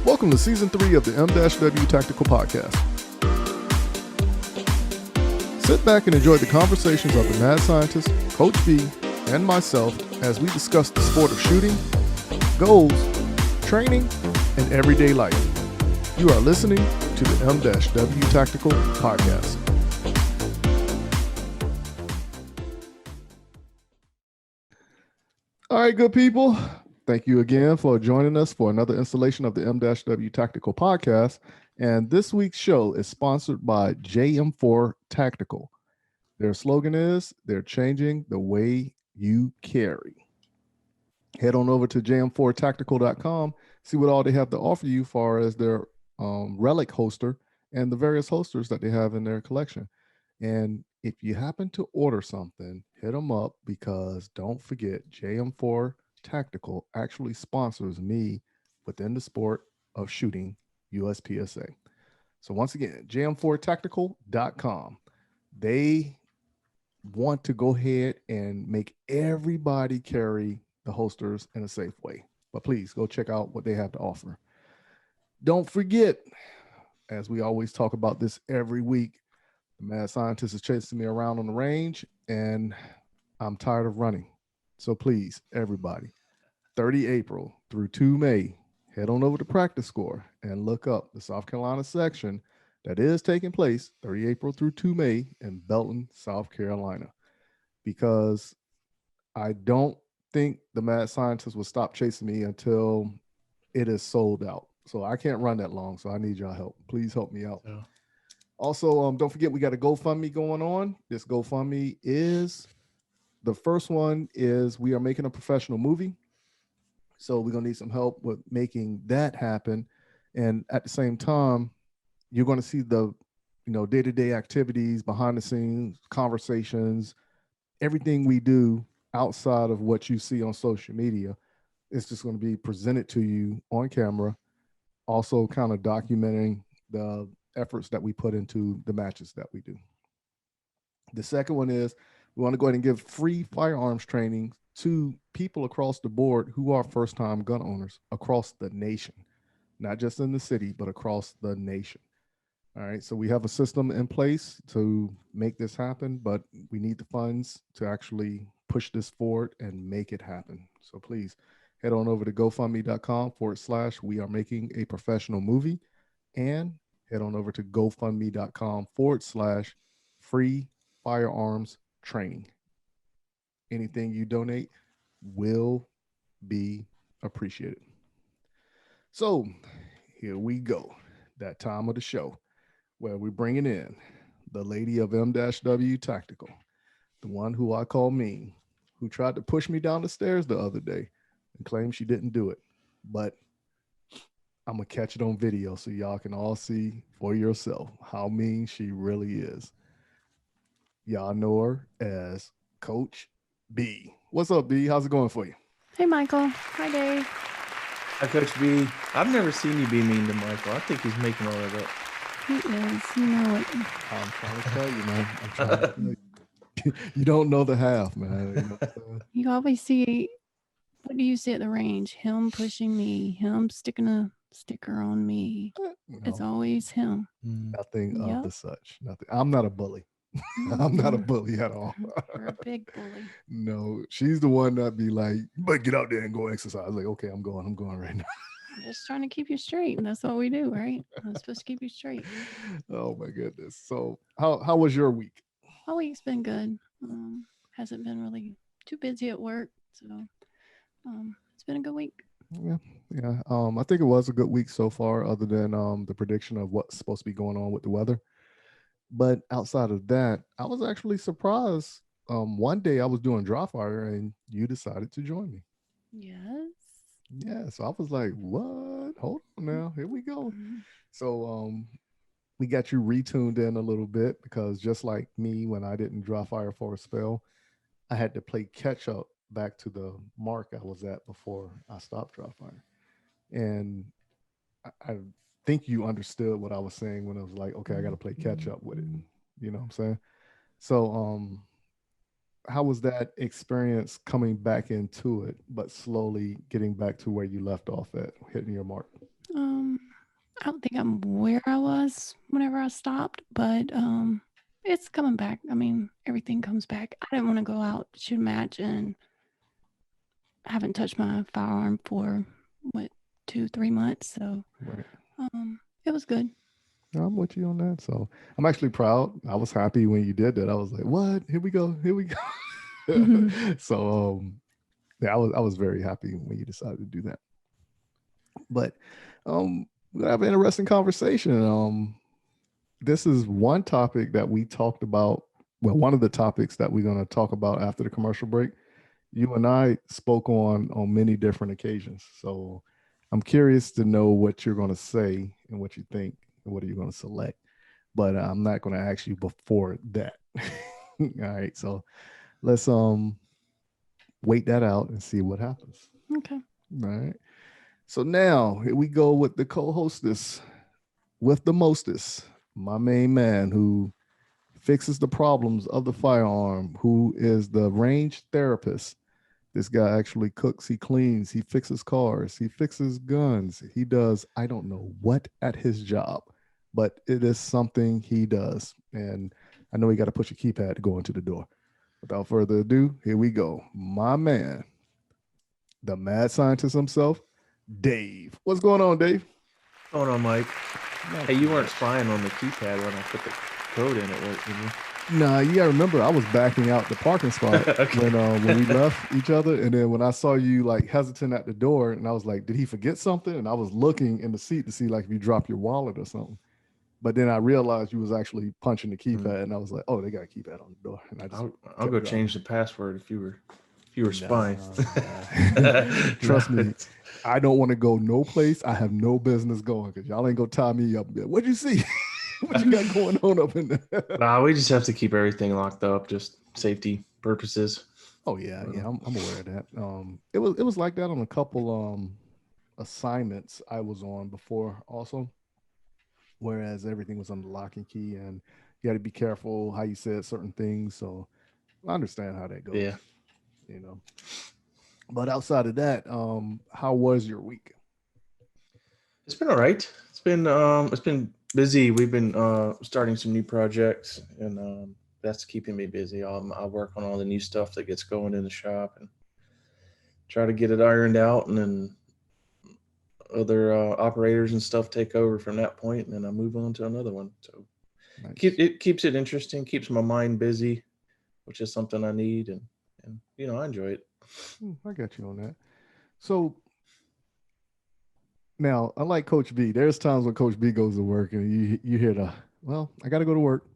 Welcome to Season 3 of the M-W Tactical Podcast. Sit back and enjoy the conversations of the mad scientist, Coach B, and myself as we discuss the sport of shooting, goals, training, and everyday life. You are listening to the M-W Tactical Podcast. All right, good people. Thank you again for joining us for another installation of the M-W Tactical Podcast. And this week's show is sponsored by JM4 Tactical. Their slogan is, they're changing the way you carry. Head on over to jm4tactical.com, see what all they have to offer you as far as their relic holster and the various holsters that they have in their collection. And if you happen to order something, hit them up, because don't forget, JM4 Tactical actually sponsors me within the sport of shooting, USPSA. So once again, jm4tactical.com. They want to go ahead and make everybody carry the holsters in a safe way. But please go check out what they have to offer. Don't forget, as we always talk about this every week, the mad scientist is chasing me around on the range, and I'm tired of running. So please, everybody, 30 April through 2 May, head on over to Practice Score and look up the South Carolina section that is taking place 30 April through 2 May in Belton, South Carolina. Because I don't think the mad scientist will stop chasing me until it is sold out. So I can't run that long, so I need y'all help. Please help me out. Yeah. Also, don't forget, we got a GoFundMe going on. This GoFundMe is, the first one is, we are making a professional movie. So we're going to need some help with making that happen. And at the same time, you're going to see the, day-to-day activities, behind the scenes, conversations, everything we do outside of what you see on social media. It's just going to be presented to you on camera, also kind of documenting the efforts that we put into the matches that we do. The second one is, we want to go ahead and give free firearms training to people across the board who are first-time gun owners across the nation, not just in the city, but across the nation. All right, so we have a system in place to make this happen, but we need the funds to actually push this forward and make it happen. So please head on over to gofundme.com/we are making a professional movie, and head on over to gofundme.com/free firearms training. Anything you donate will be appreciated. So here we go. That time of the show where we're bringing in the lady of M-W Tactical, the one who I call mean, who tried to push me down the stairs the other day and claimed she didn't do it. But I'm going to catch it on video so y'all can all see for yourself how mean she really is. Y'all know her as Coach B. What's up, B? How's it going for you? Hey, Michael. Hi, Dave. Hi, Coach B. I've never seen you be mean to Michael. I think he's making all that up. He is. You know it. I'm trying to tell you, man. I'm trying to tell you. You don't know the half, man. You always see, what do you see at the range? Him pushing me, him sticking a sticker on me. No. It's always him. Nothing of the such. Nothing. I'm not a bully. I'm not a bully at all. You're a big bully. No, she's the one that be like, but get out there and go exercise. Like, okay, I'm going right now. I'm just trying to keep you straight, and that's what we do, right? I'm supposed to keep you straight. Oh my goodness. So how was your week? My week's been good. Hasn't been really too busy at work, so it's been a good week. Yeah. I think it was a good week so far, other than the prediction of what's supposed to be going on with the weather. But outside of that, I was actually surprised. One day I was doing dry fire and you decided to join me. Yes. Yeah. So I was like, what? Hold on now. Here we go. Mm-hmm. So we got you retuned in a little bit, because just like me, when I didn't dry fire for a spell, I had to play catch up back to the mark I was at before I stopped dry fire. And I think you understood what I was saying when I was like, okay, I got to play catch up with it. You know what I'm saying? So how was that experience coming back into it, but slowly getting back to where you left off at, hitting your mark? I don't think I'm where I was whenever I stopped, but it's coming back. I mean, everything comes back. I didn't want to go out, shoot a match, and I haven't touched my firearm for what 2-3 months. So Right. it was good. I'm with you on that. So I'm actually proud. I was happy when you did that. I was like, what? Here we go. Here we go. So yeah, I was very happy when you decided to do that. But we're gonna have an interesting conversation. This is one topic that we talked about. Well, one of the topics that we're gonna talk about after the commercial break. You and I spoke on many different occasions. So I'm curious to know what you're gonna say and what you think and what are you gonna select. But I'm not gonna ask you before that. All right. So let's wait that out and see what happens. Okay. All right. So now here we go with the co-hostess with the mostest, my main man who fixes the problems of the firearm, who is the range therapist. This guy actually cooks, he cleans, he fixes cars, he fixes guns. He does, I don't know what at his job, but it is something he does. And I know he got to push a keypad to go into the door. Without further ado, here we go. My man, the mad scientist himself, Dave. What's going on, Dave? What's going on, Mike? Hey, you weren't spying on the keypad when I put the code in at work, did you? Nah, you gotta remember I was backing out the parking spot Okay. when we left each other, and then when I saw you like hesitant at the door, and I was like, did he forget something? And I was looking in the seat to see like if you dropped your wallet or something. But then I realized you was actually punching the keypad, and I was like, oh, they got a keypad on the door. And I just I'll go change the password if you were spying. Trust me, I don't want to go no place I have no business going because y'all ain't gonna tie me up. What'd you see? What you got going on up in there? Nah, we just have to keep everything locked up, just safety purposes. Oh yeah, I'm aware of that. It was like that on a couple assignments I was on before also, whereas everything was under lock and key, and you got to be careful how you said certain things. So I understand how that goes. Yeah. You know. But outside of that, how was your week? It's been all right. It's been busy. We've been starting some new projects, and that's keeping me busy. I work on all the new stuff that gets going in the shop and try to get it ironed out, and then other operators and stuff take over from that point, and then I move on to another one. So Nice. it keeps it interesting, keeps my mind busy, which is something I need, and I enjoy it. I got you on that. So now, unlike Coach B, there's times when Coach B goes to work and you hear well, I got to go to work.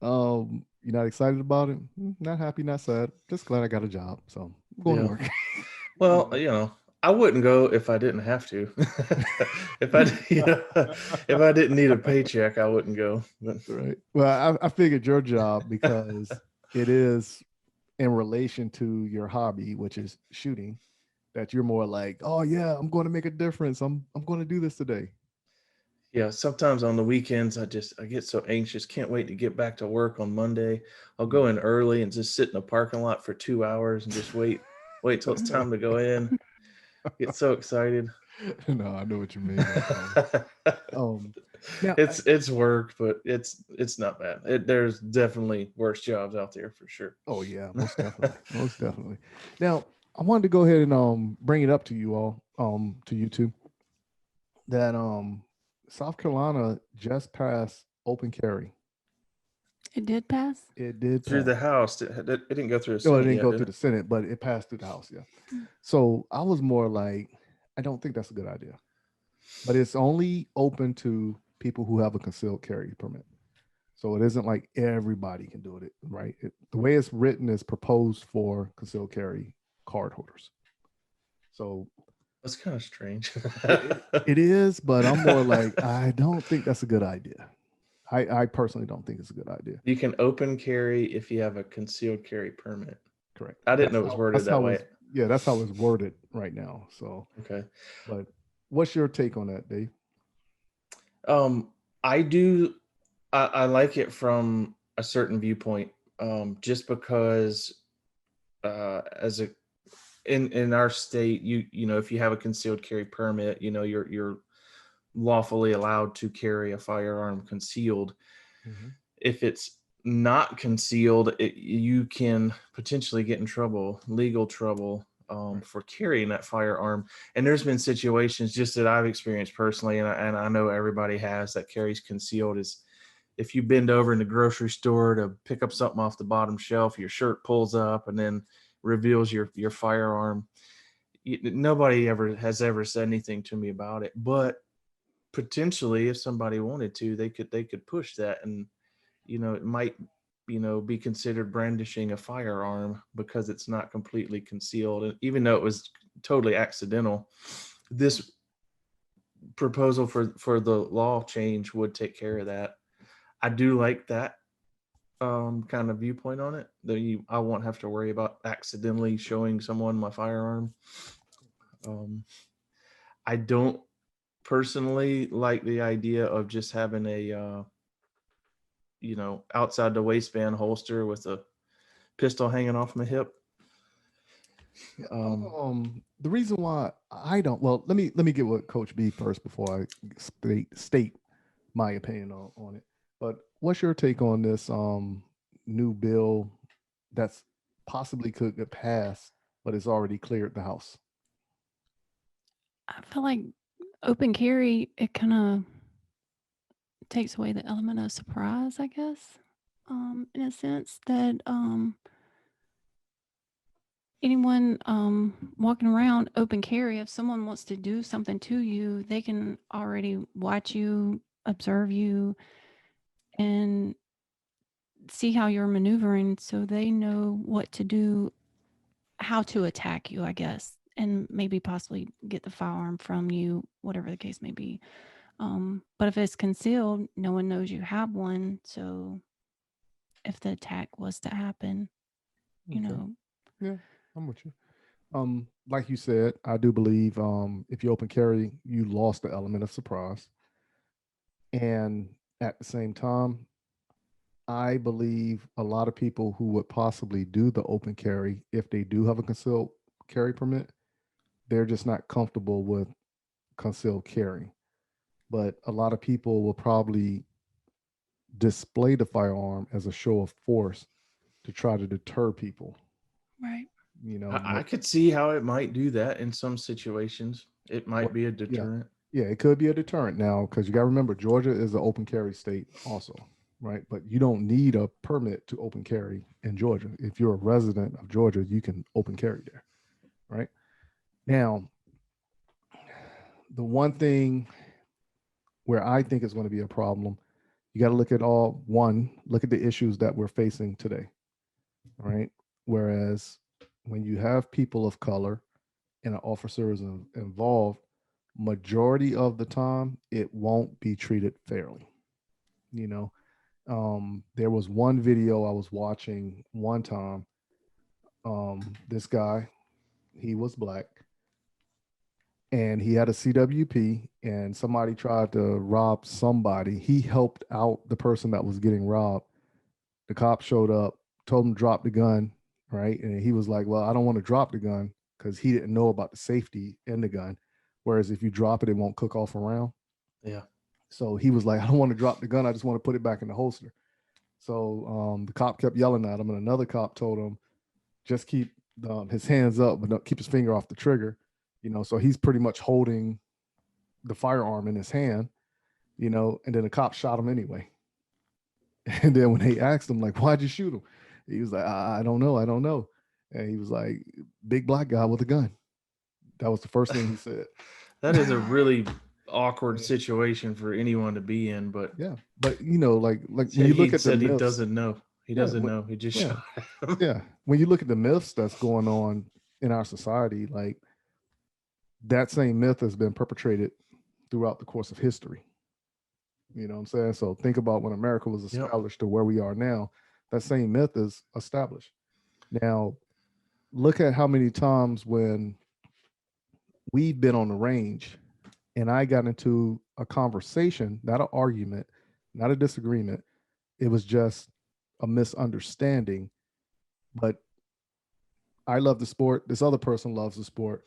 You're not excited about it? Not happy, not sad. Just glad I got a job. So I'm going to work. Well, I wouldn't go if I didn't have to. if I didn't need a paycheck, I wouldn't go. But Right. Well, I figured your job, because it is in relation to your hobby, which is shooting, that you're more like, oh yeah, I'm going to make a difference. I'm going to do this today. yeah, sometimes on the weekends I get so anxious, can't wait to get back to work on Monday. I'll go in early and just sit in the parking lot for 2 hours and just wait till it's time to go in. Get so excited. No, I know what you mean. Now, It's work, but it's not bad. There's definitely worse jobs out there for sure. oh yeah, most definitely, most definitely. Now, I wanted to go ahead and bring it up to you all, to you two, that South Carolina just passed open carry. It did pass. It did Through the pass. House. It didn't go through the No, Senate it didn't yet, go did through it? the Senate, but it passed through the House. Yeah. So I was more like, I don't think that's a good idea. But it's only open to people who have a concealed carry permit. So it isn't like everybody can do it, right? The way it's written is proposed for concealed carry card holders. So That's kind of strange. it is, but I'm more like, I don't think that's a good idea. I personally don't think it's a good idea. You can open carry if you have a concealed carry permit. Correct. I didn't know it was worded that way. Yeah, that's how it's worded right now. So, Okay. but what's your take on that, Dave? I do. I like it from a certain viewpoint, just because as a in our state, you know, if you have a concealed carry permit, you know, you're lawfully allowed to carry a firearm concealed. Mm-hmm. If it's not concealed, you can potentially get in trouble, legal trouble, Right. for carrying that firearm. And there's been situations just that I've experienced personally, and I know everybody has, that carries concealed, is if you bend over in the grocery store to pick up something off the bottom shelf, your shirt pulls up and then reveals your firearm. Nobody has ever said anything to me about it, but potentially if somebody wanted to, they could push that, and it might be considered brandishing a firearm because it's not completely concealed. And even though it was totally accidental, this proposal for the law change would take care of that. I do like that kind of viewpoint on it, that I won't have to worry about accidentally showing someone my firearm. I don't personally like the idea of just having a outside the waistband holster with a pistol hanging off my hip. The reason why I don't, well, let me get with Coach B first before I state my opinion on it. But what's your take on this new bill that's possibly could get passed, but it's already cleared the House? I feel like open carry, it kind of takes away the element of surprise, I guess, in a sense that anyone walking around open carry, if someone wants to do something to you, they can already watch you, observe you, and see how you're maneuvering, so they know what to do, how to attack you, I guess, and maybe possibly get the firearm from you, whatever the case may be. But if it's concealed, no one knows you have one. So if the attack was to happen, you Okay. know, Yeah, I'm with you. Like you said, I do believe if you open carry, you lost the element of surprise. And at the same time, I believe a lot of people who would possibly do the open carry, if they do have a concealed carry permit, they're just not comfortable with concealed carry. But a lot of people will probably display the firearm as a show of force to try to deter people. right. You know, I could see how it might do that in some situations. It might be a yeah, deterrent. yeah, it could be a deterrent now because you got to remember Georgia is an open carry state also, right? But you don't need a permit to open carry in Georgia. If you're a resident of Georgia, you can open carry there, right? Now, the one thing where I think is going to be a problem, you got to look at the issues that we're facing today, right? Whereas when you have people of color and an officer is involved, majority of the time it won't be treated fairly. You know, there was one video I was watching one time. This guy, he was black, and he had a CWP, and somebody tried to rob somebody. He helped out the person that was getting robbed. The cop showed up, told him to drop the gun, right? And he was like, well, I don't want to drop the gun because he didn't know about the safety in the gun. Whereas if you drop it, it won't cook off a round. Yeah. So he was like, I don't want to drop the gun. I just want to put it back in the holster. So the cop kept yelling at him, and another cop told him, just keep his hands up, but don't keep his finger off the trigger. You know, so he's pretty much holding the firearm in his hand, you know, and then the cop shot him anyway. And then when they asked him, like, why'd you shoot him? He was like, I don't know. And he was like, big black guy with a gun. That was the first thing he said. That is a really awkward situation for anyone to be in, but Yeah. But, you know, like when he you look at the said he myths, doesn't know. He Yeah, doesn't know. He just yeah. shot him. yeah, when you look at the myths that's going on in our society, like that same myth has been perpetrated throughout the course of history. You know what I'm saying? So think about when America was Yep. established to where we are now. That same myth is established. Now, look at how many times when we've been on the range and I got into a conversation, not an argument, not a disagreement. It was just a misunderstanding. But I love the sport. This other person loves the sport.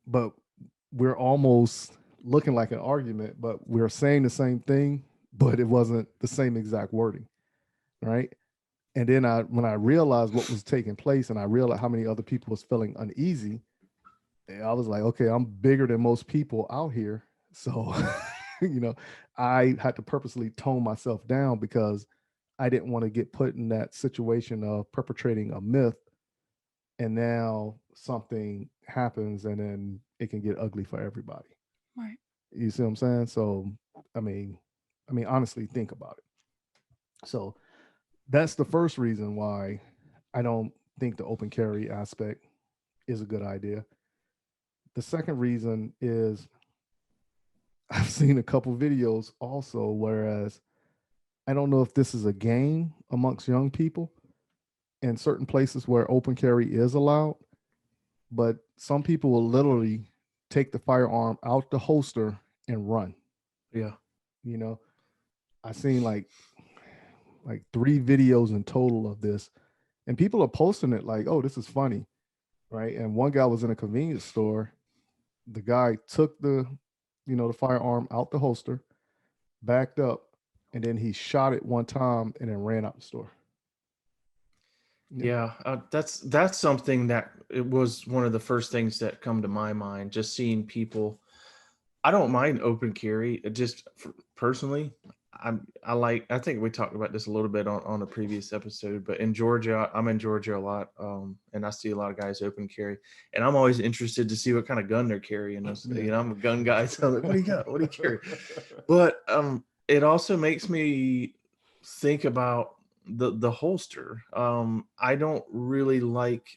But we're almost looking like an argument, but we were saying the same thing, but it wasn't the same exact wording, right? And then when I realized what was taking place, and I realized how many other people was feeling uneasy, I was like, okay, I'm bigger than most people out here. So, I had to purposely tone myself down because I didn't want to get put in that situation of perpetrating a myth. And now something happens and then it can get ugly for everybody. Right. You see what I'm saying? So, I mean, honestly, think about it. So that's the first reason why I don't think the open carry aspect is a good idea. The second reason is I've seen a couple videos also, whereas I don't know if this is a game amongst young people in certain places where open carry is allowed, but some people will literally take the firearm out the holster and run. Yeah. I've seen like 3 videos in total of this, and people are posting it like, oh, this is funny, right? And one guy was in a convenience store. The guy took the firearm out the holster, backed up, and then he shot it one time and then ran out the store. Yeah, that's something that it was one of the first things that come to my mind. Just seeing people, I don't mind open carry. Personally, I think we talked about this a little bit on a previous episode, but in Georgia, I'm in Georgia a lot, and I see a lot of guys open carry, and I'm always interested to see what kind of gun they're carrying. I'm a gun guy, so I'm like, what do you got? What do you carry? But it also makes me think about the holster. I don't really like.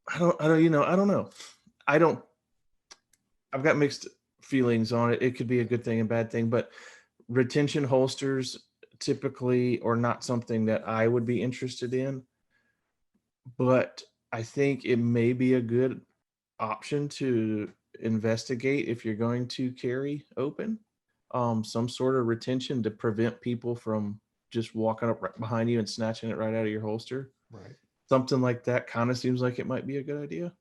I don't know. I've got mixed feelings on it. It could be a good thing and bad thing, but retention holsters typically are not something that I would be interested in. But I think it may be a good option to investigate if you're going to carry open, some sort of retention to prevent people from just walking up right behind you and snatching it right out of your holster. Right. Something like that kind of seems like it might be a good idea.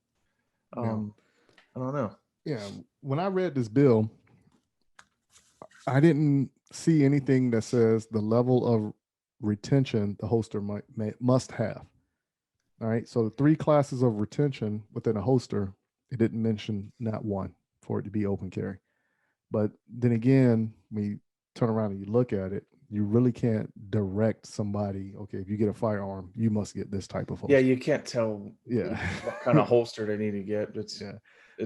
I don't know. Yeah. When I read this bill, I didn't see anything that says the level of retention the holster must have. All right. So the 3 classes of retention within a holster, it didn't mention not one for it to be open carry. But then again, when you turn around and you look at it, you really can't direct somebody, okay, if you get a firearm, you must get this type of holster. Yeah, you can't tell what kind of holster they need to get.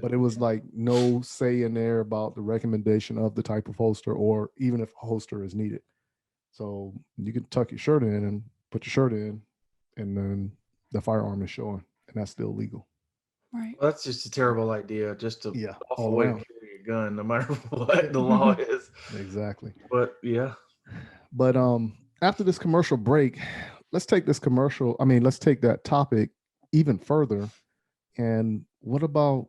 But it was like no say in there about the recommendation of the type of holster or even if a holster is needed. So you can tuck your shirt in and put your shirt in, and then the firearm is showing, and that's still legal. Right. Well, that's just a terrible idea, just to all away around. carry a gun, no matter what the law is. Exactly. But yeah. But after this commercial break, let's take that topic even further. And what about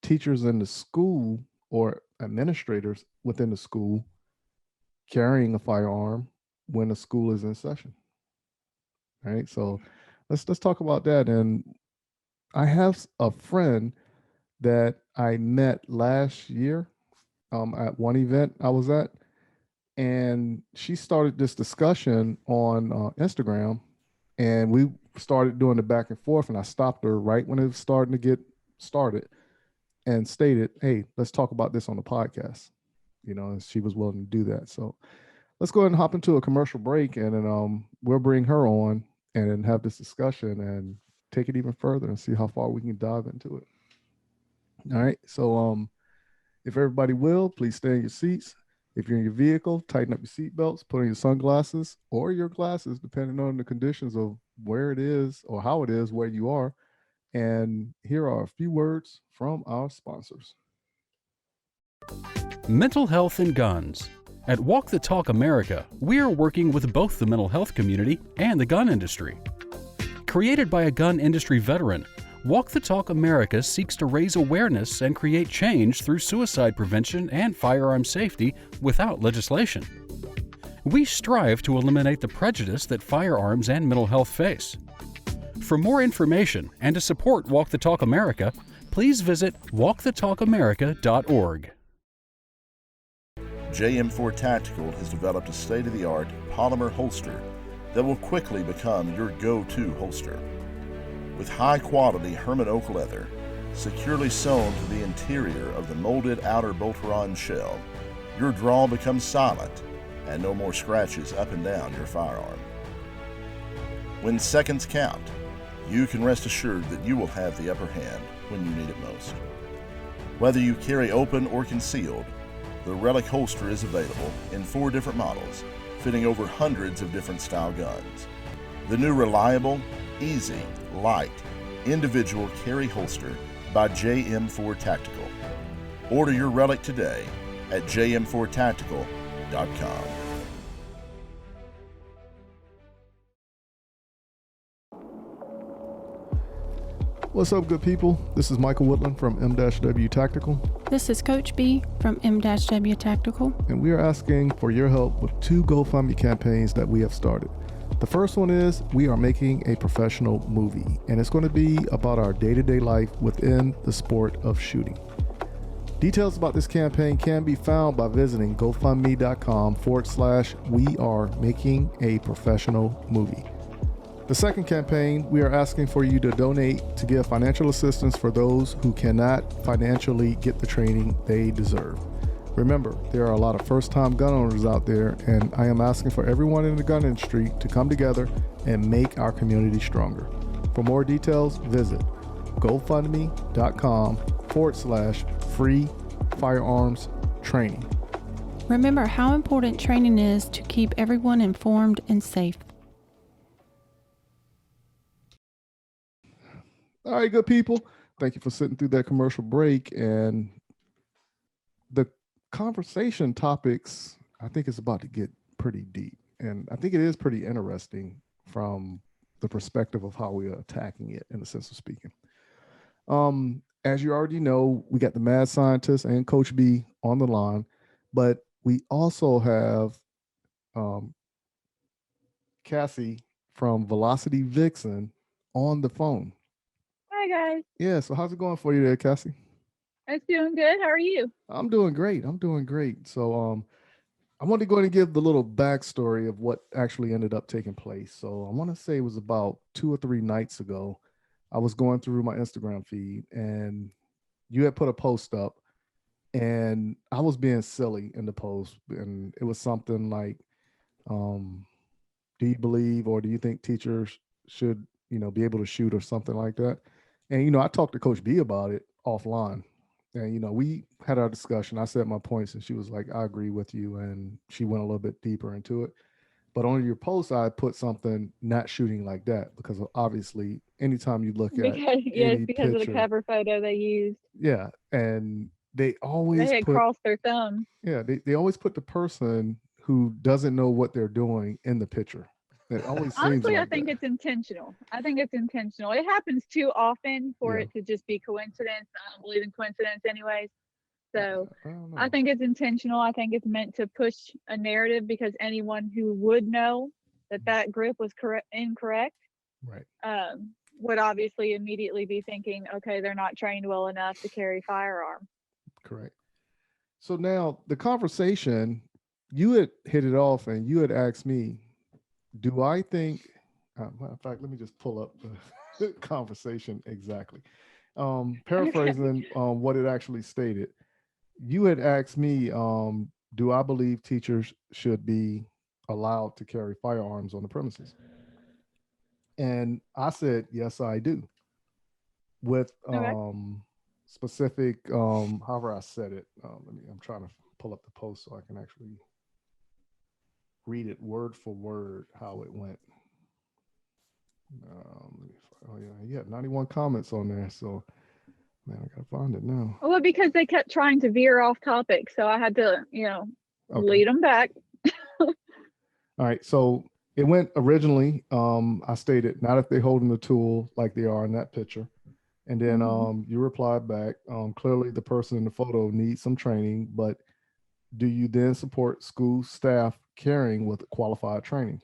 teachers in the school or administrators within the school carrying a firearm when the school is in session? All right. So let's talk about that. And I have a friend that I met last year at one event I was at, and she started this discussion on Instagram, and we started doing the back and forth, and I stopped her right when it was starting to get started and stated, hey, let's talk about this on the podcast, and she was willing to do that. So let's go ahead and hop into a commercial break, and then we'll bring her on and then have this discussion and take it even further and see how far we can dive into it. All right. So if everybody will, please stay in your seats. If you're in your vehicle, tighten up your seatbelts, put on your sunglasses or your glasses, depending on the conditions of where it is or how it is where you are. And here are a few words from our sponsors. Mental health and guns. At Walk the Talk America, we are working with both the mental health community and the gun industry. Created by a gun industry veteran, Walk the Talk America seeks to raise awareness and create change through suicide prevention and firearm safety without legislation. We strive to eliminate the prejudice that firearms and mental health face. For more information and to support Walk the Talk America, please visit walkthetalkamerica.org. GM Tactical has developed a state-of-the-art polymer holster that will quickly become your go-to holster. With high-quality Herman oak leather securely sewn to the interior of the molded outer bolt-on shell, your draw becomes silent and no more scratches up and down your firearm. When seconds count, you can rest assured that you will have the upper hand when you need it most. Whether you carry open or concealed, the Relic holster is available in 4 different models, fitting over hundreds of different style guns. The new reliable, easy, light, individual carry holster by JM4 Tactical. Order your Relic today at jm4tactical.com. What's up, good people? This is Michael Woodland from M-W Tactical, This is Coach B from M-W Tactical. and we are asking for your help with 2 GoFundMe campaigns that we have started. The first one is we are making a professional movie, and it's going to be about our day-to-day life within the sport of shooting. Details about this campaign can be found by visiting gofundme.com/we are making a professional movie. The second campaign, we are asking for you to donate to give financial assistance for those who cannot financially get the training they deserve. Remember, there are a lot of first-time gun owners out there, and I am asking for everyone in the gun industry to come together and make our community stronger. For more details, visit gofundme.com/free firearms training. Remember how important training is to keep everyone informed and safe. All right, good people. Thank you for sitting through that commercial break. And the conversation topics, I think, is about to get pretty deep. And I think it is pretty interesting from the perspective of how we are attacking it, in the sense of speaking. As you already know, we got the mad scientist and Coach B on the line, but we also have Cassie from Velocity Vixen on the phone. Hi guys, Yeah, so how's it going for you there, Cassie? it's doing good. How are you? I'm doing great. So I want to go ahead and give the little backstory of what actually ended up taking place. So I want to say it was about 2 or 3 nights ago. I was going through my Instagram feed and you had put a post up, and I was being silly in the post, and it was something like, do you believe or do you think teachers should, be able to shoot, or something like that? And, I talked to Coach B about it offline, and, we had our discussion. I said my points and she was like, I agree with you. And she went a little bit deeper into it. But on your post, I put something, not shooting like that, because obviously anytime you look at It's because of the picture, cover photo they used. yeah, and they always They had crossed their thumb. yeah, they always put the person who doesn't know what they're doing in the picture. It always seems Honestly, like I think that. it's intentional. It happens too often for Yeah. it to just be coincidence. I don't believe in coincidence anyways. So I don't know. I think it's intentional. I think it's meant to push a narrative, because anyone who would know that grip was incorrect Right. would obviously immediately be thinking, okay, they're not trained well enough to carry firearm. Correct. So now the conversation, you had hit it off and you had asked me, do I think, matter of fact, let me just pull up the conversation exactly. Paraphrasing what it actually stated. You had asked me, do I believe teachers should be allowed to carry firearms on the premises? And I said, yes, I do. With specific, however I said it. I'm trying to pull up the post so I can actually read it word for word how it went. Oh yeah, you had 91 comments on there, so man, I gotta find it now. Well, because they kept trying to veer off topic, so I had to, lead them back. All right, so it went originally, I stated, not if they're holding the tool like they are in that picture. And then you replied back, clearly the person in the photo needs some training, but do you then support school staff carrying with qualified training?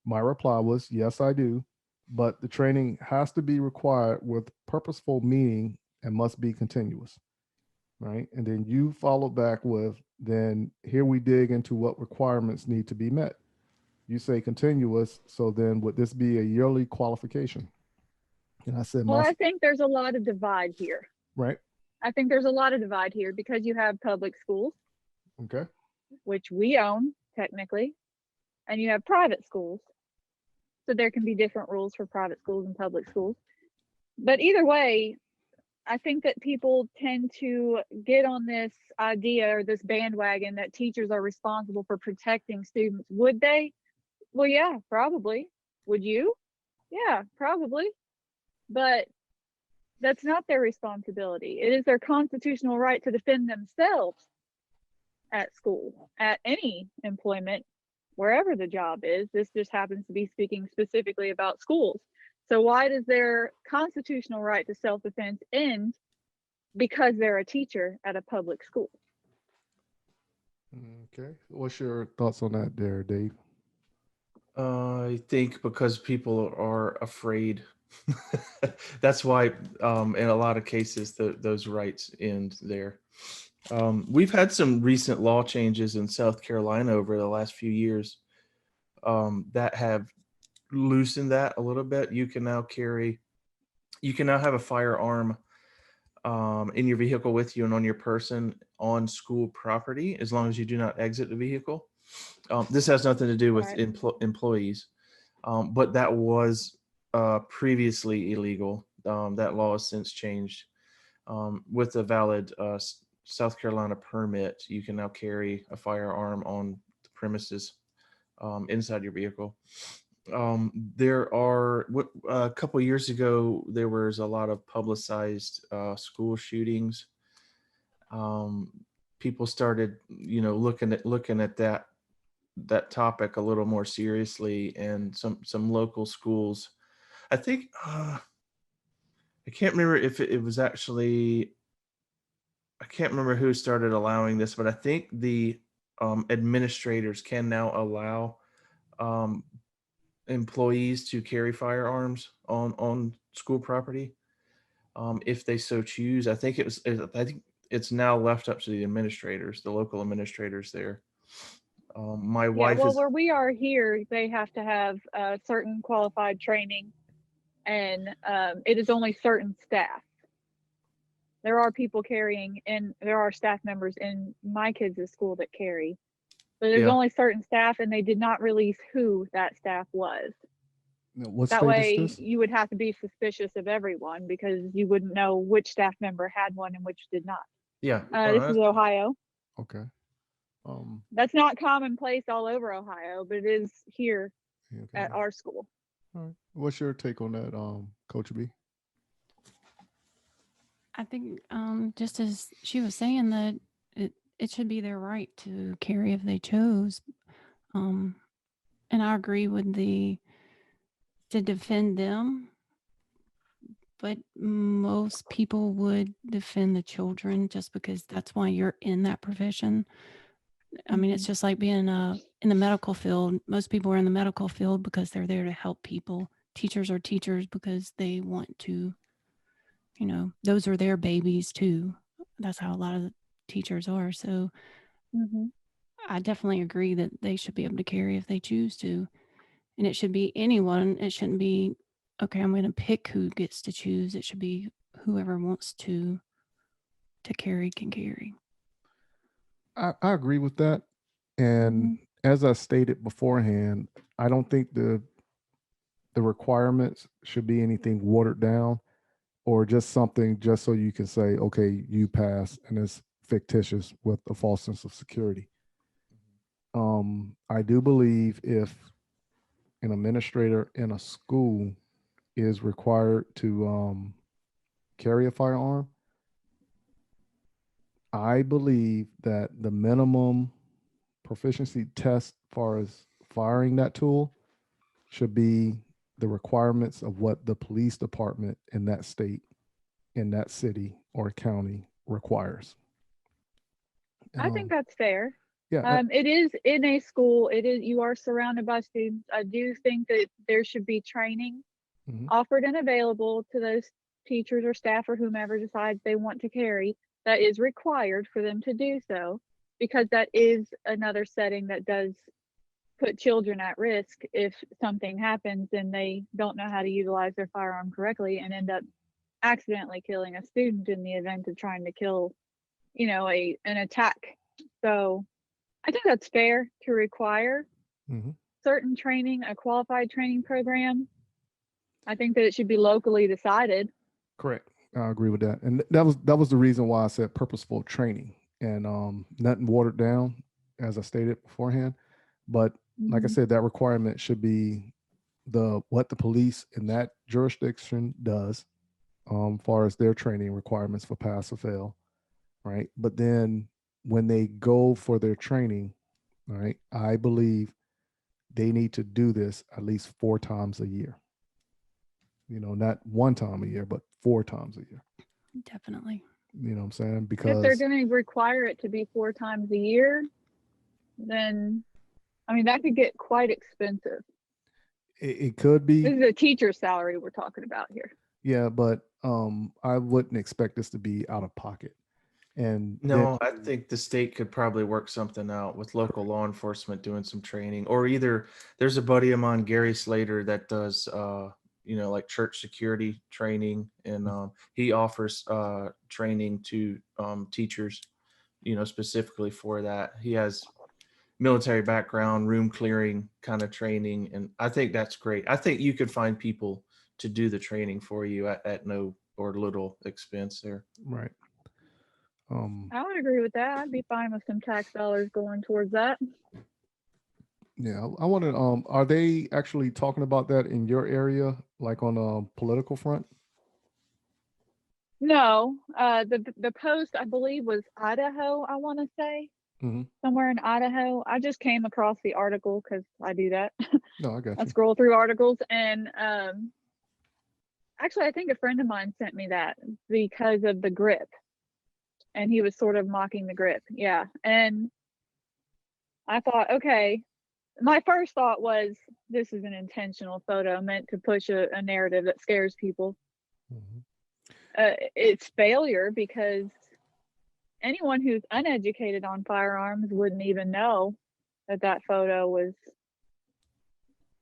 My reply was, yes, I do, but the training has to be required with purposeful meaning and must be continuous, right? And then you follow back with, then here we dig into what requirements need to be met. You say continuous, so then would this be a yearly qualification? And I said, Well, must, I think there's a lot of divide here. right? I think there's a lot of divide here because you have public schools, Okay. which we own technically, and you have private schools. So there can be different rules for private schools and public schools. But either way, I think that people tend to get on this idea or this bandwagon that teachers are responsible for protecting students. Would they? Well, yeah, probably. Would you? Yeah, probably. But that's not their responsibility. It is their constitutional right to defend themselves at school, at any employment, wherever the job is. This just happens to be speaking specifically about schools. So why does their constitutional right to self-defense end because they're a teacher at a public school? Okay. What's your thoughts on that there, Dave? I think because people are afraid. That's why, in a lot of cases, those rights end there. We've had some recent law changes in South Carolina over the last few years that have loosened that a little bit. You can now have a firearm in your vehicle with you and on your person on school property, as long as you do not exit the vehicle. This has nothing to do with employees, but that was previously illegal. That law has since changed. With a valid South Carolina permit, you can now carry a firearm on the premises inside your vehicle. There are a couple of years ago, there was a lot of publicized school shootings. People started, looking at that topic a little more seriously, and some local schools, I think, I can't remember if it was actually, I can't remember who started allowing this, but I think the administrators can now allow employees to carry firearms on school property if they so choose. I think it's now left up to the administrators, the local administrators there. My wife is where we are here, they have to have certain qualified training, and it is only certain staff. There are people carrying, and there are staff members in my kids' school that carry, but there's only certain staff, and they did not release who that staff was. What That state way, is this? you would have to be suspicious of everyone because you wouldn't know which staff member had one and which did not. This is Ohio. Okay. That's not commonplace all over Ohio, but it is here Okay. at our school. All right. What's your take on that, Coach B? I think just as she was saying, that it should be their right to carry if they chose. And I agree with to defend them, but most people would defend the children just because that's why you're in that profession. I mean, it's just like being in the medical field. Most people are in the medical field because they're there to help people. Teachers are teachers because they want to, those are their babies too. That's how a lot of the teachers are. So I definitely agree that they should be able to carry if they choose to. And it should be anyone. It shouldn't be, okay, I'm going to pick who gets to choose. It should be whoever wants to carry can carry. I agree with that. And as I stated beforehand, I don't think the requirements should be anything watered down or just something just so you can say, okay, you pass, and it's fictitious with a false sense of security. I do believe if an administrator in a school is required to carry a firearm, I believe that the minimum proficiency test as far as firing that tool should be the requirements of what the police department in that state, in that city or county requires. I think that's fair. Yeah. It is in a school. You are surrounded by students. I do think that there should be training offered and available to those teachers or staff or whomever decides they want to carry, that is required for them to do so, because that is another setting that does put children at risk if something happens and they don't know how to utilize their firearm correctly and end up accidentally killing a student in the event of trying to kill, an attack. So I think that's fair to require certain training, a qualified training program. I think that it should be locally decided. Correct. I agree with that. And that was the reason why I said purposeful training, and nothing watered down, as I stated beforehand. But like I said, that requirement should be what the police in that jurisdiction does, far as their training requirements for pass or fail, right? But then when they go for their training, right, I believe they need to do this at least 4 times a year. Not 1 time a year, but 4 times a year. Definitely. You know what I'm saying? Because if they're going to require it to be 4 times a year, then that could get quite expensive. it could be. This is a teacher's salary we're talking about here. Yeah, but I wouldn't expect this to be out of pocket. And no, I think the state could probably work something out with local law enforcement doing some training, or either there's a buddy of mine, Gary Slater, that does like church security training, and he offers training to teachers, specifically for that. He has military background, room clearing kind of training, and I think that's great. I think you could find people to do the training for you at no or little expense there. Right. I would agree with that. I'd be fine with some tax dollars going towards that. Yeah, I wanted. Are they actually talking about that in your area, like on a political front? No, the post, I believe, was Idaho. I want to say somewhere in Idaho. I just came across the article because I do that. No, I got you. I scroll through articles, and actually, I think a friend of mine sent me that because of the grip. And he was sort of mocking the grip. Yeah. And I thought, okay, my first thought was, this is an intentional photo meant to push a narrative that scares people. It's failure, because anyone who's uneducated on firearms wouldn't even know that photo was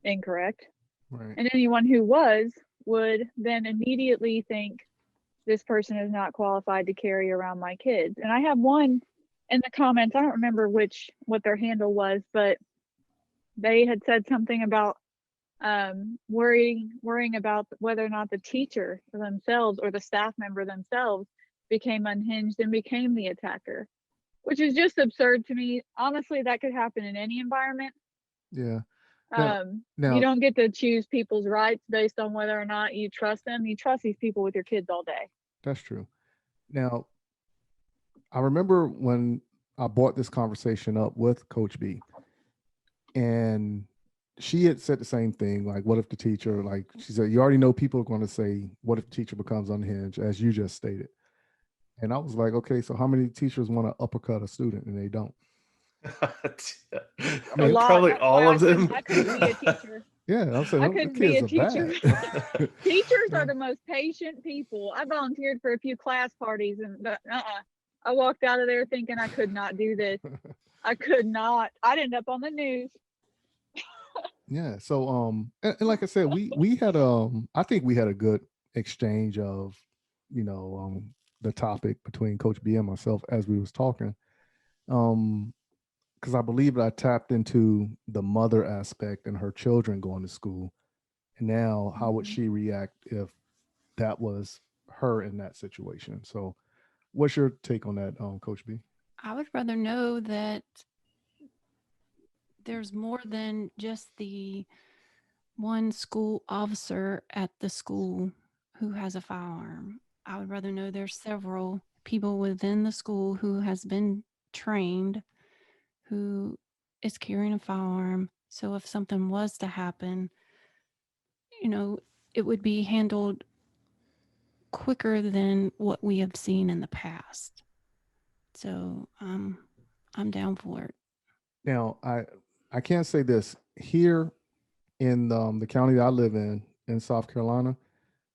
incorrect. Right. And anyone who would then immediately think, this person is not qualified to carry around my kids. And I have one in the comments, I don't remember what their handle was, but they had said something about worrying about whether or not the teacher themselves or the staff member themselves became unhinged and became the attacker, which is just absurd to me. Honestly, that could happen in any environment. Yeah. Now, you don't get to choose people's rights based on whether or not you trust them. You trust these people with your kids all day. That's true. Now, I remember when I brought this conversation up with Coach B, and she had said the same thing. Like, what if the teacher, like she said, you already know people are going to say, what if the teacher becomes unhinged, as you just stated. And I was like, okay, so how many teachers want to uppercut a student and they don't? I mean, probably all of them. I couldn't be a teacher. Yeah, I'm saying I couldn't be a teacher. Teachers are the most patient people. I volunteered for a few class parties, and I walked out of there thinking I could not do this. I could not. I'd end up on the news. Yeah. So and like I said, we had I think we had a good exchange of the topic between Coach B and myself as we was talking. Because I believe that I tapped into the mother aspect and her children going to school. And now how would she react if that was her in that situation? So what's your take on that, Coach B? I would rather know that there's more than just the one school officer at the school who has a firearm. I would rather know there's several people within the school who has been trained, who is carrying a firearm. So if something was to happen, it would be handled quicker than what we have seen in the past. So I'm down for it. Now, I can't say this here in the county that I live in South Carolina.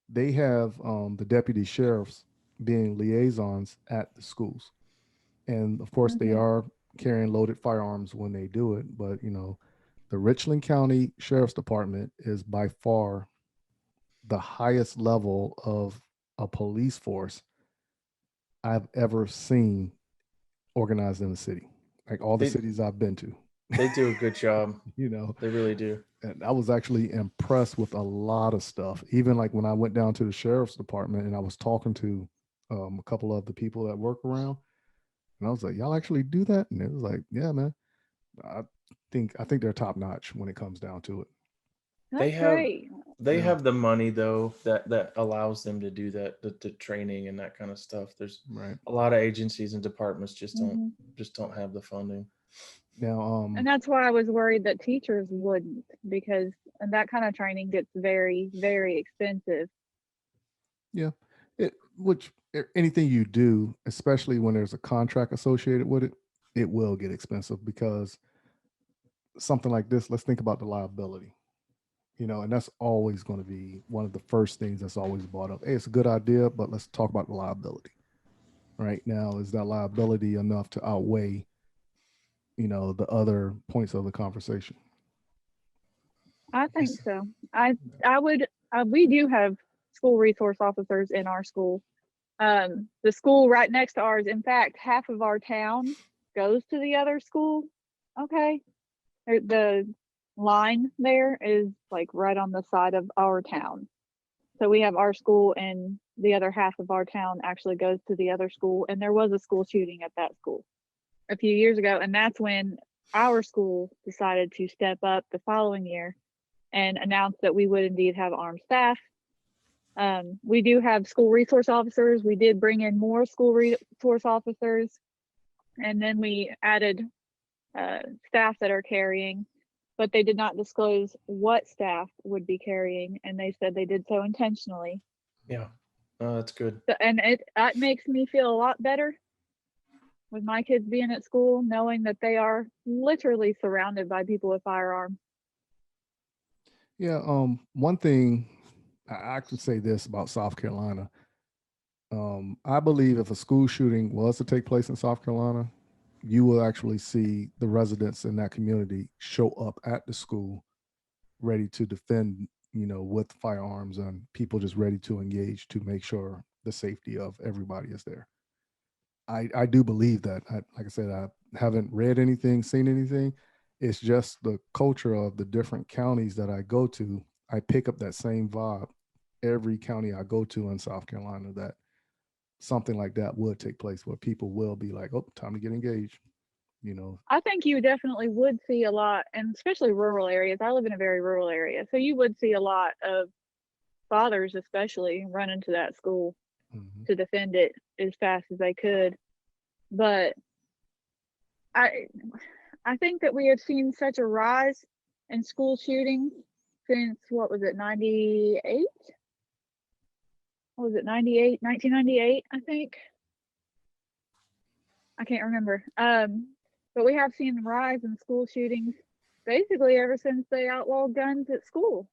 they have the deputy sheriffs being liaisons at the schools. And of course, they are carrying loaded firearms when they do it. But, the Richland County Sheriff's Department is by far the highest level of a police force I've ever seen organized in the city. Like all the cities I've been to. They do a good job. They really do. And I was actually impressed with a lot of stuff. Even like when I went down to the sheriff's department and I was talking to a couple of the people that work around, and I was like, "Y'all actually do that?" And it was like, "Yeah, man. I think they're top notch when it comes down to it." That's great. They have the money though that allows them to do that, the training and that kind of stuff. There's a lot of agencies and departments just don't have the funding. Now, and that's why I was worried that teachers wouldn't, because that kind of training gets very, very expensive. Yeah, anything you do, especially when there's a contract associated with it, it will get expensive because something like this. Let's think about the liability. And that's always going to be one of the first things that's always brought up. Hey, it's a good idea, but let's talk about the liability. Right now, is that liability enough to outweigh, the other points of the conversation? I think so. We do have school resource officers in our school. The school right next to ours, in fact, half of our town goes to the other school. Okay. The line there is like right on the side of our town. So we have our school, and the other half of our town actually goes to the other school. And there was a school shooting at that school a few years ago. And that's when our school decided to step up the following year and announce that we would indeed have armed staff. We do have school resource officers. We did bring in more school resource officers. And then we added staff that are carrying, but they did not disclose what staff would be carrying, and they said they did so intentionally. Yeah, that's good. And that makes me feel a lot better with my kids being at school, knowing that they are literally surrounded by people with firearms. Yeah, one thing I could say this about South Carolina. I believe if a school shooting was to take place in South Carolina, you will actually see the residents in that community show up at the school ready to defend, with firearms, and people just ready to engage to make sure the safety of everybody is there. I do believe that. Like I said, I haven't read anything, seen anything. It's just the culture of the different counties that I go to. I pick up that same vibe every county I go to in South Carolina, that something like that would take place where people will be like, "Oh, time to get engaged." I think you definitely would see a lot, and especially rural areas. I live in a very rural area, so you would see a lot of fathers especially run into that school to defend it as fast as they could. But I think that we have seen such a rise in school shootings since, what was it, 98? What was it, 98, 1998, I think? I can't remember. But we have seen a rise in school shootings basically ever since they outlawed guns at school,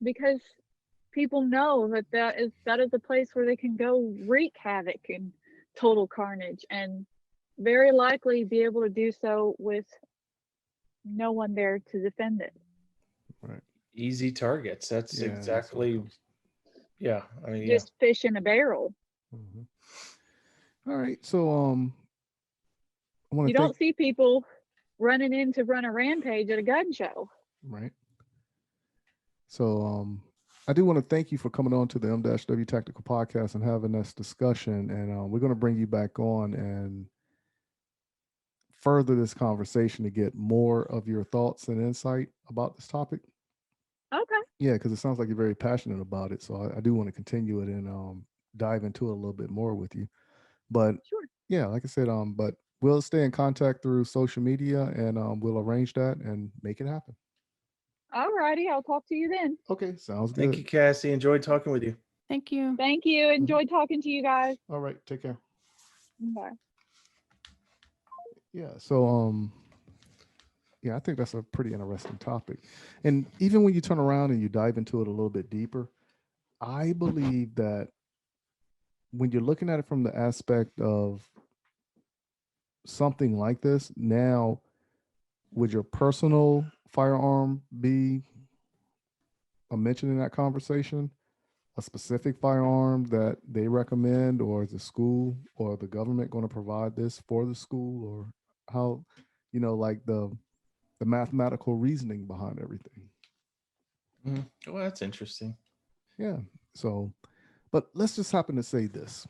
because people know that is a place where they can go wreak havoc and total carnage, and very likely be able to do so with no one there to defend it. Right. Easy targets. That's exactly. Yeah. I mean, just fish in a barrel. All right. So, you don't see people running in to run a rampage at a gun show. Right. So, I do want to thank you for coming on to the M-W Tactical Podcast and having this discussion. And we're going to bring you back on and further this conversation to get more of your thoughts and insight about this topic. Okay. Yeah, because it sounds like you're very passionate about it. So I do want to continue it and dive into it a little bit more with you. But sure. Yeah, like I said, but we'll stay in contact through social media, and we'll arrange that and make it happen. All righty. I'll talk to you then. Okay, sounds good. Thank you, Cassie. Enjoyed talking with you. Thank you. Thank you. Enjoyed talking to you guys. All right, take care. Bye. Yeah, so yeah, I think that's a pretty interesting topic. And even when you turn around and you dive into it a little bit deeper, I believe that when you're looking at it from the aspect of something like this, now would your personal firearm be a mention in that conversation? A specific firearm that they recommend, or is the school or the government going to provide this for the school, or how, like the mathematical reasoning behind everything? Well, that's interesting. Yeah. So, but let's just happen to say this,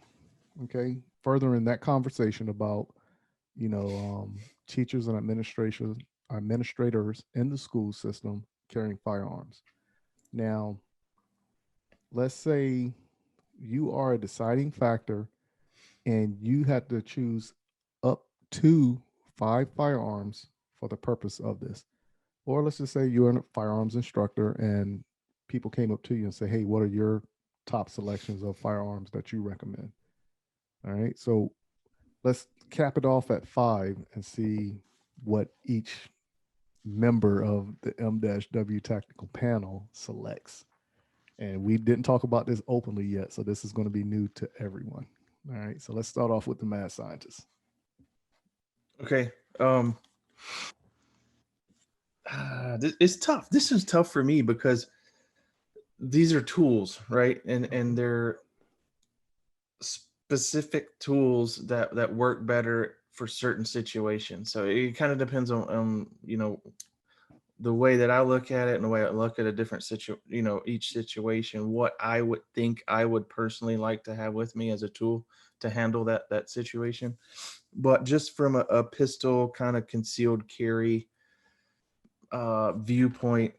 okay? Further in that conversation about, teachers and administrators in the school system carrying firearms. Now, let's say you are a deciding factor and you had to choose up to 5 firearms for the purpose of this. Or let's just say you're a firearms instructor and people came up to you and say, hey, what are your top selections of firearms that you recommend? All right. So let's cap it off at 5 and see what each member of the M-W tactical panel selects. And we didn't talk about this openly yet, so this is going to be new to everyone. All right. So let's start off with the mad scientist. Okay. It's tough. This is tough for me because these are tools, right? And they're specific tools that work better for certain situations. So it kind of depends on the way that I look at it and the way I look at a different each situation, what I would think I would personally like to have with me as a tool to handle that situation. But just from a pistol kind of concealed carry viewpoint,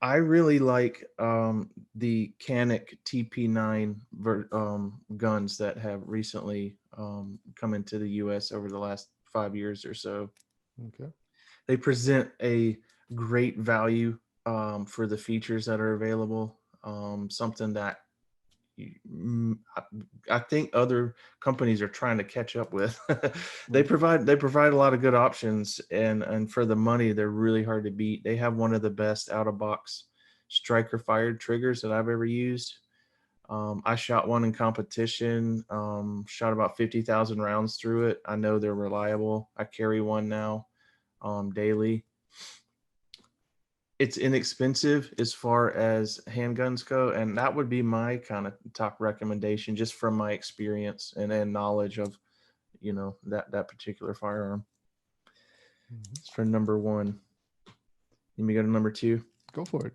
I really like the Canic TP9 guns that have recently come into the U.S. over the last 5 years or so. Okay. They present a great value for the features that are available. Something that I think other companies are trying to catch up with. They provide a lot of good options, and for the money, they're really hard to beat. They have one of the best out of box striker fired triggers that I've ever used. I shot one in competition, shot about 50,000 rounds through it. I know they're reliable. I carry one now daily. It's inexpensive as far as handguns go, and that would be my kind of top recommendation just from my experience and knowledge of that particular firearm. It's for number 1. Let me go to number 2. Go for it.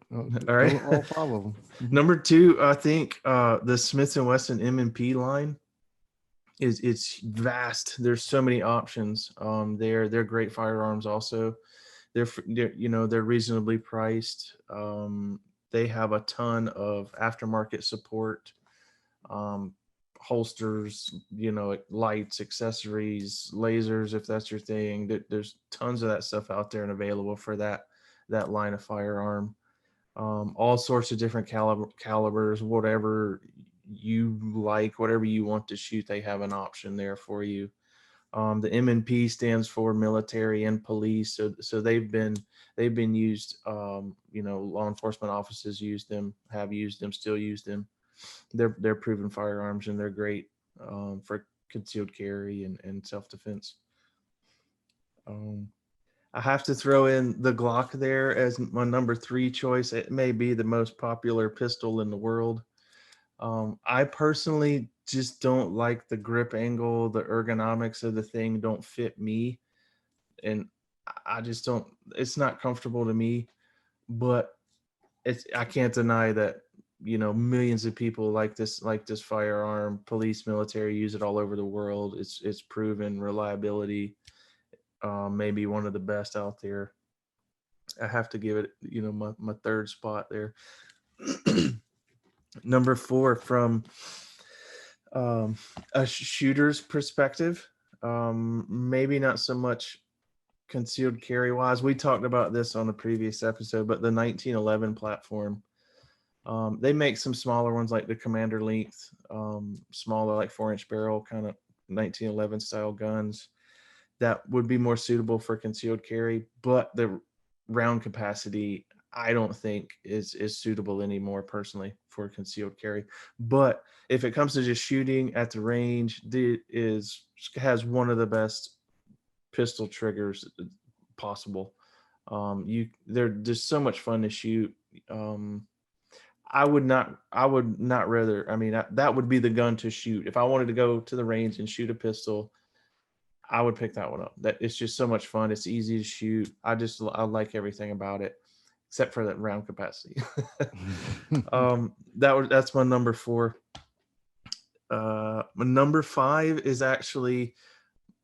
All right. All 5 of them. Number 2, I think the Smith & Wesson M&P line it's vast. There's so many options. They're great firearms also. They're reasonably priced. They have a ton of aftermarket support, holsters, lights, accessories, lasers, if that's your thing. There's tons of that stuff out there and available for that line of firearm. All sorts of different calibers, whatever you like, whatever you want to shoot, they have an option there for you. The M&P stands for military and police, so they've been used. Law enforcement offices use them, have used them, still use them. They're proven firearms, and they're great for concealed carry and self-defense. I have to throw in the Glock there as my number 3 choice. It may be the most popular pistol in the world. I personally just don't like the grip angle. The ergonomics of the thing don't fit me, and I just don't. It's not comfortable to me. But I can't deny that millions of people like this firearm. Police, military use it all over the world. It's proven reliability. Maybe one of the best out there. I have to give it my 3rd spot there. Number 4, from a shooter's perspective, maybe not so much concealed carry wise. We talked about this on a previous episode, but the 1911 platform, they make some smaller ones like the Commander length, smaller, like 4-inch barrel kind of 1911 style guns that would be more suitable for concealed carry, but the round capacity I don't think is suitable anymore personally for concealed carry. But if it comes to just shooting at the range, it has one of the best pistol triggers possible. They're just so much fun to shoot. I would not rather, I mean, that would be the gun to shoot. If I wanted to go to the range and shoot a pistol, I would pick that one up. That it's just so much fun. It's easy to shoot. I like everything about it, except for that round capacity. That's my number 4. My number 5 is actually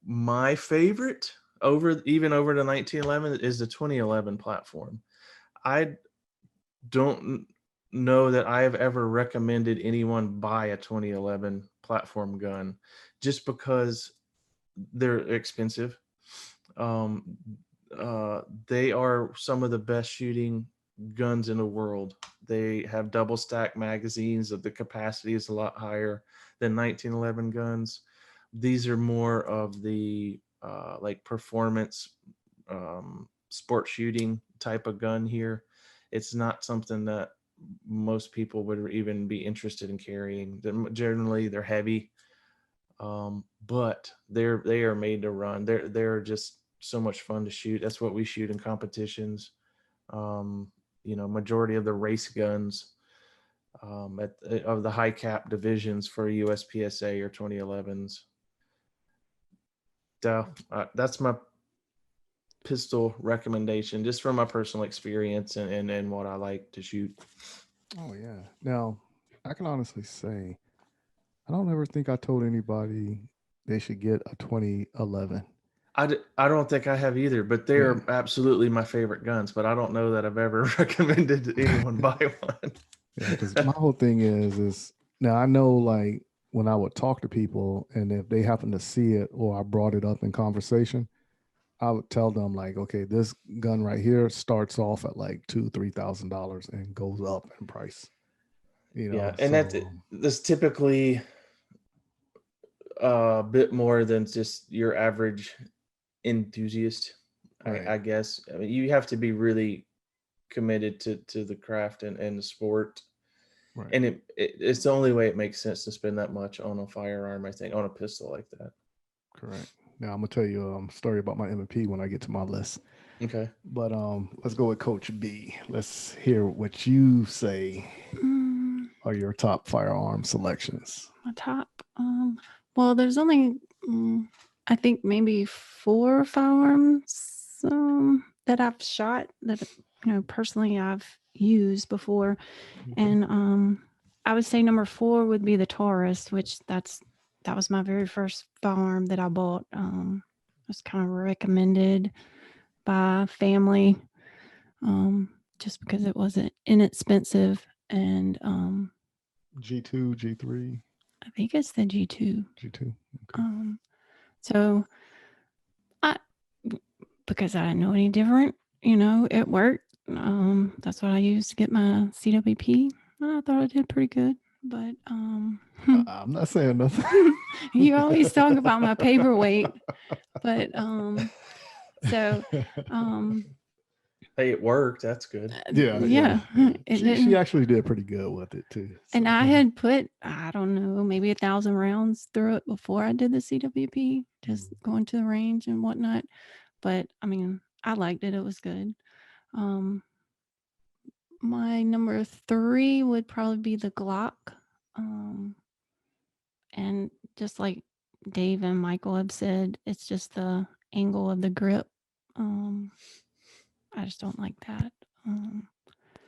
my favorite over the 1911 is the 2011 platform. I don't know that I have ever recommended anyone buy a 2011 platform gun just because they're expensive. They are some of the best shooting guns in the world. They have double stack magazines. The capacity is a lot higher than 1911 guns. These are more of the like performance sport shooting type of gun here. It's not something that most people would even be interested in carrying. Generally, they're heavy, but they are made to run. They're just so much fun to shoot. That's what we shoot in competitions. Majority of the race guns of the high cap divisions for USPSA or 2011s. That's my pistol recommendation, just from my personal experience and what I like to shoot. Oh yeah. Now, I can honestly say, I don't ever think I told anybody they should get a 2011. I don't think I have either, but they are absolutely my favorite guns. But I don't know that I've ever recommended anyone buy one. Yeah, because my whole thing is now I know, like, when I would talk to people and if they happen to see it or I brought it up in conversation, I would tell them, like, okay, this gun right here starts off at like $2,000-$3,000 and goes up in price. Yeah, and that's typically a bit more than just your average enthusiast. Right. I guess. I mean, you have to be really committed to the craft and the sport. Right. And it's the only way it makes sense to spend that much on a firearm, I think, on a pistol like that. Correct. Now I'm gonna tell you a story about my M&P when I get to my list. Okay. But let's go with Coach B. Let's hear what you say are your top firearm selections. My top. Well, there's only I think maybe 4 firearms that I've shot that personally I've used before, and I would say number 4 would be the Taurus, which that was my very first firearm that I bought. It was kind of recommended by family, just because it wasn't inexpensive, and G2, G3. I think it's the G2. G2. Okay. So because I didn't know any different, it worked. That's what I used to get my CWP. I thought I did pretty good, but I'm not saying nothing. You always talk about my paperweight, but hey, it worked. That's good. Yeah. She actually did pretty good with it too. So. And I had put, I don't know, maybe 1,000 rounds through it before I did the CWP, just going to the range and whatnot. But I mean, I liked it. It was good. My number 3 would probably be the Glock. And just like Dave and Michael have said, it's just the angle of the grip. I just don't like that.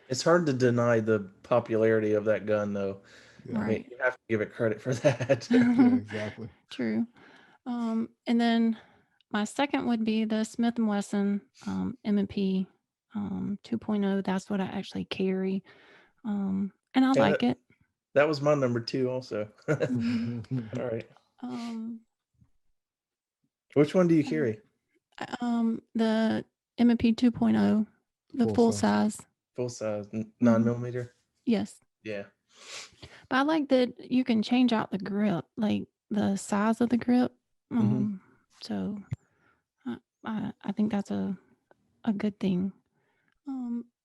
It's hard to deny the popularity of that gun, though. Yeah. Right. I mean, you have to give it credit for that. Yeah, exactly. True. And then my second would be the Smith & Wesson M&P 2.0. That's what I actually carry. And I like it. That was my number 2 also. All right. Which one do you carry? The M&P 2.0, the full size. Full size, 9mm? Yes. Yeah. But I like that you can change out the grip, like the size of the grip. So I think that's a good thing.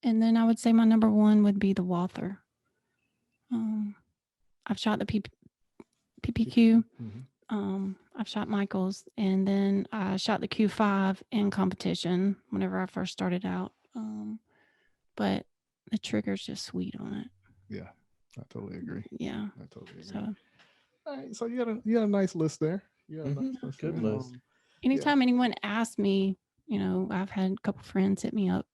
And then I would say my number one would be the Walther. I've shot the PPQ. I've shot Michael's, and then I shot the Q5 in competition whenever I first started out. But the trigger's just sweet on it. Yeah, I totally agree. Yeah. I totally agree. So, all right, so you had a nice list there. You had a nice list Good there. list. anytime anyone asks me, I've had a couple friends hit me up,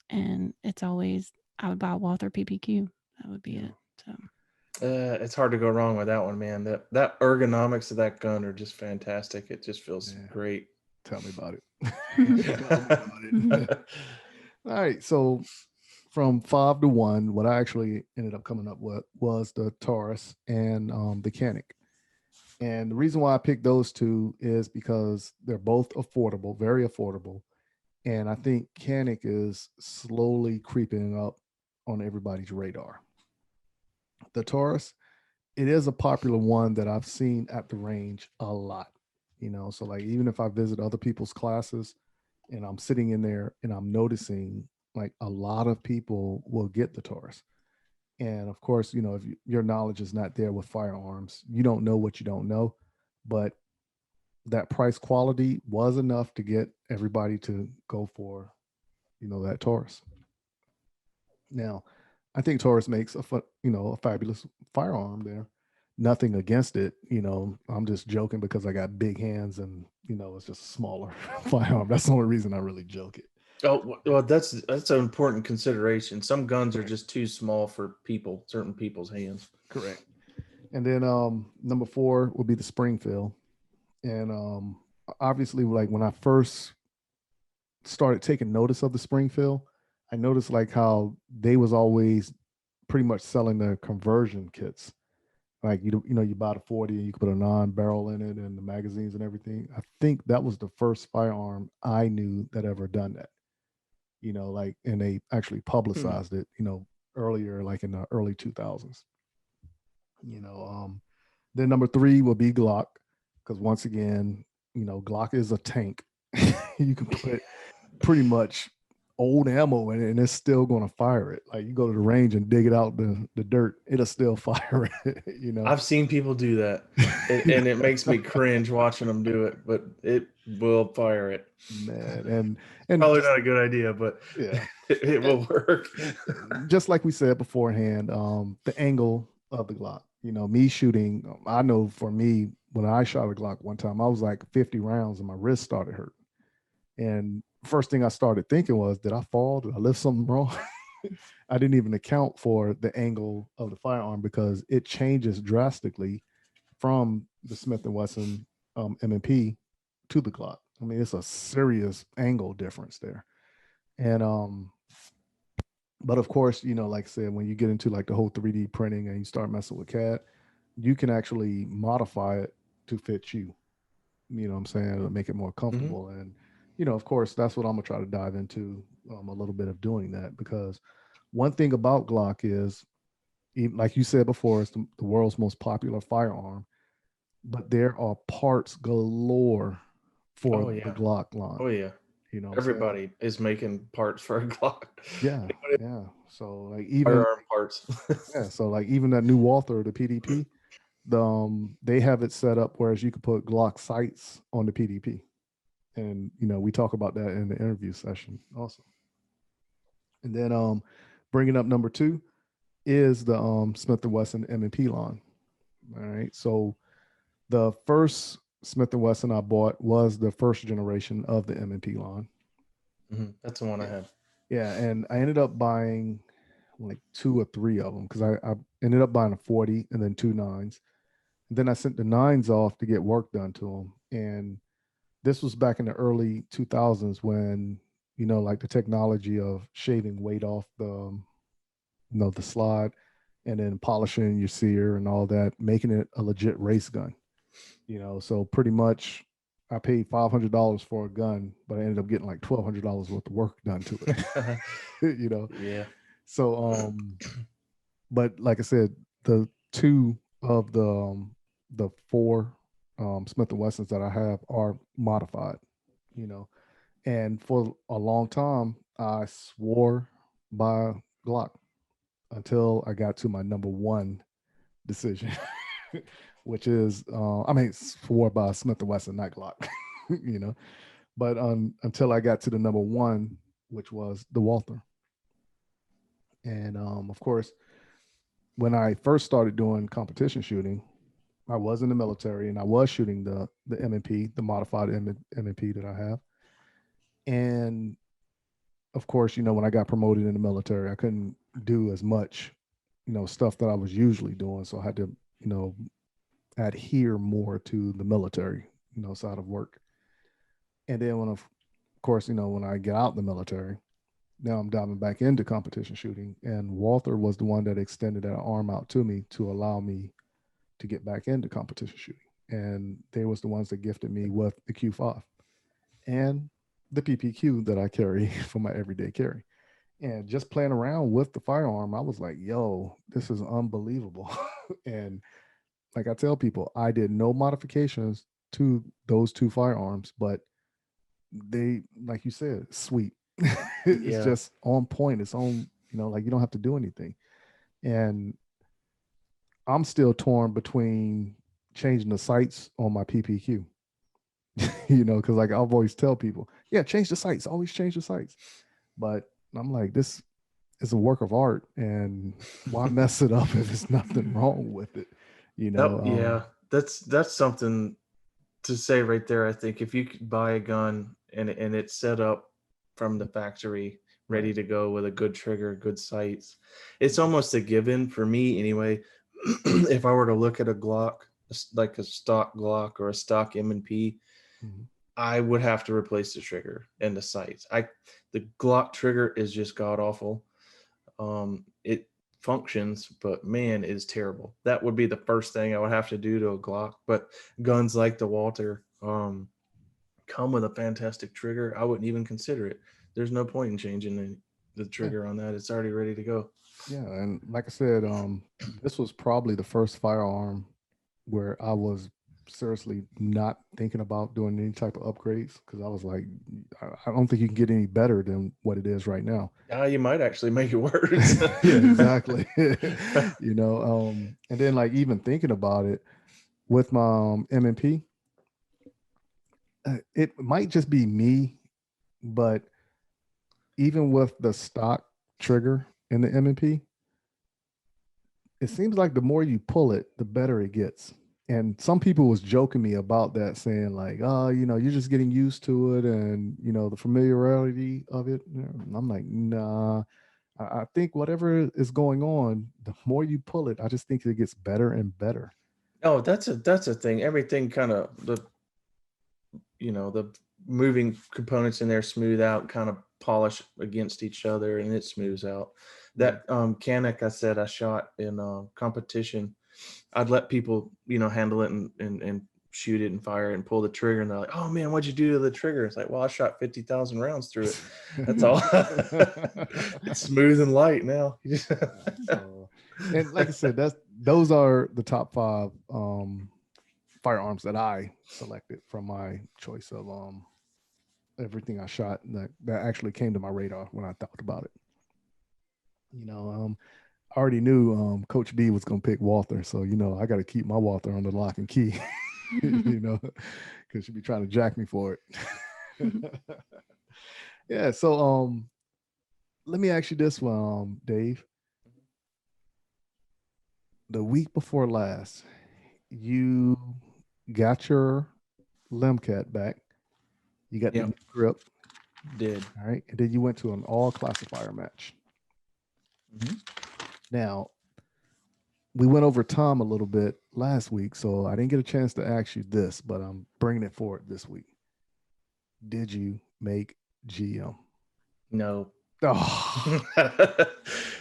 and it's always I would buy a Walther PPQ. That would be it. So. It's hard to go wrong with that one, man. That ergonomics of that gun are just fantastic. It just feels great. Tell me about it. Tell me about it. All right, so from 5 to 1, what I actually ended up coming up with was the Taurus and the Canic. And the reason why I picked those two is because they're both affordable, very affordable. And I think Canic is slowly creeping up on everybody's radar. The Taurus, it is a popular one that I've seen at the range a lot, so like even if I visit other people's classes and I'm sitting in there and I'm noticing like a lot of people will get the Taurus. And of course, if your knowledge is not there with firearms, you don't know what you don't know, but that price quality was enough to get everybody to go for, that Taurus. Now, I think Taurus makes a fabulous firearm there. Nothing against it. I'm just joking because I got big hands and, it's just a smaller firearm. That's the only reason I really joke it. Oh, well, that's an important consideration. Some guns are just too small for certain people's hands. Correct. And then number 4 would be the Springfield. And obviously, like when I first started taking notice of the Springfield, I noticed like how they was always pretty much selling the conversion kits. Like, you buy the 40 and you can put a 9-barrel in it and the magazines and everything. I think that was the first firearm I knew that ever done that. And they actually publicized it, earlier, like in the early 2000s. Then number 3 will be Glock, because once again, Glock is a tank. You can put pretty much old ammo in it and it's still going to fire it. Like you go to the range and dig it out the dirt, it'll still fire it. I've seen people do that, and it makes me cringe watching them do it, but it will fire it. Man, and probably not a good idea, but yeah, it will work. Just like we said beforehand, the angle of the Glock. Me shooting, I know for me, when I shot a Glock one time, I was like 50 rounds and my wrist started hurting. And first thing I started thinking was, did I fall? Did I lift something wrong? I didn't even account for the angle of the firearm because it changes drastically from the Smith & Wesson M&P to the Glock. I mean, it's a serious angle difference there. And but of course, like I said, when you get into like the whole 3D printing and you start messing with CAD, you can actually modify it to fit you. You know what I'm saying? To make it more comfortable. And of course, that's what I'm gonna try to dive into a little bit of doing that, because one thing about Glock is, like you said before, it's the world's most popular firearm, but there are parts galore for the Glock line. Oh yeah. Everybody is making parts for a Glock. Yeah. So like even firearm parts. Yeah. So like even that new Walther, the PDP, they have it set up whereas you could put Glock sights on the PDP. And we talk about that in the interview session also. And then bringing up number 2 is the Smith & Wesson M&P line. All right. So the first Smith & Wesson I bought was the first generation of the M&P line. That's the one I had. Yeah. And I ended up buying like 2 or 3 of them because I ended up buying a 40 and then 2 9s. And then I sent the 9s off to get work done to them. And this was back in the early 2000s when, like the technology of shaving weight off the slide and then polishing your sear and all that, making it a legit race gun. So pretty much I paid $500 for a gun, but I ended up getting like $1,200 worth of work done to it. Yeah. So, but like I said, the 2 of the 4 Smith & Wessons that I have are modified, and for a long time I swore buy a Glock until I got to my number one decision, which is, swore by Smith & Wesson, not Glock, but until I got to the number one, which was the Walther. And of course, when I first started doing competition shooting, I was in the military and I was shooting the M&P, the modified M&P that I have. And of course, when I got promoted in the military, I couldn't do as much, stuff that I was usually doing. So I had to, adhere more to the military, side of work. And then when I get out the military, now I'm diving back into competition shooting, and Walther was the one that extended that arm out to me to allow me to get back into competition shooting. And they was the ones that gifted me with the Q5 and the PPQ that I carry for my everyday carry. And just playing around with the firearm, I was like, yo, this is unbelievable. And like I tell people, I did no modifications to those two firearms, but they, like you said, sweet. It's just on point. It's on, like you don't have to do anything. And I'm still torn between changing the sights on my PPQ, because like I've always tell people, yeah, change the sights, always change the sights. But I'm like, this is a work of art, and why mess it up if there's nothing wrong with it? That's something to say right there. I think if you could buy a gun and it's set up from the factory, ready to go with a good trigger, good sights, it's almost a given for me anyway. If I were to look at a Glock, like a stock Glock or a stock M&P, I would have to replace the trigger and the sights. The Glock trigger is just god awful. It functions, but man, it is terrible. That would be the first thing I would have to do to a Glock. But guns like the Walther come with a fantastic trigger. I wouldn't even consider it. There's no point in changing the trigger on that. It's already ready to go. Yeah, and like I said, this was probably the first firearm where I was seriously not thinking about doing any type of upgrades, because I was like, I don't think you can get any better than what it is right now. You might actually make it worse. Yeah, exactly. And then like even thinking about it with my M&P, it might just be me, but even with the stock trigger in the M&P, it seems like the more you pull it, the better it gets. And some people was joking me about that, saying like, oh, you're just getting used to it, and the familiarity of it. And I'm like, nah, I think whatever is going on, the more you pull it, I just think it gets better and better. Oh, that's a thing. Everything kind of the moving components in there smooth out, kind of polish against each other, and it smooths out. That Canik I said I shot in competition, I'd let people handle it and shoot it and fire it and pull the trigger, and they're like, oh man, what'd you do to the trigger? It's like, well, I shot 50,000 rounds through it. That's all. It's smooth and light now. And like I said, those are the top 5 firearms that I selected from my choice of everything I shot that actually came to my radar when I thought about it. I already knew Coach B was going to pick Walther, so I got to keep my Walther under lock and key, because she'd be trying to jack me for it. Yeah, so let me ask you this one, Dave. The week before last, you got your Limcat back. You got the new grip. Did. All right, and then you went to an all classifier match. Now, we went over time a little bit last week, so I didn't get a chance to ask you this, but I'm bringing it forward this week. Did you make GM? No. Oh.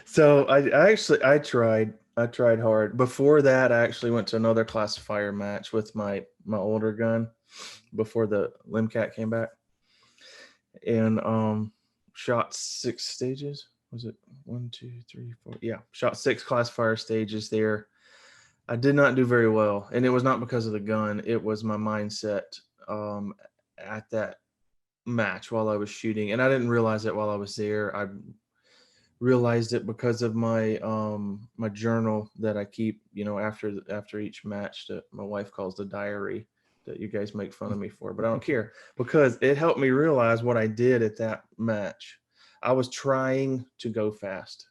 So I tried hard. Before that, I actually went to another classifier match with my older gun before the Limcat came back, and shot 6 stages. Was it 1, 2, 3, 4? Yeah, shot 6 classifier stages there. I did not do very well, and it was not because of the gun. It was my mindset at that match while I was shooting, and I didn't realize it while I was there. I realized it because of my my journal that I keep, after each match, that my wife calls the diary, that you guys make fun of me for, but I don't care, because it helped me realize what I did at that match. I was trying to go fast,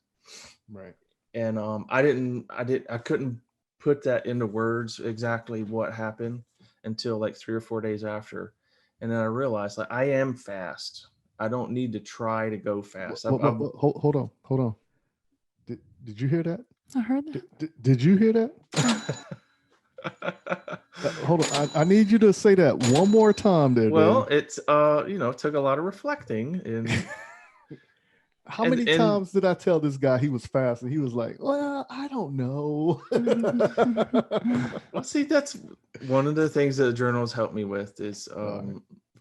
Right. and I couldn't put that into words exactly what happened until like 3 or 4 days after, and then I realized, like, I am fast. I don't need to try to go fast. Hold on. Did you hear that? I heard that. Did you hear that? Hold on. I need you to say that one more time there, Well, Dave. it's took a lot of reflecting, and How many times did I tell this guy he was fast and he was like, well, I don't know. well, see, that's one of the things that the journals help me with is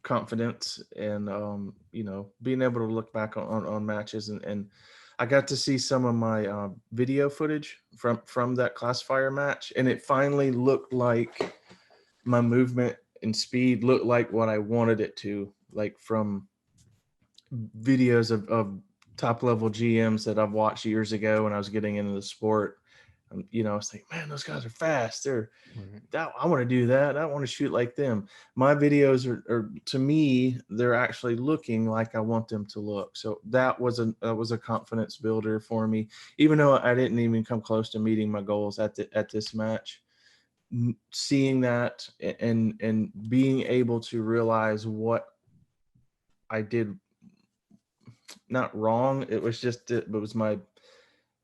confidence, and being able to look back on matches, and I got to see some of my video footage from that classifier match, and it finally looked like my movement and speed looked like what I wanted it to, like from videos of top level GMs that I've watched years ago when I was getting into the sport. I was like, man, those guys are fast. I want to do that. I want to shoot like them. My videos are, to me, they're actually looking like I want them to look. So that was a confidence builder for me, even though I didn't even come close to meeting my goals at this match. Seeing that and being able to realize what I did not wrong. It was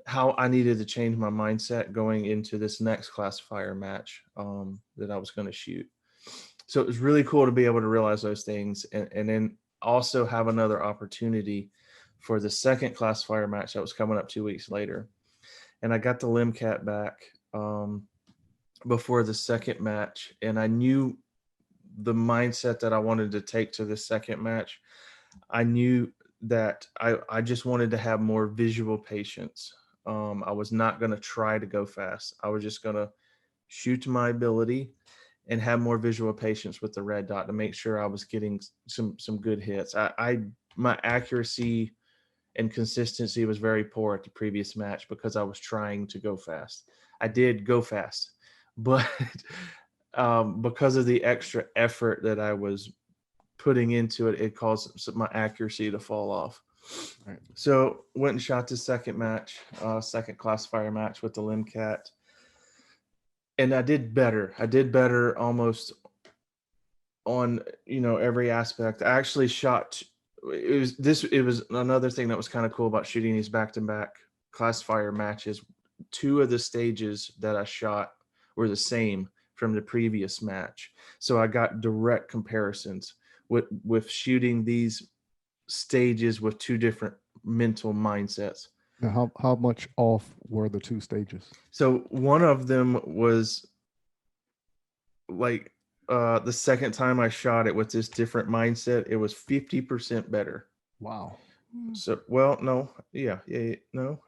how I needed to change my mindset going into this next classifier match that I was going to shoot. So it was really cool to be able to realize those things, and then also have another opportunity for the second classifier match that was coming up 2 weeks later. And I got the LimCat back before the second match, and I knew the mindset that I wanted to take to the second match. I knew that I just wanted to have more visual patience. I was not going to try to go fast. I was just going to shoot to my ability and have more visual patience with the red dot to make sure I was getting some good hits. My accuracy and consistency was very poor at the previous match because I was trying to go fast. I did go fast, but because of the extra effort that I was putting into it, it caused my accuracy to fall off. Right. So went and shot the second match, second classifier match with the LimCat, and I did better. I did better almost on every aspect. I actually shot. It was another thing that was kind of cool about shooting these back-to-back classifier matches. 2 of the stages that I shot were the same from the previous match, so I got direct comparisons with shooting these stages with 2 different mental mindsets. Now, how much off were the 2 stages? So one of them was like the second time I shot it with this different mindset, it was 50% better. Wow. So, well, no, yeah, no,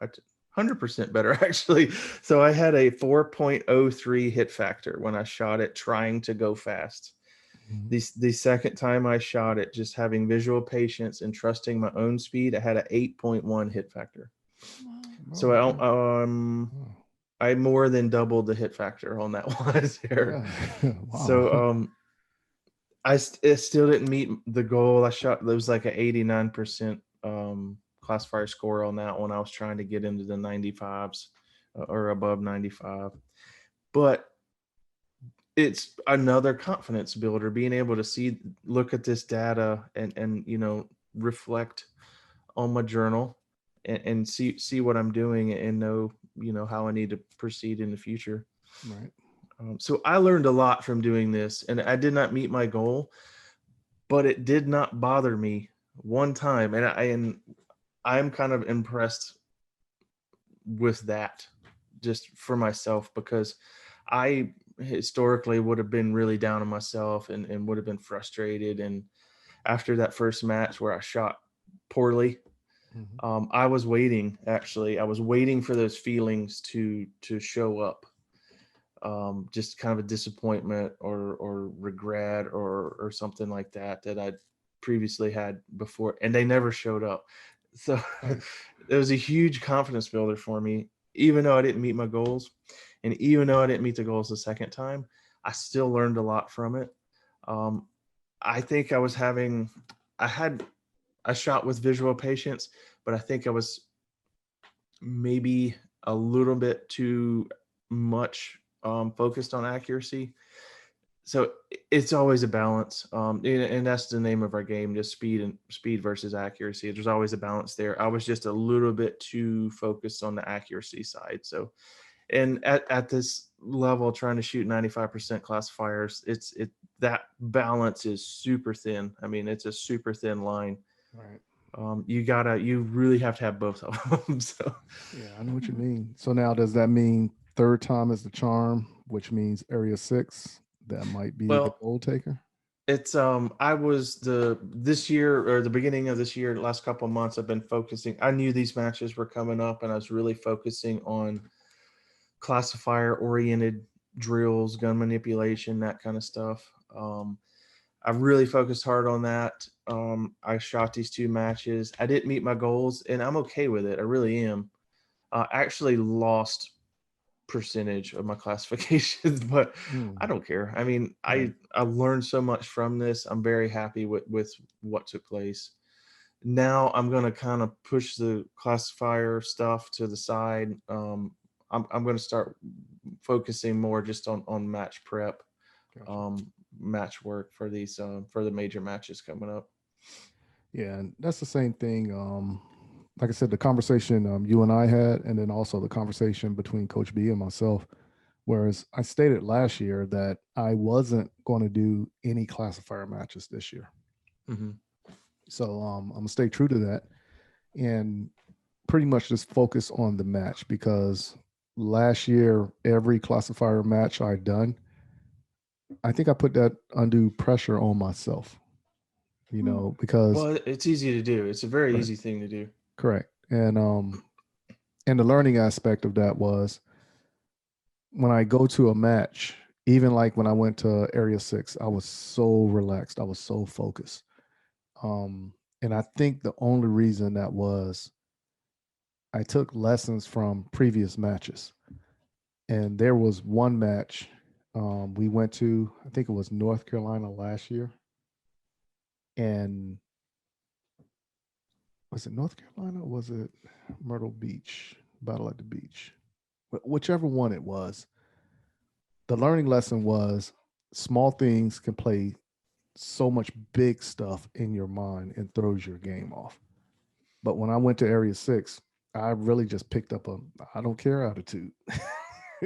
100% better actually. So I had a 4.03 hit factor when I shot it trying to go fast. The second time I shot it, just having visual patience and trusting my own speed, I had an 8.1 hit factor. Wow. So I more than doubled the hit factor on that one there. Wow. So it still didn't meet the goal. I shot, there was like an 89% classifier score on that one. I was trying to get into the 95s or above 95, but it's another confidence builder, being able to look at this data and reflect on my journal and see what I'm doing and know how I need to proceed in the future. Right. So I learned a lot from doing this, and I did not meet my goal, but it did not bother me one time, and I'm kind of impressed with that just for myself, because I historically would have been really down on myself and would have been frustrated. And after that first match where I shot poorly, I was waiting for those feelings to show up. Just kind of a disappointment or regret or something like that I'd previously had before, and they never showed up. So was a huge confidence builder for me. Even though I didn't meet my goals, and even though I didn't meet the goals the second time, I still learned a lot from it. I think I shot with visual patience, but I think I was maybe a little bit too much focused on accuracy. So it's always a balance, and that's the name of our game, just speed versus accuracy. There's always a balance there. I was just a little bit too focused on the accuracy side. So, and at this level, trying to shoot 95% classifiers, that balance is super thin. I mean, it's a super thin line. Right. You really have to have both of them. So Yeah, I know what you mean. So now, does that mean third time is the charm, which means area 6? That might be the Well, goal taker. it's I was this year, or the beginning of this year, the last couple of months, I've been focusing. I knew these matches were coming up, and I was really focusing on classifier oriented drills, gun manipulation, that kind of stuff. I really focused hard on that. I shot these 2 matches. I didn't meet my goals, and I'm okay with it. I really am. I actually lost percentage of my classifications, but I don't care. I mean, Right. I learned so much from this. I'm very happy with what took place. Now I'm going to kind of push the classifier stuff to the side. I'm going to start focusing more just on match prep, Gotcha. match work for these for the major matches coming up. Yeah, and that's the same thing. Like I said, the conversation you and I had, and then also the conversation between Coach B and myself. Whereas I stated last year that I wasn't going to do any classifier matches this year. Mm-hmm. So I'm gonna stay true to that, and pretty much just focus on the match, because last year every classifier match I'd done, I think I put that undue pressure on myself. You know, because Well, it's easy to do. It's a very Right. easy thing to do. Correct. And the learning aspect of that was, when I go to a match, even like when I went to Area 6, I was so relaxed. I was so focused. And I think the only reason that was, I took lessons from previous matches. And there was one match we went to, I think it was North Carolina last year. And was it North Carolina or was it Myrtle Beach, Battle at the Beach? Whichever one it was, the learning lesson was, small things can play so much big stuff in your mind and throws your game off. But when I went to Area 6, I really just picked up a I don't care attitude,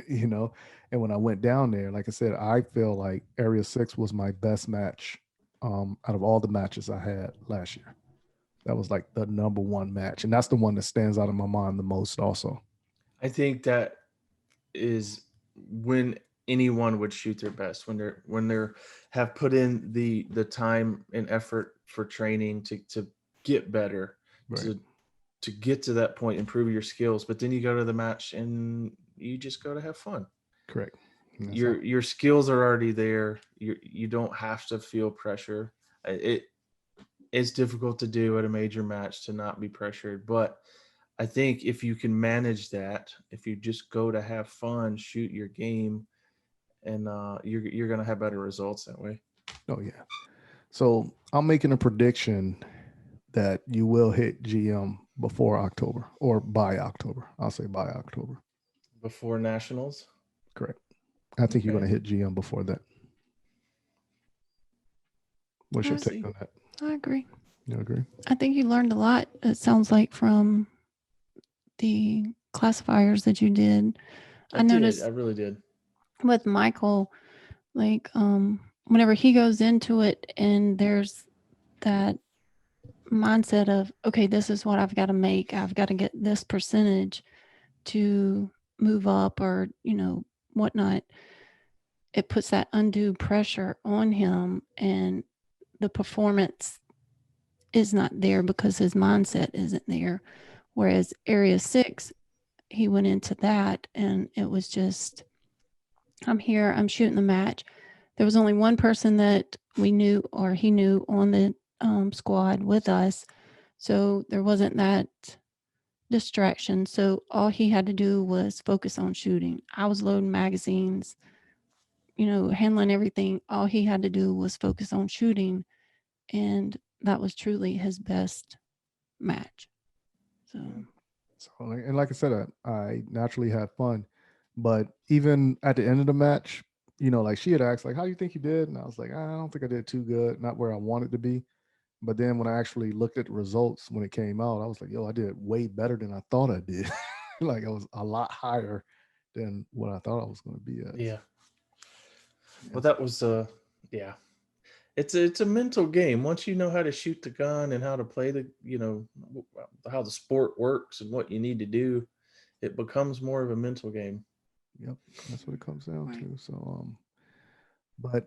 you know? And when I went down there, like I said, I feel like Area 6 was my best match out of all the matches I had last year. That was like the number one match. And that's the one that stands out in my mind the most also. I think that is when anyone would shoot their best, when they're have put in the time and effort for training to get better, Right. to get to that point, improve your skills. But then you go to the match and you just go to have fun. Correct. Your skills are already there. You don't have to feel pressure. It's difficult to do at a major match to not be pressured, but I think if you can manage that, if you just go to have fun, shoot your game, and you're gonna have better results that way. Oh yeah. So I'm making a prediction that you will hit GM before October, or by October. I'll say by October. Before nationals. Correct. I think you're Okay. going to hit GM before that. What's your I take see. on that? I agree. You agree? I think you learned a lot, it sounds like, from the classifiers that you did. I noticed I really did. with Michael, like whenever he goes into it and there's that mindset of, okay, this is what I've got to make, I've got to get this percentage to move up, or whatnot, it puts that undue pressure on him, and the performance is not there because his mindset isn't there. Whereas Area 6, he went into that and it was just, I'm here, I'm shooting the match. There was only one person that we knew, or he knew, on the squad with us. So there wasn't that distraction. So all he had to do was focus on shooting. I was loading magazines, handling everything. All he had to do was focus on shooting. And that was truly his best match. So and like I said, I naturally had fun, but even at the end of the match, like she had asked, like, how do you think you did? And I was like, I don't think I did too good, not where I wanted to be. But then when I actually looked at the results when it came out, I was like, yo, I did way better than I thought I did. Like, I was a lot higher than what I thought I was going to be at. Yeah. Well, that was yeah. It's a mental game. Once you know how to shoot the gun and how to play the, how the sport works and what you need to do, it becomes more of a mental game. Yep, that's what it comes down to. So, but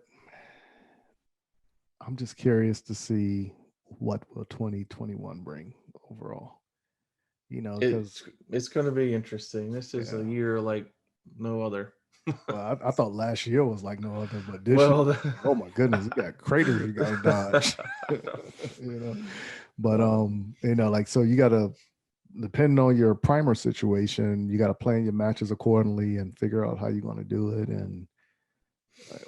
I'm just curious to see what will 2021 bring overall. Because it's going to be interesting. This is a year like no other. Well, I thought last year was like no other, but this year, oh my goodness, you got craters you got to dodge. But like, so you got to, depending on your primer situation, you got to plan your matches accordingly and figure out how you're going to do it. And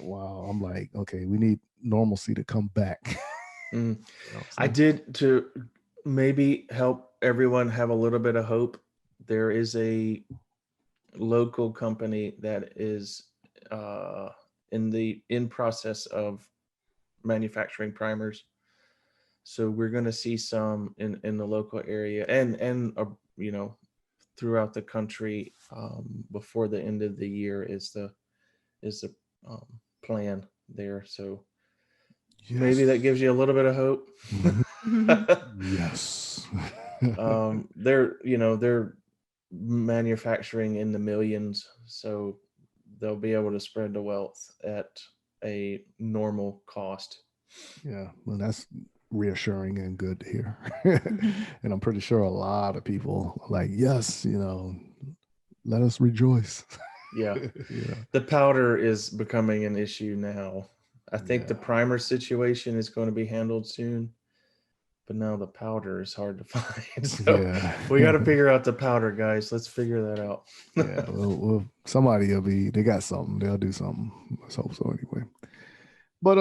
wow, I'm like, okay, we need normalcy to come back. I did, to maybe help everyone have a little bit of hope. There is a local company that is in process of manufacturing primers, so we're going to see some in the local area and throughout the country before the end of the year is the plan there. So yes. Maybe that gives you a little bit of hope. Yes. They're manufacturing in the millions, so they'll be able to spread the wealth at a normal cost. Yeah, well, that's reassuring and good to hear. And I'm pretty sure a lot of people are like, yes, let us rejoice. Yeah. The powder is becoming an issue now. I think the primer situation is going to be handled soon, but now the powder is hard to find. So we got to figure out the powder, guys. Let's figure that out. Well, somebody they got something. They'll do something. Let's hope so anyway. But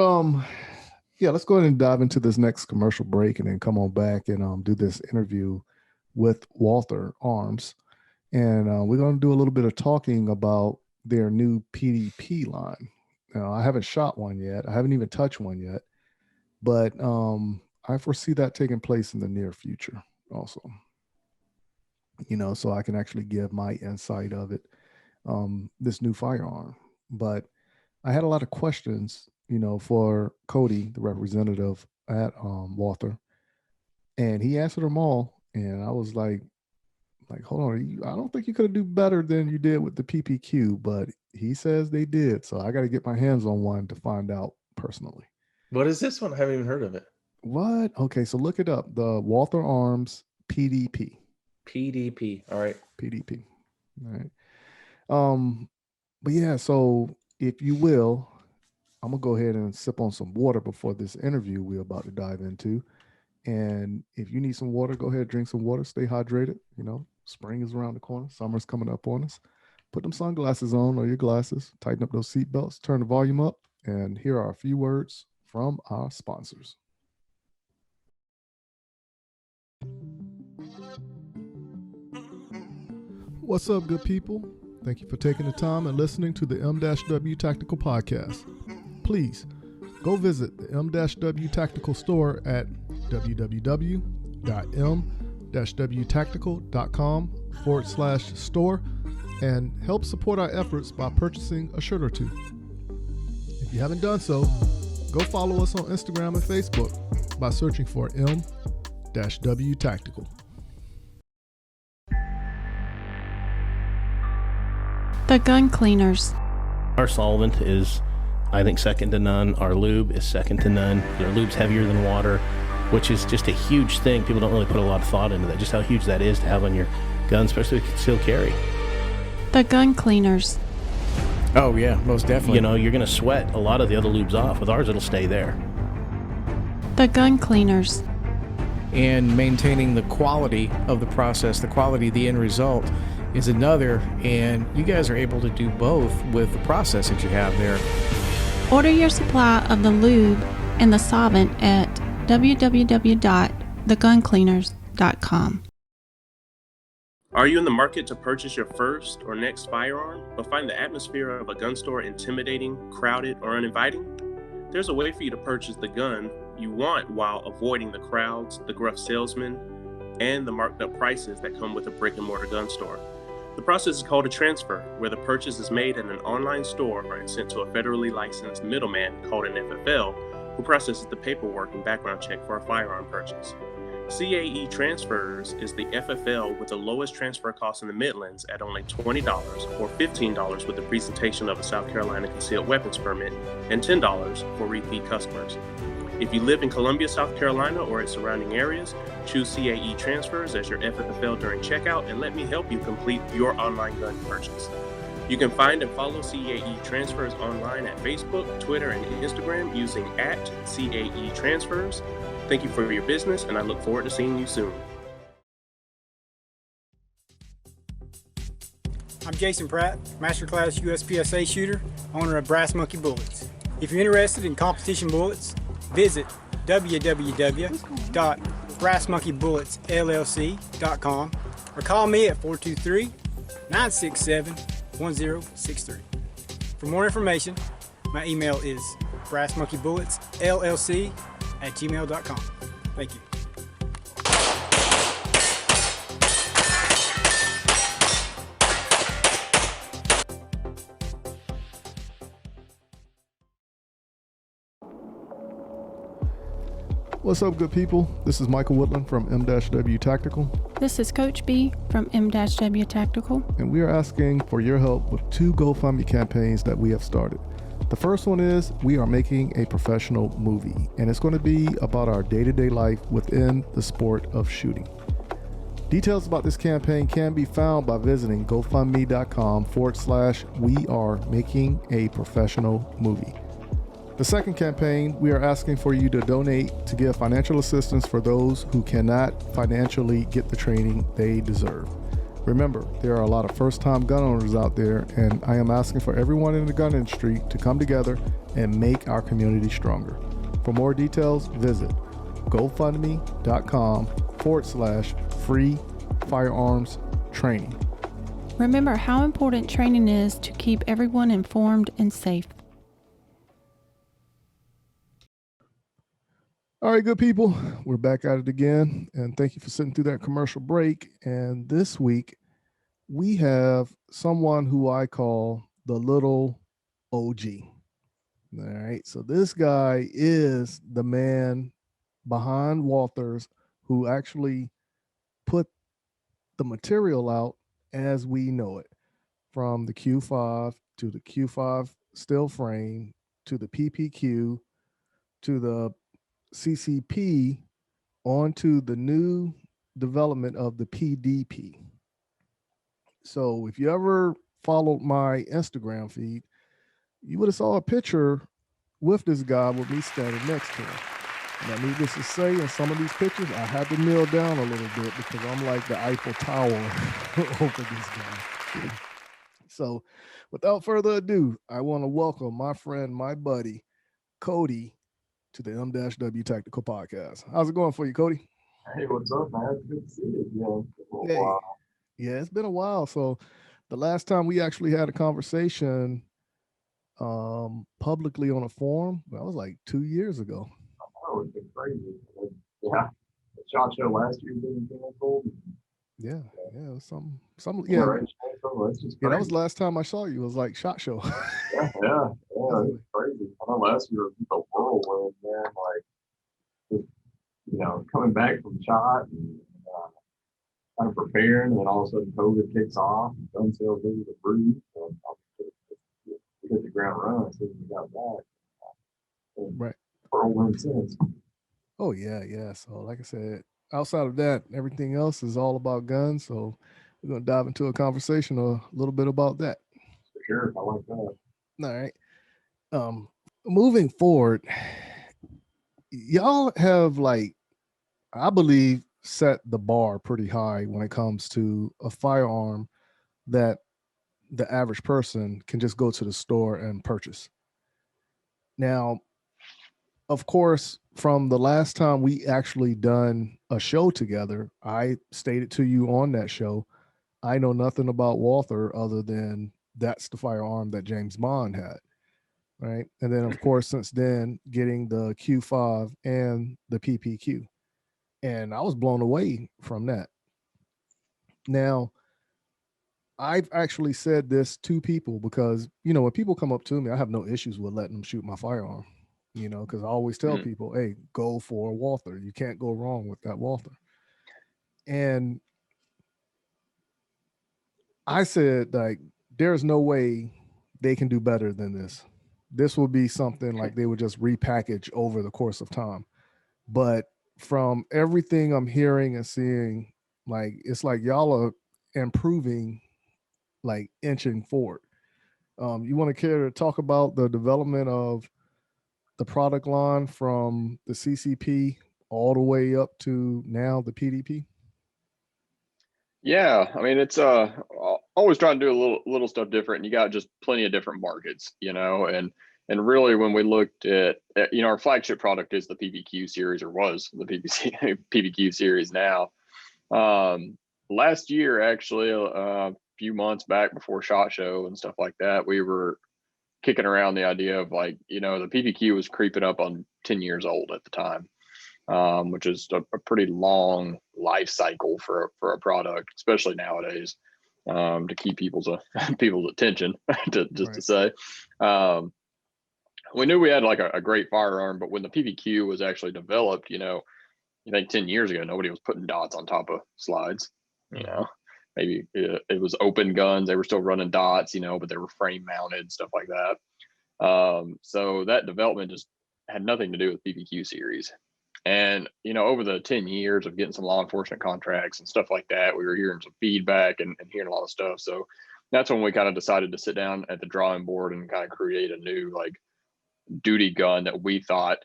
let's go ahead and dive into this next commercial break and then come on back and do this interview with Walther Arms. And we're going to do a little bit of talking about their new PDP line. Now, I haven't shot one yet. I haven't even touched one yet. But I foresee that taking place in the near future also. So I can actually give my insight of it, this new firearm. But I had a lot of questions, for Cody, the representative at Walther, and he answered them all. And I was like, hold on, I don't think you could do better than you did with the PPQ, but he says they did. So I got to get my hands on one to find out personally. What is this one? I haven't even heard of it. What? Okay, so look it up. The Walther Arms PDP. PDP. All right. PDP. All right. But yeah, so if you will, I'm gonna go ahead and sip on some water before this interview we're about to dive into. And if you need some water, go ahead, drink some water, stay hydrated. Spring is around the corner, summer's coming up on us. Put them sunglasses on or your glasses, tighten up those seat belts, turn the volume up, and here are a few words from our sponsors. What's up, good people? Thank you for taking the time and listening to the M-W Tactical Podcast. Please go visit the M-W Tactical store at www.m-wtactical.com/store and help support our efforts by purchasing a shirt or two. If you haven't done so, go follow us on Instagram and Facebook by searching for M-W Tactical. The gun cleaners. Our solvent is, I think, second to none. Our lube is second to none. Our lube's heavier than water, which is just a huge thing. People don't really put a lot of thought into that, just how huge that is to have on your gun, especially with concealed carry. The gun cleaners. Oh, yeah, most definitely. You're going to sweat a lot of the other lubes off. With ours, it'll stay there. The gun cleaners. and maintaining the quality of the process, the quality of the end result is another. And you guys are able to do both with the process that you have there. Order your supply of the lube and the solvent at www.theguncleaners.com. Are you in the market to purchase your first or next firearm, but find the atmosphere of a gun store intimidating, crowded, or uninviting? There's a way for you to purchase the gun you want while avoiding the crowds, the gruff salesmen, and the marked up prices that come with a brick and mortar gun store. The process is called a transfer, where the purchase is made in an online store and sent to a federally licensed middleman called an FFL, who processes the paperwork and background check for a firearm purchase. CAE Transfers is the FFL with the lowest transfer cost in the Midlands at only $20 or $15 with the presentation of a South Carolina concealed weapons permit and $10 for repeat customers. If you live in Columbia, South Carolina or its surrounding areas, choose CAE Transfers as your FFL during checkout and let me help you complete your online gun purchase. You can find and follow CAE Transfers online at Facebook, Twitter, and Instagram using @CAE Transfers. Thank you for your business, and I look forward to seeing you soon. I'm Jason Pratt, Masterclass USPSA shooter, owner of Brass Monkey Bullets. If you're interested in competition bullets, visit www.brassmonkeybulletsllc.com or call me at 423-967-1063. For more information, my email is brassmonkeybulletsllc@gmail.com. Thank you. What's up, good people? This is Michael Woodland from M-W Tactical. This is Coach B from M-W Tactical. And we are asking for your help with 2 GoFundMe campaigns that we have started. The first one is we are making a professional movie, and it's going to be about our day-to-day life within the sport of shooting. Details about this campaign can be found by visiting gofundme.com/we are making a professional movie. The second campaign, we are asking for you to donate to give financial assistance for those who cannot financially get the training they deserve. Remember, there are a lot of first-time gun owners out there, and I am asking for everyone in the gun industry to come together and make our community stronger. For more details, visit gofundme.com/free firearms training. Remember how important training is to keep everyone informed and safe. All right, good people, we're back at it again, and thank you for sitting through that commercial break. And this week, we have someone who I call the little OG. All right, so this guy is the man behind Walthers who actually put the material out as we know it, from the Q5 to the Q5 steel frame to the PPQ to the CCP onto the new development of the PDP. So if you ever followed my Instagram feed, you would have saw a picture with this guy with me standing next to him. Now, needless to say, in some of these pictures, I had to kneel down a little bit because I'm like the Eiffel Tower over this guy. So without further ado, I want to welcome my friend, my buddy, Cody, to the M-W Tactical Podcast. How's it going for you, Cody? Hey, what's up, man? Good to see you again. Hey. Yeah, it's been a while. So the last time we actually had a conversation publicly on a forum, that was like 2 years ago. Oh, it's been crazy. Yeah, the SHOT Show last year being canceled. Yeah, it was some Yeah, yeah. right. So it's just Yeah, that was crazy. the last time I saw you. It was like SHOT Show. Yeah, it's crazy. I know last year was just a whirlwind, man. Like, just, coming back from SHOT and kind of preparing, and then all of a sudden COVID kicks off, and gun sales really the breeze, and we hit the ground running as soon as we got back. Right. Whirlwind since. Oh yeah. So like I said, outside of that, everything else is all about guns. So we're gonna dive into a conversation a little bit about that. For sure, I like that. All right. Moving forward, y'all have, like, I believe, set the bar pretty high when it comes to a firearm that the average person can just go to the store and purchase. Now, of course, from the last time we actually done a show together, I stated to you on that show, I know nothing about Walther other than that's the firearm that James Bond had, right? And then, of course, since then, getting the Q5 and the PPQ. And I was blown away from that. Now, I've actually said this to people because, when people come up to me, I have no issues with letting them shoot my firearm, because I always tell people, hey, go for a Walther. You can't go wrong with that Walther. And I said, like, there's no way they can do better than this. This will be something like they would just repackage over the course of time. But from everything I'm hearing and seeing, like, it's like y'all are improving, like inching forward. You want to care to talk about the development of the product line from the CCP all the way up to now the PDP? Yeah, I mean, it's always trying to do a little stuff different. And you got just plenty of different markets, and really when we looked at our flagship product is the PPQ series, or was the PPQ series now. Last year, actually, a few months back before SHOT Show and stuff like that, we were kicking around the idea of, like, the PPQ was creeping up on 10 years old at the time. Which is a pretty long life cycle for a product, especially nowadays, to keep people's attention. To say, we knew we had like a great firearm, but when the PPQ was actually developed, you think 10 years ago, nobody was putting dots on top of slides. Maybe it was open guns; they were still running dots, but they were frame mounted, stuff like that. So that development just had nothing to do with PPQ series. And, over the 10 years of getting some law enforcement contracts and stuff like that, we were hearing some feedback and hearing a lot of stuff. So that's when we kind of decided to sit down at the drawing board and kind of create a new, like, duty gun that we thought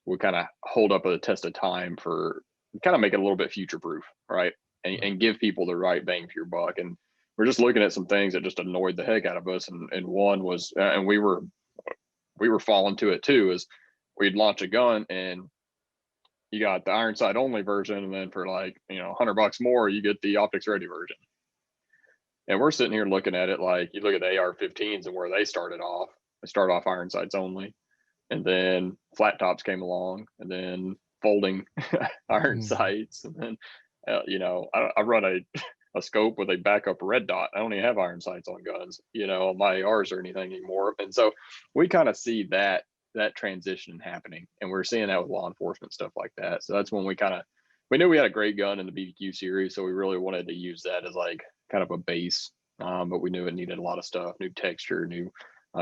would kind of hold up at the test of time, for kind of make it a little bit future proof, right? And give people the right bang for your buck. And we're just looking at some things that just annoyed the heck out of us. And one was, and we were falling to it too, is we'd launch a gun and you got the iron sight only version, and then for like, $100 more, you get the optics ready version. And we're sitting here looking at it like, you look at the AR-15s and where they started off. They started off iron sights only, and then flat tops came along, and then folding iron sights, and then I run a scope with a backup red dot. I don't even have iron sights on guns, on my ARs or anything anymore. And so we kind of see that transition happening, and we're seeing that with law enforcement stuff like that. So that's when we knew we had a great gun in the BBQ series, so we really wanted to use that as like kind of a base, but we knew it needed a lot of stuff: new texture, new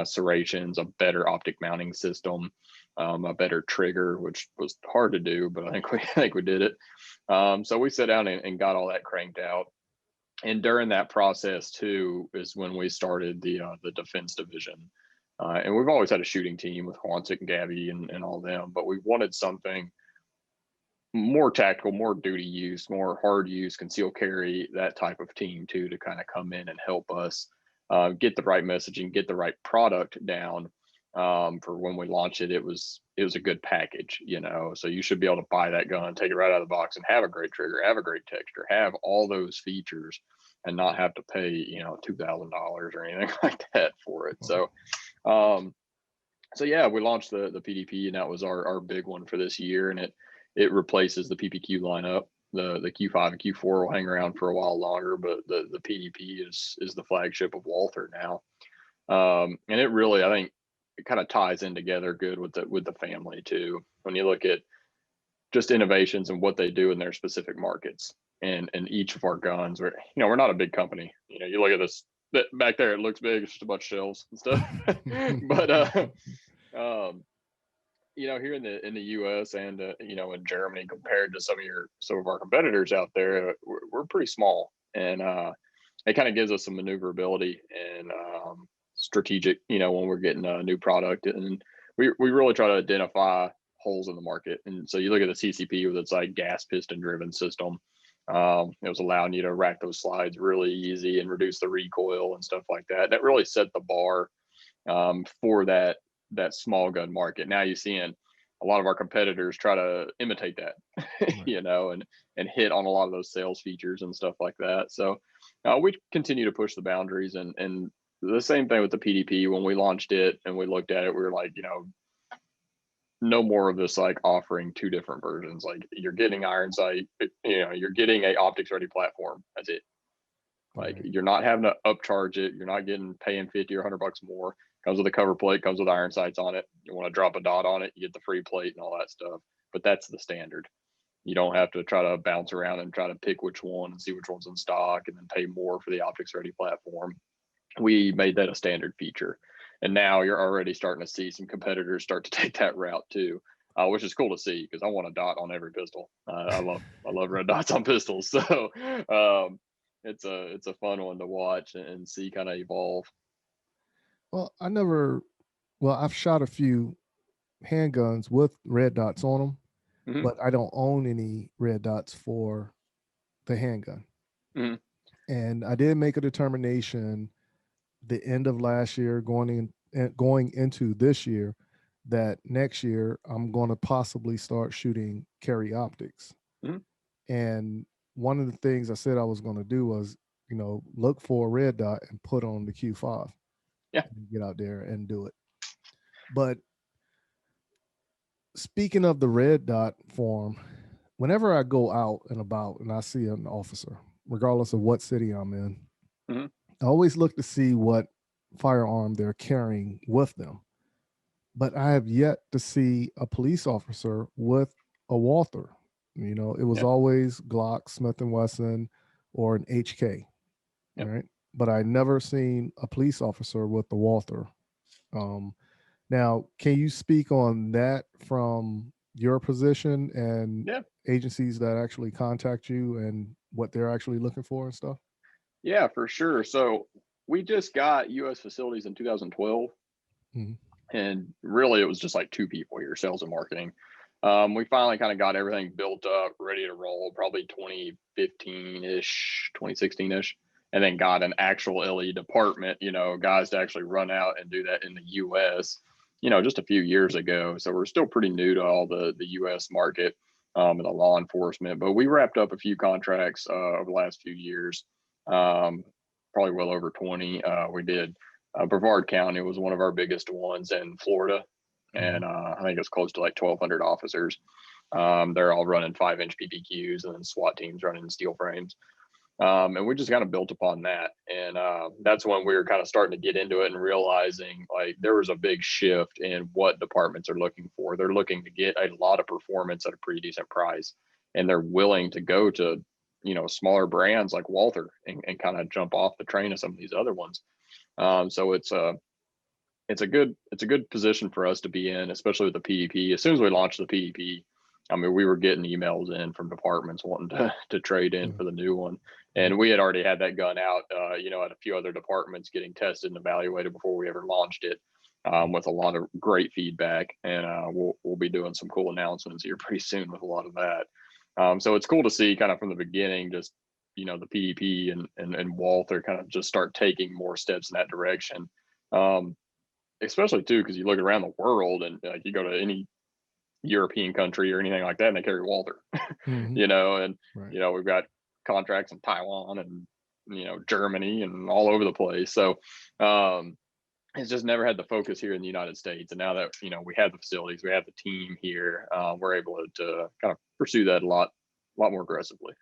serrations, a better optic mounting system, a better trigger, which was hard to do, but I think we did it. So we sat down and got all that cranked out. And during that process too is when we started the defense division. And we've always had a shooting team with Quantic and Gabby and all them, but we wanted something more tactical, more duty use, more hard use, concealed carry, that type of team too, to kind of come in and help us get the right messaging, get the right product down. For when we launch it, it was a good package, so you should be able to buy that gun, take it right out of the box, and have a great trigger, have a great texture, have all those features, and not have to pay, $2,000 or anything like that for it. So yeah, we launched the PDP, and that was our big one for this year, and it replaces the PPQ lineup. The Q5 and Q4 will hang around for a while longer, but the PDP is the flagship of Walther now. And it really, I think, it kind of ties in together good with the family too. When you look at just innovations and what they do in their specific markets, and each of our guns, we're not a big company. You look at this back there, it looks big, it's just a bunch of shells and stuff. But here in the US and in Germany, compared to some of our competitors out there, we're pretty small, and it kind of gives us some maneuverability and strategic, when we're getting a new product. And we really try to identify holes in the market. And so you look at the CCP with its like gas piston driven system. It was allowing you to rack those slides really easy and reduce the recoil and stuff like that. That really set the bar for that small gun market. Now you're seeing a lot of our competitors try to imitate that, Right. you know, and hit on a lot of those sales features and stuff like that. So we continue to push the boundaries, and the same thing with the PDP. When we launched it and we looked at it, we were like, you know, no more of this like offering two different versions. Like you're getting iron sight, you know, you're getting a optics ready platform. That's it. Like Right. you're not having to upcharge it. You're not paying 50 or $100 more. Comes with a cover plate, comes with iron sights on it. You want to drop a dot on it, you get the free plate and all that stuff. But that's the standard. You don't have to try to bounce around and try to pick which one and see which one's in stock and then pay more for the optics ready platform. We made that a standard feature. And now you're already starting to see some competitors start to take that route too, which is cool to see because I want a dot on every pistol. I love red dots on pistols. So it's a fun one to watch and see kind of evolve. Well, I've shot a few handguns with red dots on them, Mhm. but I don't own any red dots for the handgun. Mhm. And I did make a determination the end of last year, going into this year, that next year I'm going to possibly start shooting carry optics. Mhm. And one of the things I said I was going to do was, you know, look for a red dot and put on the Q5. Yeah. And get out there and do it. But speaking of the red dot form, whenever I go out and about and I see an officer, regardless of what city I'm in, Mhm. I always look to see what firearm they're carrying with them. But I have yet to see a police officer with a Walther. You know, it was Yeah. always Glock, Smith & Wesson, or an HK, Yep. right? But I never seen a police officer with the Walther. Now, can you speak on that from your position and Yeah. agencies that actually contact you and what they're actually looking for and stuff? Yeah, for sure. So we just got U.S. facilities in 2012. Mhm. And really it was just like two people here, sales and marketing. We finally kind of got everything built up, ready to roll, probably 2015-ish, 2016-ish, and then got an actual LE department, you know, guys to actually run out and do that in the US, you know, just a few years ago. So we're still pretty new to all the US market and the law enforcement, but we wrapped up a few contracts over the last few years, probably well over 20. We did Brevard County was one of our biggest ones in Florida. And I think it's close to like 1,200 officers. They're all running 5-inch PPQs and then SWAT teams running steel frames. And we just kind of built upon that. And that's when we were kind of starting to get into it and realizing like there was a big shift in what departments are looking for. They're looking to get a lot of performance at a pretty decent price. And they're willing to go to, you know, smaller brands like Walther and kind of jump off the train of some of these other ones. So it's a good position for us to be in, especially with the PDP. As soon as we launched the PDP, I mean, we were getting emails in from departments wanting to trade in for the new one, and we had already had that gun out, you know, at a few other departments getting tested and evaluated before we ever launched it, with a lot of great feedback. And we'll be doing some cool announcements here pretty soon with a lot of that. So it's cool to see kind of from the beginning, just, you know, the PDP and Walther kind of just start taking more steps in that direction. Especially too, because you look around the world and like you go to any European country or anything like that, and they carry Walther, you know, and Right. you know, we've got contracts in Taiwan and, you know, Germany and all over the place. So it's just never had the focus here in the United States. And now that, you know, we have the facilities, we have the team here, we're able to kind of pursue that a lot more aggressively.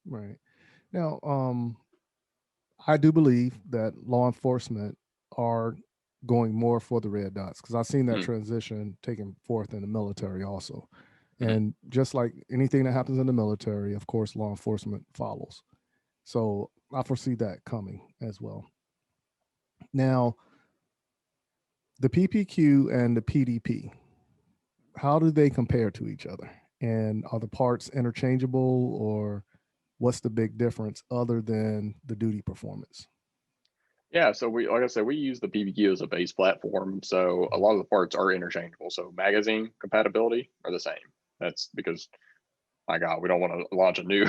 Right. Now, I do believe that law enforcement are going more for the red dots because I've seen that transition taking forth in the military also. And just like anything that happens in the military, of course, law enforcement follows. So I foresee that coming as well. Now, the PPQ and the PDP, how do they compare to each other? And are the parts interchangeable, or what's the big difference other than the duty performance? Yeah, so like I said, we use the PPQ as a base platform. So a lot of the parts are interchangeable. So magazine compatibility are the same. That's because, my God, we don't want to launch a new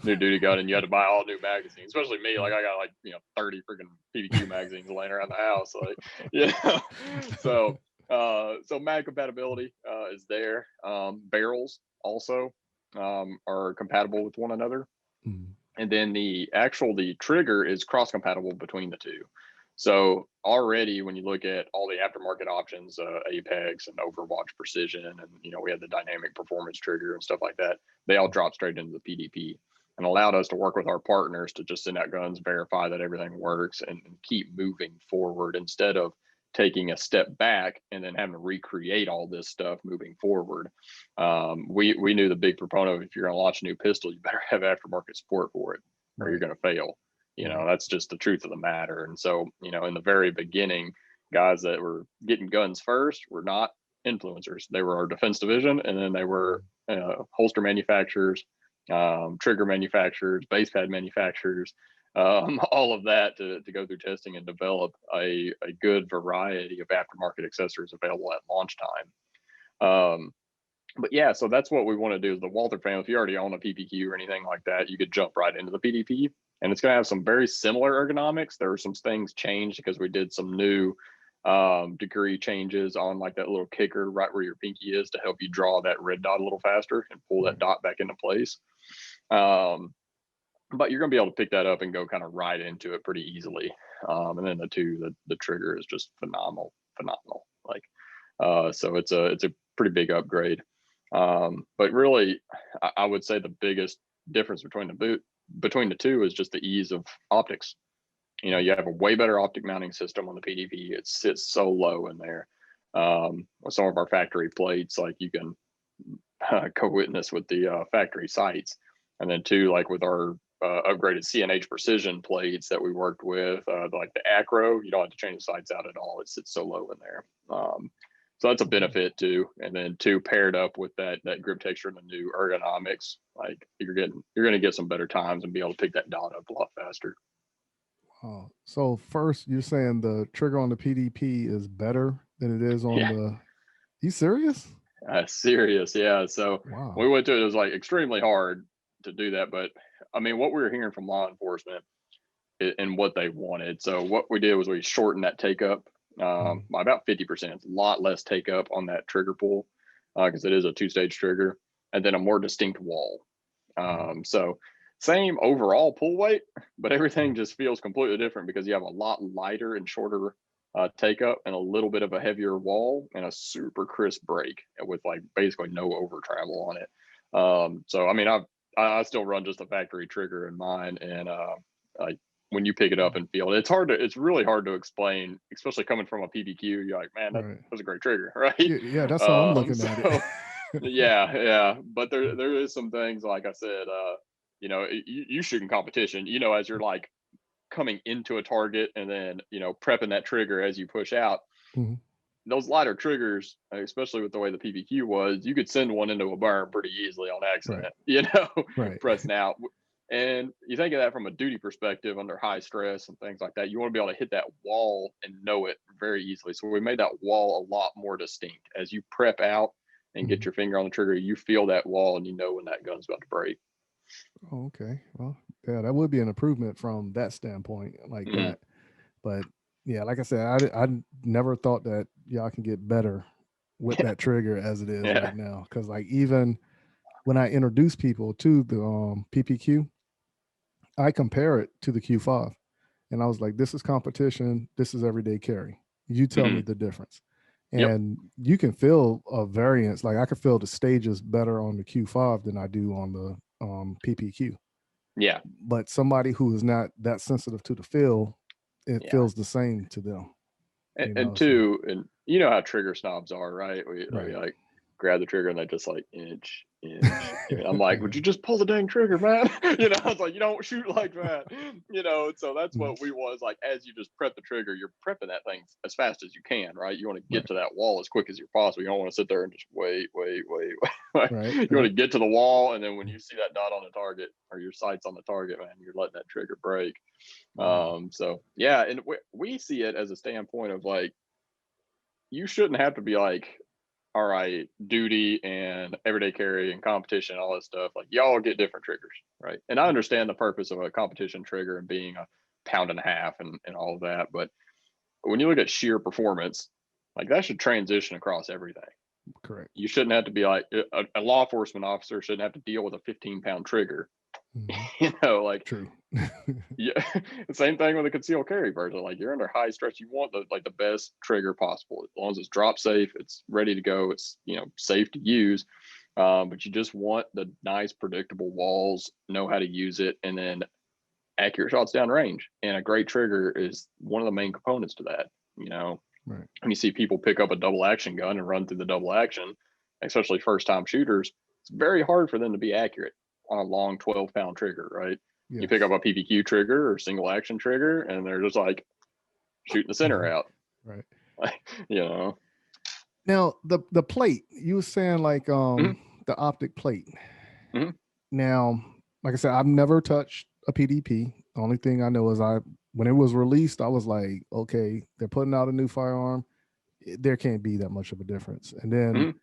new duty gun and you have to buy all new magazines. Especially me, like I got like 30 freaking PPQ magazines laying around the house. Like, yeah. So mag compatibility is there. Barrels also are compatible with one another. Mhm. And then the trigger is cross compatible between the two. So already when you look at all the aftermarket options, Apex and Overwatch Precision, and we had the dynamic performance trigger and stuff like that, they all drop straight into the PDP and allowed us to work with our partners to just send out guns, verify that everything works, and keep moving forward instead of taking a step back and then having to recreate all this stuff moving forward. We knew the big proponent of, if you're going to launch a new pistol, you better have aftermarket support for it, or you're going to fail. That's just the truth of the matter. And so, in the very beginning, guys that were getting guns first were not influencers. They were our defense division, and then they were holster manufacturers, trigger manufacturers, base pad manufacturers, all of that to go through testing and develop a good variety of aftermarket accessories available at launch time. But yeah, so that's what we want to do is the Walther family. If you already own a PPQ or anything like that, you could jump right into the PDP, and it's going to have some very similar ergonomics. There were some things changed because we did some new degree changes on like that little kicker right where your pinky is to help you draw that red dot a little faster and pull that dot back into place. But you're going to be able to pick that up and go kind of right into it pretty easily. And then the trigger is just phenomenal. Like, so it's a pretty big upgrade. But really, I would say the biggest difference between the two is just the ease of optics. You have a way better optic mounting system on the PDP. It sits so low in there. With some of our factory plates, like you can co-witness with the factory sights. And then two, like with our upgraded CNH precision plates that we worked with, like the Acro, you don't have to change the sights out at all. It sits so low in there. So that's a benefit too. And then two, paired up with that grip texture and the new ergonomics, like you're going to get some better times and be able to pick that dot up a lot faster. So first, you're saying the trigger on the PDP is better than it is on the. You serious? Serious, yeah. So wow. We went to it was like extremely hard to do that, but I mean, what we were hearing from law enforcement and what they wanted. So what we did was we shortened that take up by about 50%. It's a lot less take up on that trigger pull because it is a 2-stage trigger, and then a more distinct wall. So same overall pull weight, but everything just feels completely different because you have a lot lighter and shorter take up and a little bit of a heavier wall and a super crisp break with like basically no over travel on it. So I mean, I still run just a factory trigger in mine, and when you pick it up and feel it, it's really hard to explain, especially coming from a PPQ. You're like, man, that was a great trigger, right? Yeah, that's how I'm looking at it. yeah. But there is some things, like I said, you shoot in competition, as you're like coming into a target and then, prepping that trigger as you push out. Mm-hmm. Those lighter triggers, especially with the way the PPQ was, you could send one into a burn pretty easily on accident, right. Pressing out. And you think of that from a duty perspective under high stress and things like that. You want to be able to hit that wall and know it very easily. So we made that wall a lot more distinct. As you prep out and get your finger on the trigger, you feel that wall and you know when that gun's about to break. Oh, okay. Well, yeah, that would be an improvement from that standpoint, like that. But yeah, like I said, I never thought that y'all can get better with that trigger as it is right now. Because like even when I introduce people to the PPQ, I compare it to the Q5, and I was like, "This is competition. This is everyday carry. You tell me the difference." And you can feel a variance. Like I can feel the stages better on the Q5 than I do on the PPQ. Yeah. But somebody who is not that sensitive to the feel, it feels the same to them. And two, and you know how trigger snobs are, right? We like grab the trigger and they just like inch. I'm like, would you just pull the dang trigger, man? You know, it's like, you don't shoot like that, you know. So that's what we was like, as you just prep the trigger, you're prepping that thing as fast as you can, right? You want to get to that wall as quick as you possible. You don't want to sit there and just wait. You want to get to the wall, and then when you see that dot on the target or your sights on the target, man, you're letting that trigger break. So yeah, and we see it as a standpoint of like, you shouldn't have to be like, all right, duty and everyday carry and competition, all that stuff. Like, y'all get different triggers, right? And I understand the purpose of a competition trigger and being a 1.5 pounds and all of that. But when you look at sheer performance, like that should transition across everything. Correct. You shouldn't have to be like a law enforcement officer shouldn't have to deal with a 15-pound trigger. You know, like true. Yeah, same thing with a concealed carry version. Like, you're under high stress, you want the best trigger possible. As long as it's drop safe, it's ready to go, it's, you know, safe to use. But you just want the nice predictable walls, know how to use it, and then accurate shots down range. And a great trigger is one of the main components to that. You know, right. When you see people pick up a double action gun and run through the double action, especially first time shooters, it's very hard for them to be accurate on a long 12-pound trigger, right? Yes. You pick up a PPQ trigger or single action trigger, and they're just like shooting the center out, right? You know. Now the plate, you were saying like the optic plate. Now, like I said, I've never touched a PDP. The only thing I know is when it was released, I was like, okay, they're putting out a new firearm. There can't be that much of a difference. And then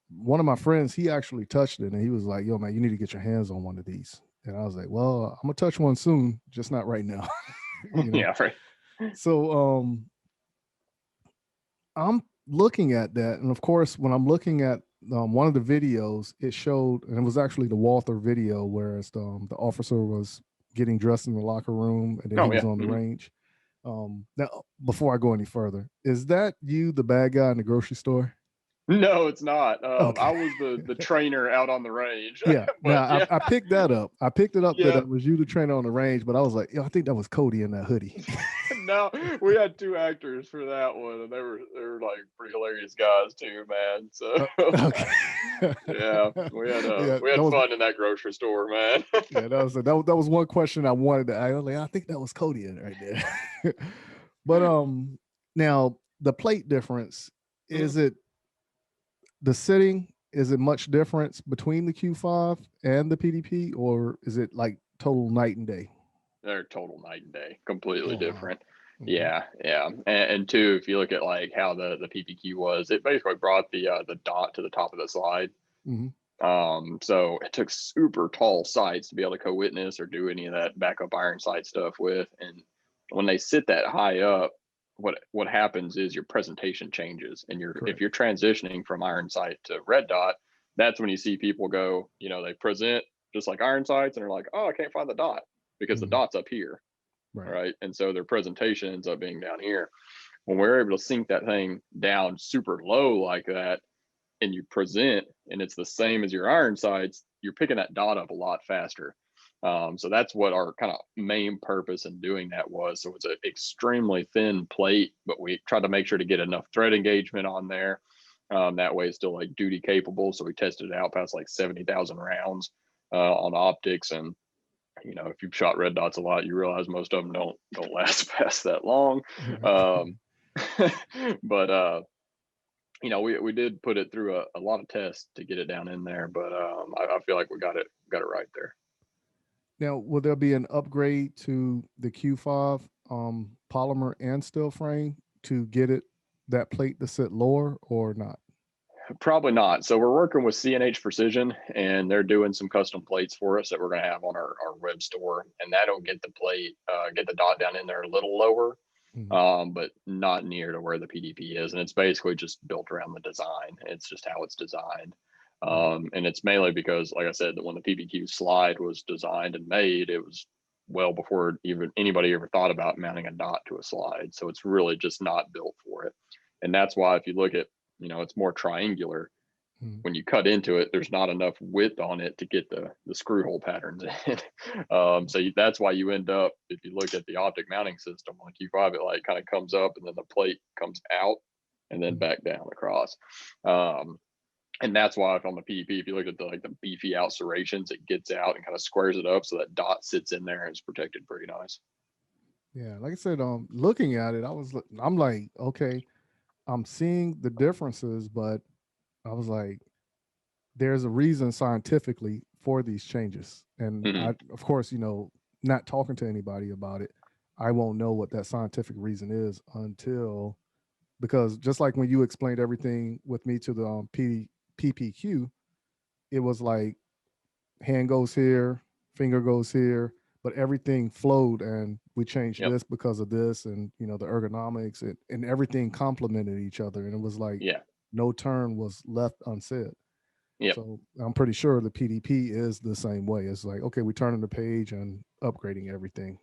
one of my friends, he actually touched it, and he was like, yo, man, you need to get your hands on one of these. And I was like, well, I'm gonna touch one soon, just not right now. You know? Yeah, right. So I'm looking at that, and of course, when I'm looking at one of the videos, it showed, and it was actually the Walther video, where the officer was getting dressed in the locker room, and then he was on the range. Now, before I go any further, is that you, the bad guy in the grocery store? No, it's not. Okay. I was the trainer out on the range. Yeah. Now, yeah. I picked that up. I picked it up that it was you, the trainer on the range, but I was like, yo, I think that was Cody in that hoodie. No, we had 2 actors for that one, and they were like pretty hilarious guys too, man. So okay. Yeah, we had fun in that grocery store, man. Yeah, that was one question I wanted to ask. I was like, I think that was Cody in right there. But now the plate difference, is it the sitting? Is it much difference between the Q5 and the PDP, or is it like total night and day? They're total night and day, completely different. Yeah. And two, if you look at like how the PPQ was, it basically brought the dot to the top of the slide. So it took super tall sights to be able to co-witness or do any of that backup iron sight stuff with. And when they sit that high up, what happens is your presentation changes, and if you're transitioning from iron sight to red dot, that's when you see people go, you know, they present just like iron sights and they're like, oh, I can't find the dot because the dot's up here. Right. And so their presentation ends up being down here. When we're able to sink that thing down super low like that, and you present and it's the same as your iron sights, you're picking that dot up a lot faster. So that's what our kind of main purpose in doing that was. So it's an extremely thin plate, but we tried to make sure to get enough thread engagement on there. That way it's still like duty capable. So we tested it out past like 70,000 rounds on optics. And you know, if you've shot red dots a lot, you realize most of them don't last past that long. But you know, we did put it through a lot of tests to get it down in there, but I feel like we got it right there. Now, will there be an upgrade to the Q5 polymer and steel frame to get that plate to sit lower, or not? Probably not. So we're working with C&H Precision, and they're doing some custom plates for us that we're going to have on our web store, and that'll get the plate, get the dot down in there a little lower, but not near to where the PDP is. And it's basically just built around the design. It's just how it's designed. And it's mainly because, like I said, that when the PPQ slide was designed and made, it was well before even anybody ever thought about mounting a dot to a slide. So it's really just not built for it. And that's why if you look at, you know, it's more triangular. When you cut into it, there's not enough width on it to get the screw hole patterns in. So that's why you end up, if you look at the optic mounting system on Q5, it like kind of comes up and then the plate comes out and then back down across. And that's why on the PDP, if you look at the beefy out serrations, it gets out and kind of squares it up so that dot sits in there and is protected pretty nice. Yeah, like I said, looking at it, I'm like, okay, I'm seeing the differences, but I was like, there's a reason scientifically for these changes. And I, of course, not talking to anybody about it, I won't know what that scientific reason is until, because just like when you explained everything with me to the PPQ, it was like hand goes here, finger goes here, but everything flowed, and we changed this because of this, and the ergonomics and everything complemented each other, and it was like no turn was left unsaid. So I'm pretty sure the PDP is the same way. It's like, okay, we're turning the page and upgrading everything.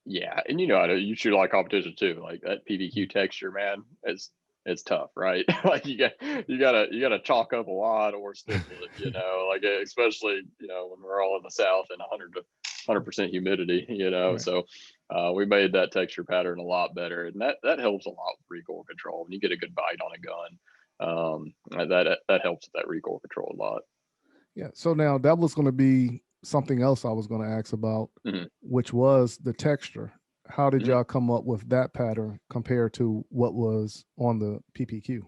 Yeah, and you shoot a lot of competition too. Like that PVQ texture, man, it's tough, right? Like you gotta chalk up a lot or stick with it, like especially when we're all in the South and 100% humidity, Right. So we made that texture pattern a lot better, and that helps a lot with recoil control. When you get a good bite on a gun, that helps with that recoil control a lot. Yeah. So now that was going to be something else I was going to ask about, which was the texture. How did y'all come up with that pattern compared to what was on the PPQ?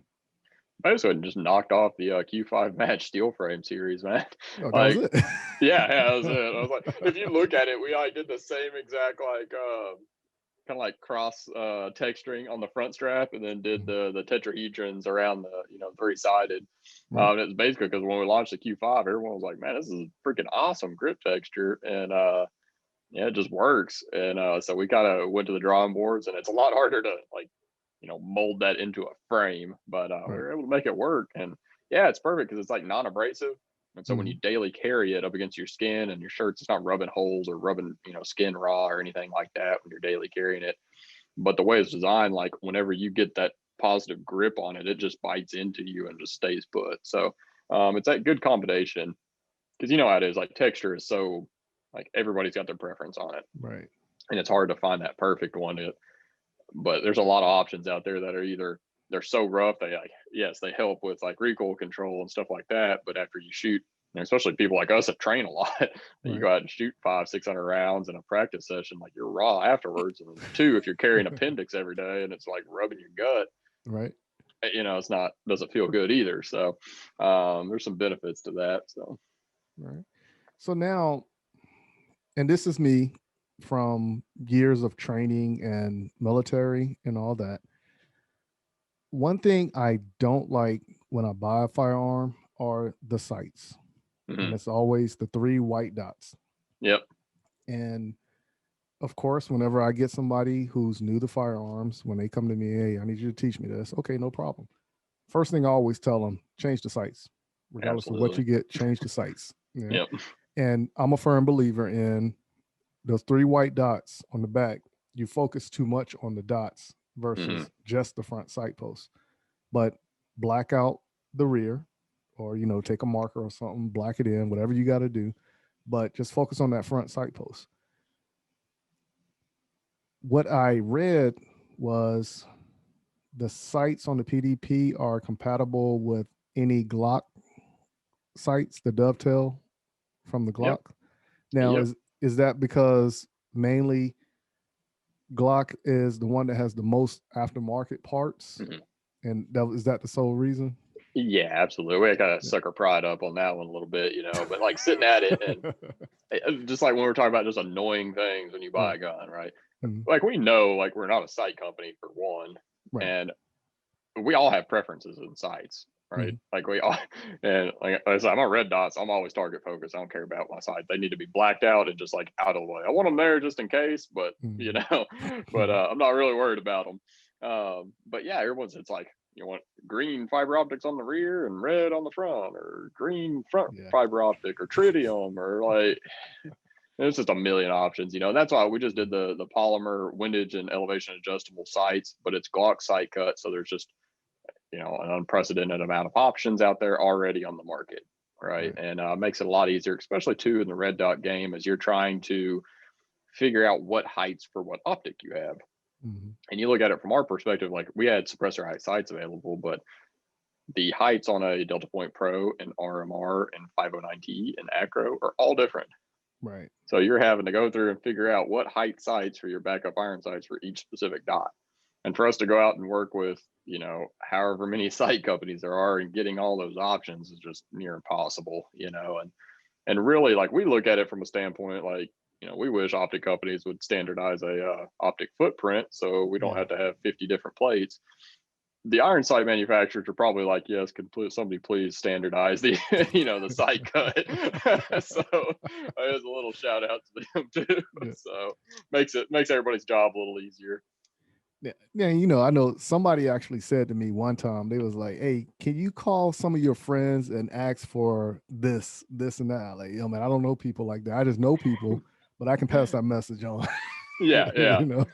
I just went and just knocked off the Q5 match steel frame series, man. Oh, that was it. Yeah, that was it. I was like, if you look at it, we did the same exact kind of like cross texturing on the front strap, and then did the tetrahedrons around the 3-sided. Right. It's basically because when we launched the Q5, everyone was like, man, this is freaking awesome grip texture, and it just works. And so we kind of went to the drawing boards, and it's a lot harder to mold that into a frame, but we were able to make it work. And yeah, it's perfect because it's like non-abrasive, and so when you daily carry it up against your skin and your shirts, it's not rubbing holes or rubbing skin raw or anything like that when you're daily carrying it. But the way it's designed, like whenever you get that positive grip on it, it just bites into you and just stays put. So it's that good combination, because how it is, like texture is so, like, everybody's got their preference on it, right? And it's hard to find that perfect one. But there's a lot of options out there that are either they're so rough they they help with like recoil control and stuff like that, but after you shoot, especially people like us that train a lot, you go out and shoot 500-600 rounds in a practice session, like you're raw afterwards. And two, if you're carrying appendix every day and it's like rubbing your gut, right, it's not, doesn't feel good either. So there's some benefits to that. So right. So now, and this is me from years of training and military and all that. One thing I don't like when I buy a firearm are the sights. And it's always the 3 white dots. Yep. And of course, whenever I get somebody who's new to firearms, when they come to me, hey, I need you to teach me this. Okay, no problem. First thing I always tell them, change the sights. Regardless of what you get, change the sights. Yep. And I'm a firm believer in those 3 white dots on the back. You focus too much on the dots versus just the front sight post. But black out the rear, or take a marker or something, black it in, whatever you got to do, but just focus on that front sight post. What I read was the sights on the PDP are compatible with any Glock sights, the dovetail from the Glock. Now, is that because mainly Glock is the one that has the most aftermarket parts, and is that the sole reason? Yeah, absolutely. We got to suck our pride up on that one a little bit, but like sitting at it, and just like when we're talking about just annoying things when you buy a gun, right? Like we know, like we're not a sight company for one, and we all have preferences in sights, right? Like we all, and like I said, I'm on red dots. I'm always target focused. I don't care about my sights. They need to be blacked out and just like out of the way. I want them there just in case, but but I'm not really worried about them. But yeah, everyone's, it's like, you want green fiber optics on the rear and red on the front, or green front fiber optic, or tritium, or like, it's just a million options, and that's why we just did the polymer windage and elevation adjustable sights, but it's Glock sight cut. So there's just, an unprecedented amount of options out there already on the market. Right. And makes it a lot easier, especially too in the red dot game, as you're trying to figure out what heights for what optic you have. And you look at it from our perspective, like we had suppressor height sights available, but the heights on a Delta Point Pro and RMR and 509T and Acro are all different. Right. So you're having to go through and figure out what height sights for your backup iron sights for each specific dot. And for us to go out and work with, you know, however many sight companies there are and getting all those options is just near impossible, you know. And really, like, we look at it from a standpoint like, you know, we wish optic companies would standardize a optic footprint so we don't have to have 50 different plates. The iron sight manufacturers are probably like, yes, can somebody please standardize the, you know, the sight cut. So there's a little shout out to them too. Yeah. So makes everybody's job a little easier. Yeah, you know, I know somebody actually said to me one time, they was like, hey, can you call some of your friends and ask for this and that? Like, yo, man, I don't know people like that. I just know people, but I can pass that message on. Yeah. You know?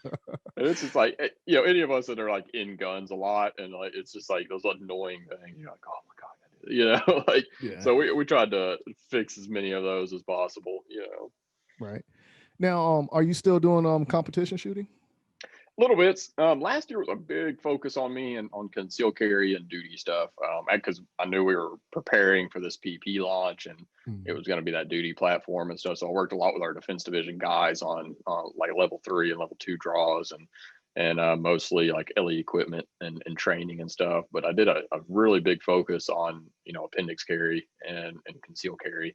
And it's just like, you know, any of us that are like in guns a lot, and like it's just like those annoying things. You're like, oh my God, you know, like, so we tried to fix as many of those as possible, you know. Right. Now, are you still doing competition shooting? Little bits. Last year was a big focus on me and on concealed carry and duty stuff, because I knew we were preparing for this PP launch, and it was going to be that duty platform and stuff. So I worked a lot with our defense division guys on like level 3 and level 2 draws, and mostly like LE equipment and training and stuff. But I did a really big focus on, you know, appendix carry and concealed carry.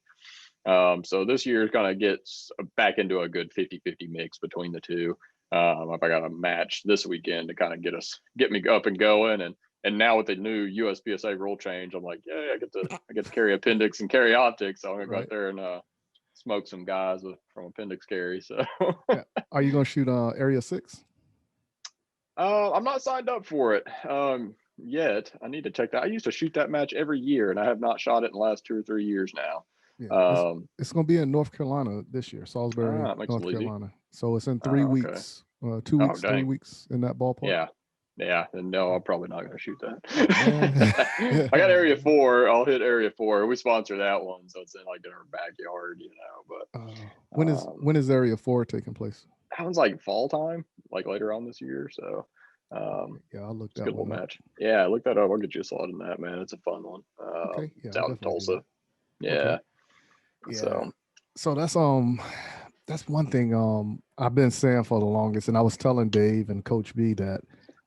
So this year kind of gets back into a good 50-50 mix between the two. I got a match this weekend to kind of get me up and going, and now with the new USPSA rule change, I'm like, yeah, I get to carry appendix and carry optics. So I'm gonna go out there and smoke some guys from appendix carry. So yeah. Are you gonna shoot area 6? I'm not signed up for it yet. I need to check that. I used to shoot that match every year, and I have not shot it in the last 2 or 3 years now. Yeah, it's going to be in North Carolina this year, Salisbury, North Carolina. So it's in 3 weeks, 2 weeks, 3 weeks in that ballpark. Yeah. And no, I'm probably not going to shoot that. I got area 4. I'll hit area 4. We sponsor that one, so it's in like our backyard, you know. But when is area 4 taking place? That one's like fall time, like later on this year. So yeah, I'll look that good one little up. match. Yeah, look that up. I'll get you a slot in that, man. It's a fun one. Okay, yeah, it's out in Tulsa. Yeah. Okay. Yeah. So that's one thing I've been saying for the longest, and I was telling Dave and Coach B that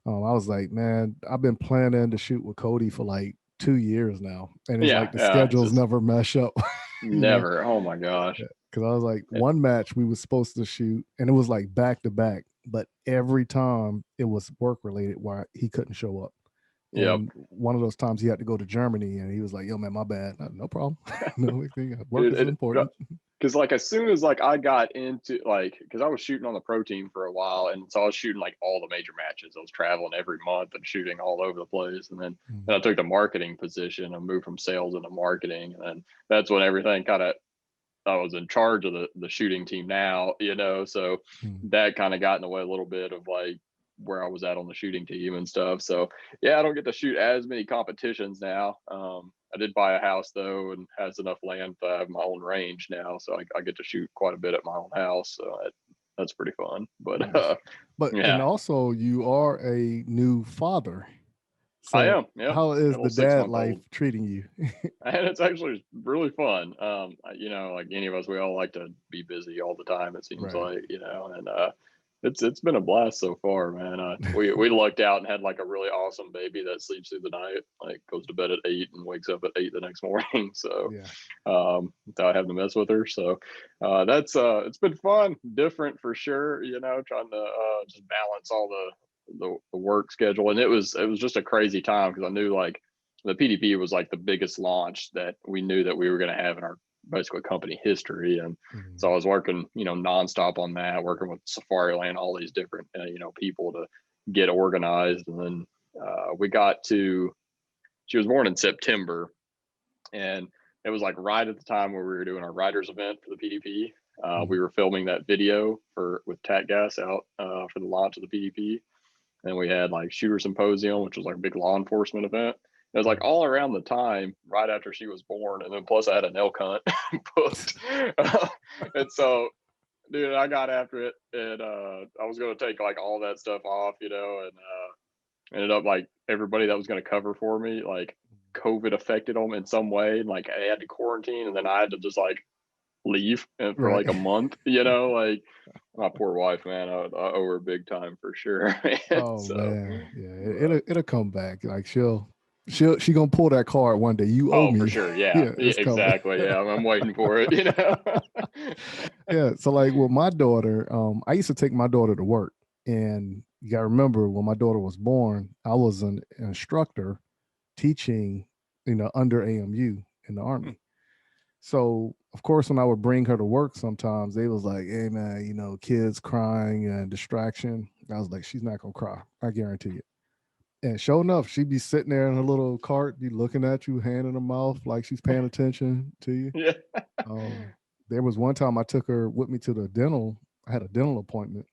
I was like, man, I've been planning to shoot with Cody for like 2 years now, and it's like the schedules never mesh up. Never. Oh my gosh. Because I was like, one match we was supposed to shoot, and it was like back to back, but every time it was work related why he couldn't show up. And one of those times he had to go to Germany, and he was like, yo, man, my bad. No problem. No thing. Work is important. Because like as soon as like I got into like, because I was shooting on the pro team for a while, and so I was shooting like all the major matches. I was traveling every month and shooting all over the place, and then I took the marketing position and moved from sales into marketing, and then that's when everything kind of, I was in charge of the shooting team now, you know, so that kind of got in the way a little bit of like where I was at on the shooting team and stuff. So yeah, I don't get to shoot as many competitions now. I did buy a house though, and has enough land to have my own range now, so I get to shoot quite a bit at my own house. So that's pretty fun. But and also you are a new father. So I am. Yeah. How is the dad life treating you? And it's actually really fun. You know, like any of us, we all like to be busy all the time, it seems like, you know, and it's been a blast so far, man. We lucked out and had like a really awesome baby that sleeps through the night, like goes to bed at 8 and wakes up at 8 the next morning. So without having to mess with her. So that's it's been fun, different for sure, you know, trying to just balance all the work schedule. And it was just a crazy time because I knew like the PDP was like the biggest launch that we knew that we were going to have in our basically company history. And so I was working, you know, nonstop on that, working with Safariland, all these different, you know, people to get organized. And then she was born in September, and it was like right at the time where we were doing our writers event for the PDP. We were filming that video with Tac Gas out for the launch of the PDP. And we had like shooter symposium, which was like a big law enforcement event. It was like all around the time right after she was born, and then plus I had an elk hunt booked. And so, dude, I got after it, and I was going to take like all that stuff off, you know, and ended up like everybody that was going to cover for me, like COVID affected them in some way. Like I had to quarantine, and then I had to just like leave for like a month, you know, like my poor wife, man, I owe her big time for sure. Oh man, yeah, it'll come back. Like she gonna pull that card one day. You owe me. For sure. Yeah, it's coming. exactly. Yeah, I'm waiting for it, you know. Yeah, so like with my daughter, I used to take my daughter to work, and you gotta remember when my daughter was born, I was an instructor teaching, under AMU in the Army. So of course, when I would bring her to work, sometimes they was like, "Hey man, kids crying and distraction." I was like, "She's not gonna cry, I guarantee it." And sure enough, she'd be sitting there in her little cart, be looking at you, hand in her mouth, like she's paying attention to you. Yeah. There was one time I took her with me to the dental. I had a dental appointment,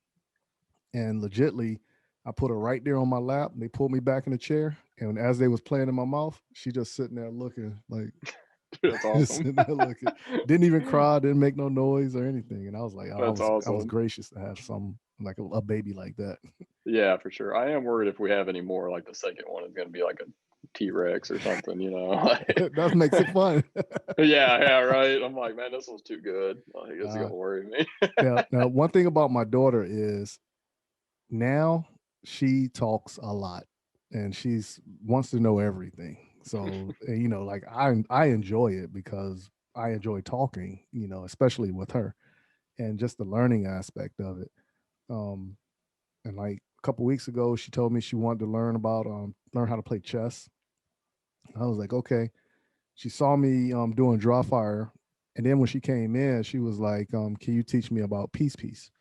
and legitly, I put her right there on my lap. And they pulled me back in the chair, and as they was playing in my mouth, she just sitting there looking like. That's awesome. Didn't even cry, didn't make no noise or anything. And I was like, oh, That's awesome. I was gracious to have some like a baby like that. Yeah, for sure. I am worried if we have any more, like the second one is going to be like a T-Rex or something, That makes it fun. yeah, right. I'm like, man, this one's too good. Like, it's going to worry me. Now, one thing about my daughter is now she talks a lot and wants to know everything. So, like I enjoy it because I enjoy talking, especially with her and just the learning aspect of it. And like a couple weeks ago, she told me she wanted to learn how to play chess. I was like, okay. She saw me doing draw fire. And then when she came in, she was like, can you teach me about peace?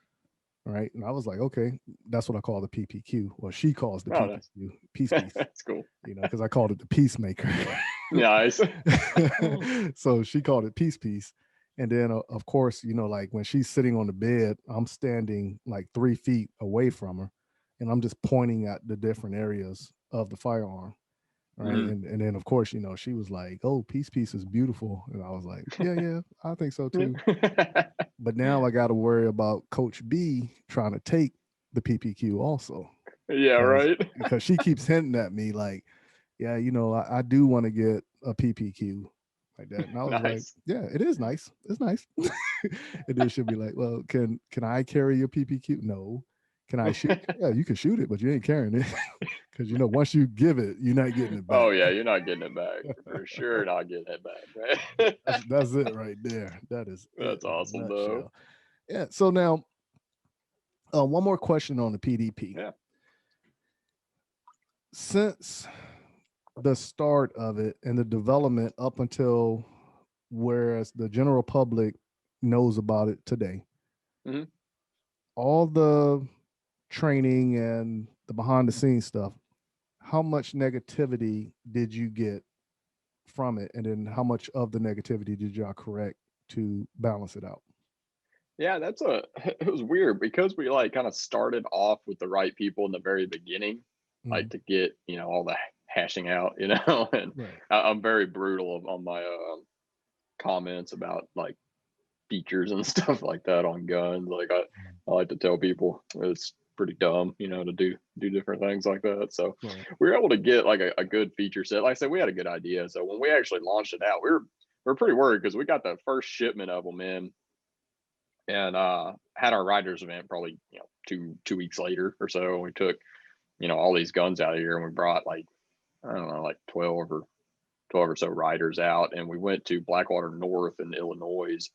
Right. And I was like, okay, that's what I call the PPQ. Well, she calls the PPQ, peace. That's cool. Because I called it the peacemaker. Nice. So she called it peace. And then, of course, like when she's sitting on the bed, I'm standing like 3 feet away from her, and I'm just pointing at the different areas of the firearm. Right. And then, of course, she was like, oh, peace is beautiful. And I was like, yeah, I think so too. But now I got to worry about Coach B trying to take the PPQ also. Yeah, right. Because she keeps hinting at me like, yeah, I do want to get a PPQ like that. And I was like, yeah, it is nice. It's nice. And then she'll be like, well, can I carry your PPQ? No. Can I shoot? Yeah, you can shoot it, but you ain't carrying it. Because, once you give it, you're not getting it back. Oh, yeah, you're not getting it back. For sure not getting it back, right? That's it right there. That's awesome, though. Yeah, so now, one more question on the PDP. Yeah. Since the start of it and the development up until whereas the general public knows about it today, all the training and the behind the scenes stuff, how much negativity did you get from it? And then how much of the negativity did y'all correct to balance it out? Yeah, it was weird because we like kind of started off with the right people in the very beginning, like to get, all the hashing out, and right. I'm very brutal on my comments about like features and stuff like that on guns. Like I like to tell people it's pretty dumb, to do different things like that. So we were able to get like a good feature set. Like I said, we had a good idea. So when we actually launched it out, we were pretty worried because we got the first shipment of them in and had our riders event probably, 2 weeks later or so. We took, all these guns out of here and we brought like, I don't know, like 12 or so riders out. And we went to Blackwater North in Illinois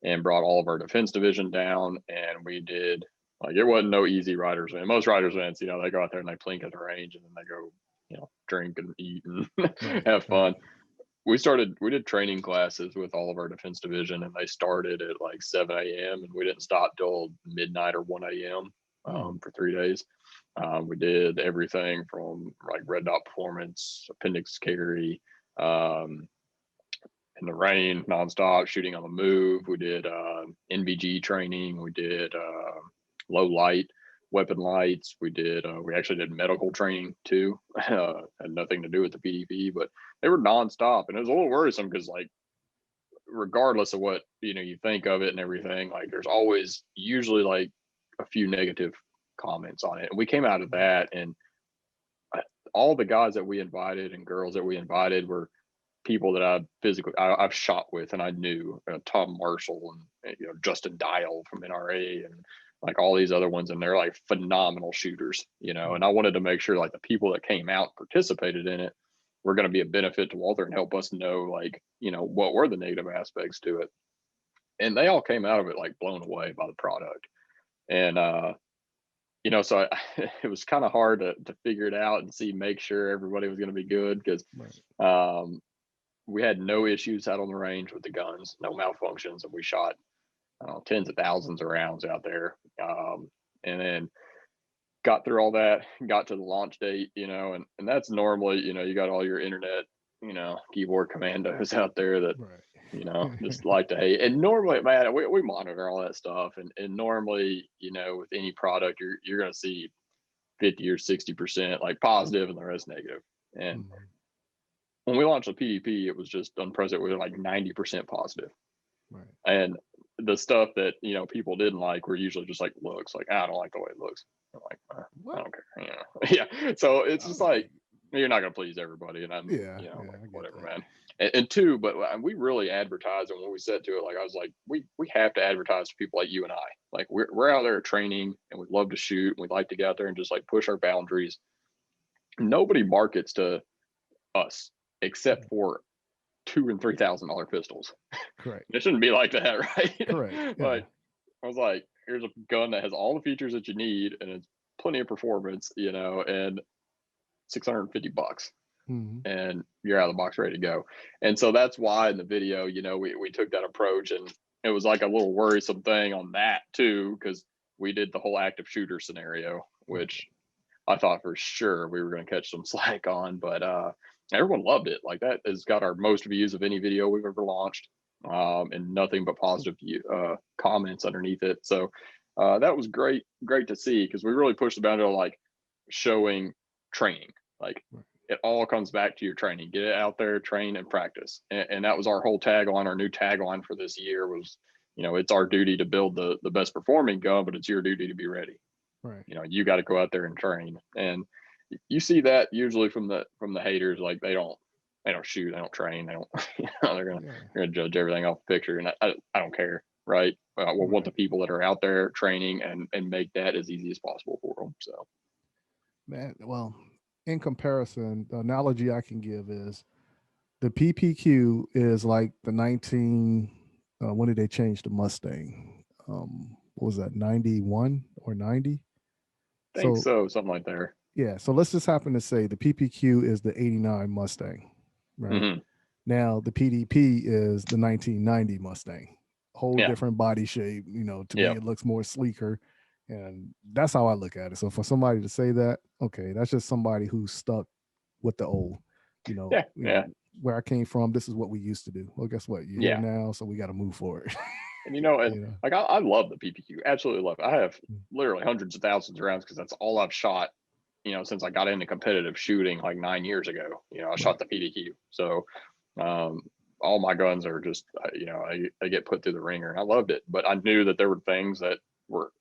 and brought all of our defense division down. And we did, like, it wasn't no easy riders event. Most riders events, they go out there and they plink at the range and then they go, drink and eat and have fun. We did training classes with all of our defense division and they started at like 7 a.m. and we didn't stop till midnight or 1 a.m. For 3 days. We did everything from like red dot performance, appendix carry, in the rain, nonstop, shooting on the move. We did NVG training. We did low light, weapon lights. We actually did medical training too. Had nothing to do with the PDP, but they were nonstop. And it was a little worrisome because like, regardless of what, you think of it and everything, like there's always usually like a few negative comments on it. And we came out of that and all the guys that we invited and girls that we invited were people that I've shot with, and I knew Tom Marshall and Justin Dial from NRA and like all these other ones, and they're like phenomenal shooters, and I wanted to make sure like the people that came out and participated in it were going to be a benefit to Walther and help us know like, what were the negative aspects to it. And they all came out of it like blown away by the product. And so it was kind of hard to figure it out and make sure everybody was going to be good, because we had no issues out on the range with the guns, no malfunctions, and we shot tens of thousands of rounds out there. And then got through all that, got to the launch date, and that's normally, you got all your internet, keyboard commandos out there that, just like to hate. And normally, man, we monitor all that stuff. And normally, with any product, you're going to see 50 or 60% like positive and the rest negative. And when we launched the PDP, it was just unprecedented. We were like 90% positive. Right. And the stuff that, people didn't like were usually just like looks, like, I don't like the way it looks. I'm like, I don't care. Yeah. So it's just like, you're not going to please everybody. And I'm, whatever, man. And two, but we really advertised, and when we said to it, like, I was like, we have to advertise to people like you and I. Like, we're out there training, and we love to shoot, and we like to get out there and just like push our boundaries. Nobody markets to us except for $2,000 and $3,000 pistols. Correct. It shouldn't be like that, right? Correct. Like, I was like, here's a gun that has all the features that you need, and it's plenty of performance, and $650. And you're out of the box ready to go. And so that's why in the video, we took that approach, and it was like a little worrisome thing on that too, because we did the whole active shooter scenario, which I thought for sure we were going to catch some slack on, but everyone loved it. Like, that has got our most views of any video we've ever launched, and nothing but positive comments underneath it. So that was great to see, because we really pushed the boundary of like showing training. Like, it all comes back to your training. Get it out there, train and practice. And that was our whole tagline. Our new tagline for this year was, it's our duty to build the best performing gun, but it's your duty to be ready. Right. You got to go out there and train. And you see that usually from the haters, like they don't shoot, they don't train, they don't, they're gonna judge everything off the picture. And I don't care, right? We want the people that are out there training and make that as easy as possible for them. So, man, well, in comparison, the analogy I can give is the PPQ is like the when did they change the Mustang? What was that, 91 or 90? I think so, something like that. Yeah, so let's just happen to say the PPQ is the 89 Mustang, right? Now the PDP is the 1990 Mustang. Whole different body shape, to me it looks more sleeker. And that's how I look at it. So for somebody to say that, okay, that's just somebody who's stuck with the old, where I came from, this is what we used to do. Well, guess what? You're here now, so we got to move forward. And like I love the PPQ, absolutely love it. I have literally hundreds of thousands of rounds, because that's all I've shot, since I got into competitive shooting like 9 years ago. I shot the PDQ. So all my guns are just, I get put through the ringer, and I loved it. But I knew that there were things that were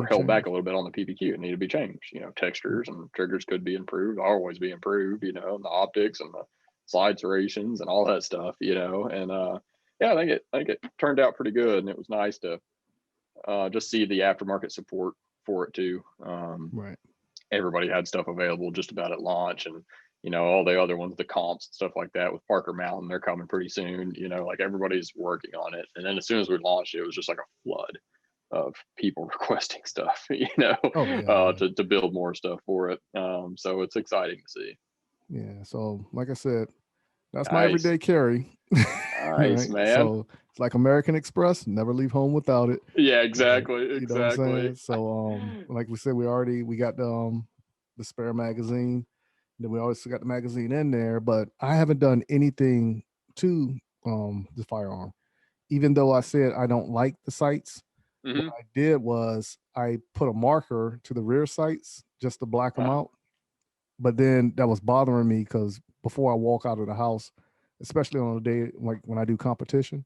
held back a little bit on the PPQ. It needed to be changed. Textures and triggers could be improved, always be improved, and the optics and the slide serrations and all that stuff, and I think it turned out pretty good, and it was nice to just see the aftermarket support for it too. Right. Everybody had stuff available just about at launch, and all the other ones, the comps and stuff like that with Parker Mountain, they're coming pretty soon. Like, everybody's working on it. And then as soon as we launched it, it was just like a flood of people requesting stuff, to build more stuff for it. So it's exciting to see. Yeah. So like I said, that's my everyday carry. Nice, man. So it's like American Express, never leave home without it. Yeah, exactly. You know what I'm saying? So like we said, we got the spare magazine. Then we always got the magazine in there, but I haven't done anything to the firearm. Even though I said I don't like the sights, what I did was I put a marker to the rear sights just to black them out. But then that was bothering me, because before I walk out of the house, especially on a day like when I do competition,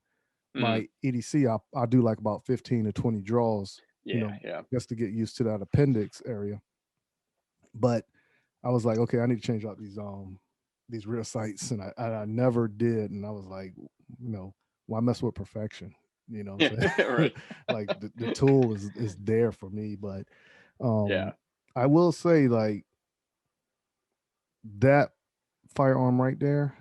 my EDC, I do like about 15 to 20 draws, just to get used to that appendix area. But I was like, okay, I need to change out these rear sights, and I never did, and I was like, why mess with perfection? You know what I'm saying? Right. Like the tool is there for me, but Yeah. I will say, like, that firearm right there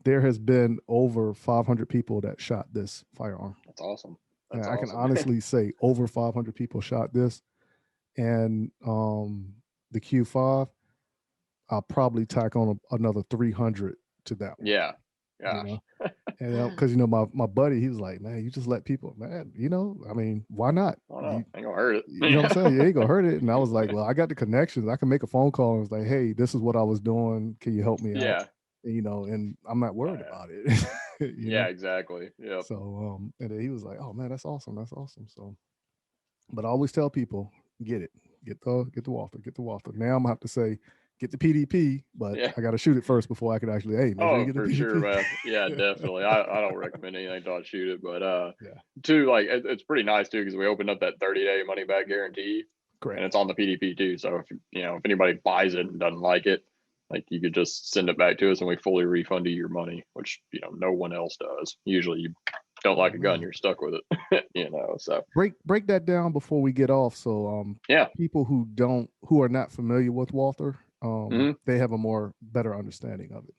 has been over 500 people that shot this firearm. That's awesome. And That's I can awesome. honestly say over 500 people shot this, and the Q5, I'll probably tack on another 300 to that one. Yeah. You Gosh. know? And because my buddy, he was like, man, you just let people, man, I mean, why not? I don't know. Ain't gonna hurt it. You know what I'm saying? You ain't gonna hurt it. And I was like, well, I got the connections. I can make a phone call and was like, hey, this is what I was doing. Can you help me Yeah. out? And I'm not worried about it. Yeah, exactly. Yeah. So and then he was like, oh man, that's awesome. That's awesome. So, but I always tell people, get the Walther. Now I'm gonna have to say, get the PDP, but I got to shoot it first before I could actually, hey, make sure you get the for PDP. sure, man. Yeah, definitely. I don't recommend anything to shoot it, but too, like, it's pretty nice too, because we opened up that 30-day money back guarantee. Correct. And it's on the PDP too. So if anybody buys it and doesn't like it, like, you could just send it back to us and we fully refund you your money, which no one else does. Usually you don't like a gun, you're stuck with it. So break that down before we get off. So people who are not familiar with Walther, they have a better understanding of it.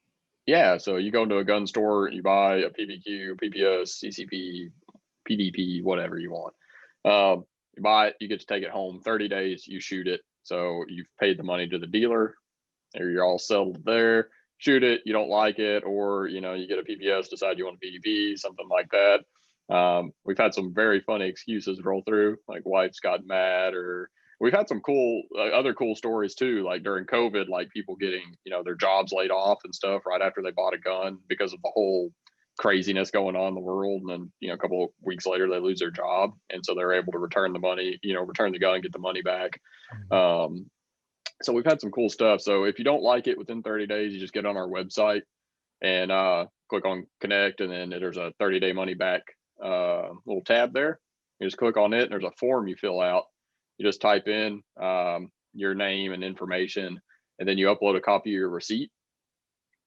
Yeah, so you go into a gun store, you buy a PPQ, PPS, CCP, PDP, whatever you want. You buy it, you get to take it home. 30 days, you shoot it. So you've paid the money to the dealer, or you're all settled there. Shoot it, you don't like it, or you get a PPS, decide you want a PDP, something like that. We've had some very funny excuses roll through, like wife's got mad, or we've had some cool other cool stories too, like during COVID, like people getting their jobs laid off and stuff right after they bought a gun because of the whole craziness going on in the world, and then a couple of weeks later they lose their job, and so they're able to return the money, return the gun, get the money back. So we've had some cool stuff. So if you don't like it within 30 days, you just get on our website and click on connect, and then there's a 30-day money back little tab there. You just click on it, and there's a form you fill out. You just type in your name and information, and then you upload a copy of your receipt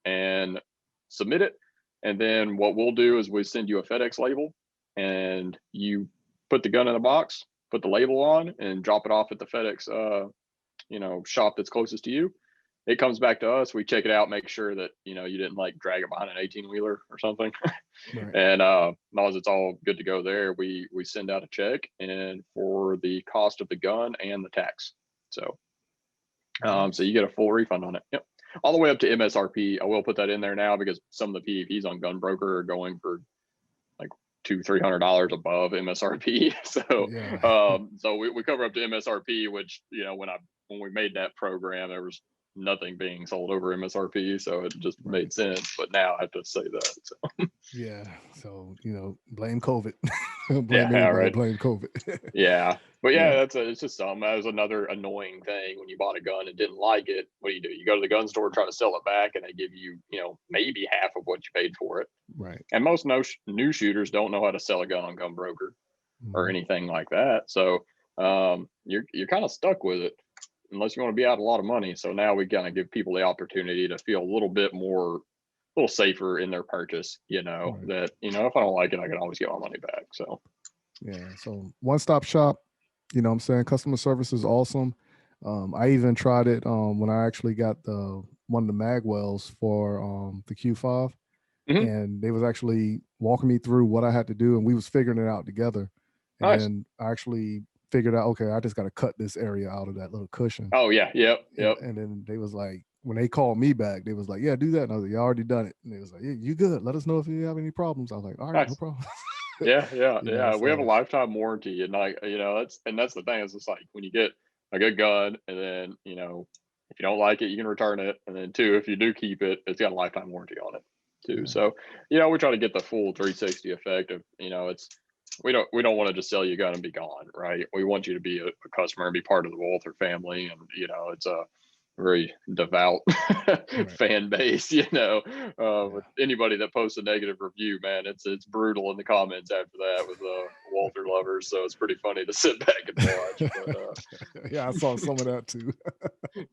and submit it. And then what we'll do is we send you a FedEx label, and you put the gun in a box, put the label on, and drop it off at the FedEx shop that's closest to you. It comes back to us. We check it out, make sure that you didn't like drag it behind an 18-wheeler or something. Right. And as long as it's all good to go there, we send out a check and for the cost of the gun and the tax. So so you get a full refund on it. Yep. All the way up to MSRP. I will put that in there now because some of the PDPs on Gunbroker are going for like $200-300 above MSRP. So so we cover up to MSRP, which when we made that program, there was nothing being sold over MSRP, so it just made sense. But now I have to say that. So. Yeah. So blame COVID. Blame COVID. Yeah. But it's just something. That was another annoying thing when you bought a gun and didn't like it. What do? You go to the gun store, try to sell it back, and they give you maybe half of what you paid for it. Right. And most new shooters don't know how to sell a gun on Gunbroker or anything like that. So you're kind of stuck with it unless you want to be out a lot of money. So now we kind of give people the opportunity to feel a little safer in their purchase, that, if I don't like it, I can always get my money back. So, yeah. So one-stop shop, what I'm saying? Customer service is awesome. I even tried it when I actually got one of the mag wells for the Q5, and they was actually walking me through what I had to do, and we was figuring it out together. And nice. Then I actually figured out, okay, I just got to cut this area out of that little cushion. Oh yeah. Yep. And then they was like, when they called me back, they was like, yeah, do that. And I was like, you already done it. And they was like, yeah, you good. Let us know if you have any problems. I was like, all right, nice. No problem. Yeah. We have a lifetime warranty, and that's the thing. It's just like when you get a good gun, and then if you don't like it, you can return it, and then two, if you do keep it, it's got a lifetime warranty on it too. So we try to get the full 360 effect of we don't want to just sell you a gun and be gone, right? We want you to be a customer and be part of the Walther family, and it's a very devout fan base. With anybody that posts a negative review, man, it's brutal in the comments after that with Walther lovers. So it's pretty funny to sit back and watch. But, yeah, I saw some of that too.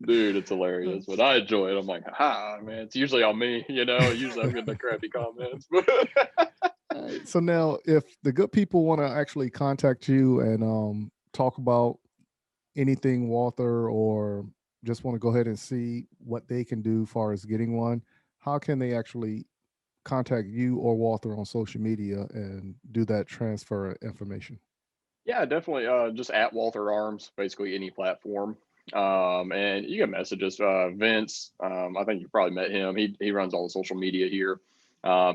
Dude, it's hilarious, but I enjoy it. I'm like, man, it's usually on me, usually I'm getting the crappy comments. So now, if the good people want to actually contact you and talk about anything Walther, or just want to go ahead and see what they can do as far as getting one, how can they actually contact you or Walther on social media and do that transfer information? Yeah, definitely. Just at Walther Arms, basically any platform. And you can message us. Vince, I think you probably met him. He runs all the social media here.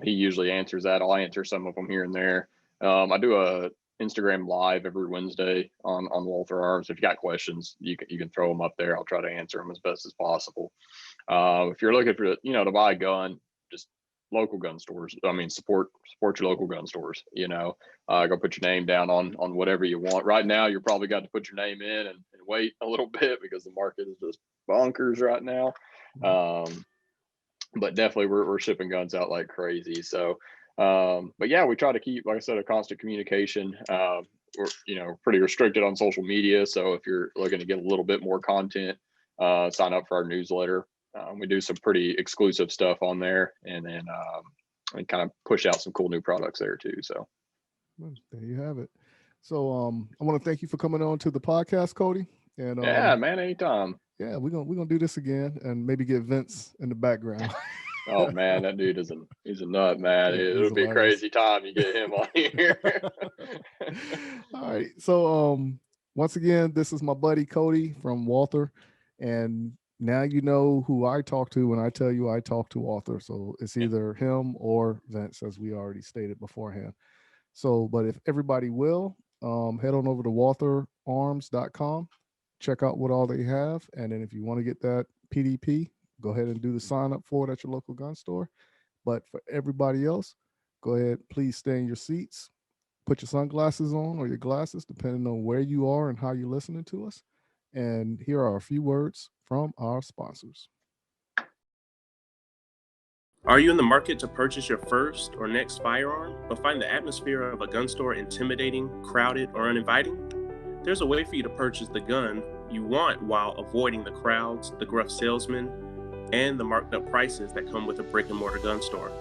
He usually answers that. I'll answer some of them here and there. I do a Instagram live every Wednesday on Walther Arms. If you got questions, you can throw them up there. I'll try to answer them as best as possible. If you're looking for to buy a gun, just local gun stores. I mean, support your local gun stores. Go put your name down on whatever you want. Right now, you're probably got to put your name in and wait a little bit because the market is just bonkers right now. But definitely we're shipping guns out like crazy. So, but yeah, we try to keep, like I said, a constant communication. We're pretty restricted on social media. So if you're looking to get a little bit more content, sign up for our newsletter. We do some pretty exclusive stuff on there, and then we kind of push out some cool new products there too. So there you have it. So I want to thank you for coming on to the podcast, Cody. And yeah, man, anytime. Yeah, we're gonna do this again and maybe get Vince in the background. Oh man, that dude he's a nut, man. It'll be a crazy time you get him on here. All right. So once again, this is my buddy Cody from Walther, and now you know who I talk to when I tell you I talk to Walther. So it's either him or Vince, as we already stated beforehand. So, but if everybody will, head on over to waltherarms.com, check out what all they have. And then if you want to get that PDP, go ahead and do the sign up for it at your local gun store. But for everybody else, go ahead, please stay in your seats, put your sunglasses on or your glasses, depending on where you are and how you're listening to us. And here are a few words from our sponsors. Are you in the market to purchase your first or next firearm, but find the atmosphere of a gun store intimidating, crowded, or uninviting? There's a way for you to purchase the gun you want while avoiding the crowds, the gruff salesmen, and the marked up prices that come with a brick and mortar gun store.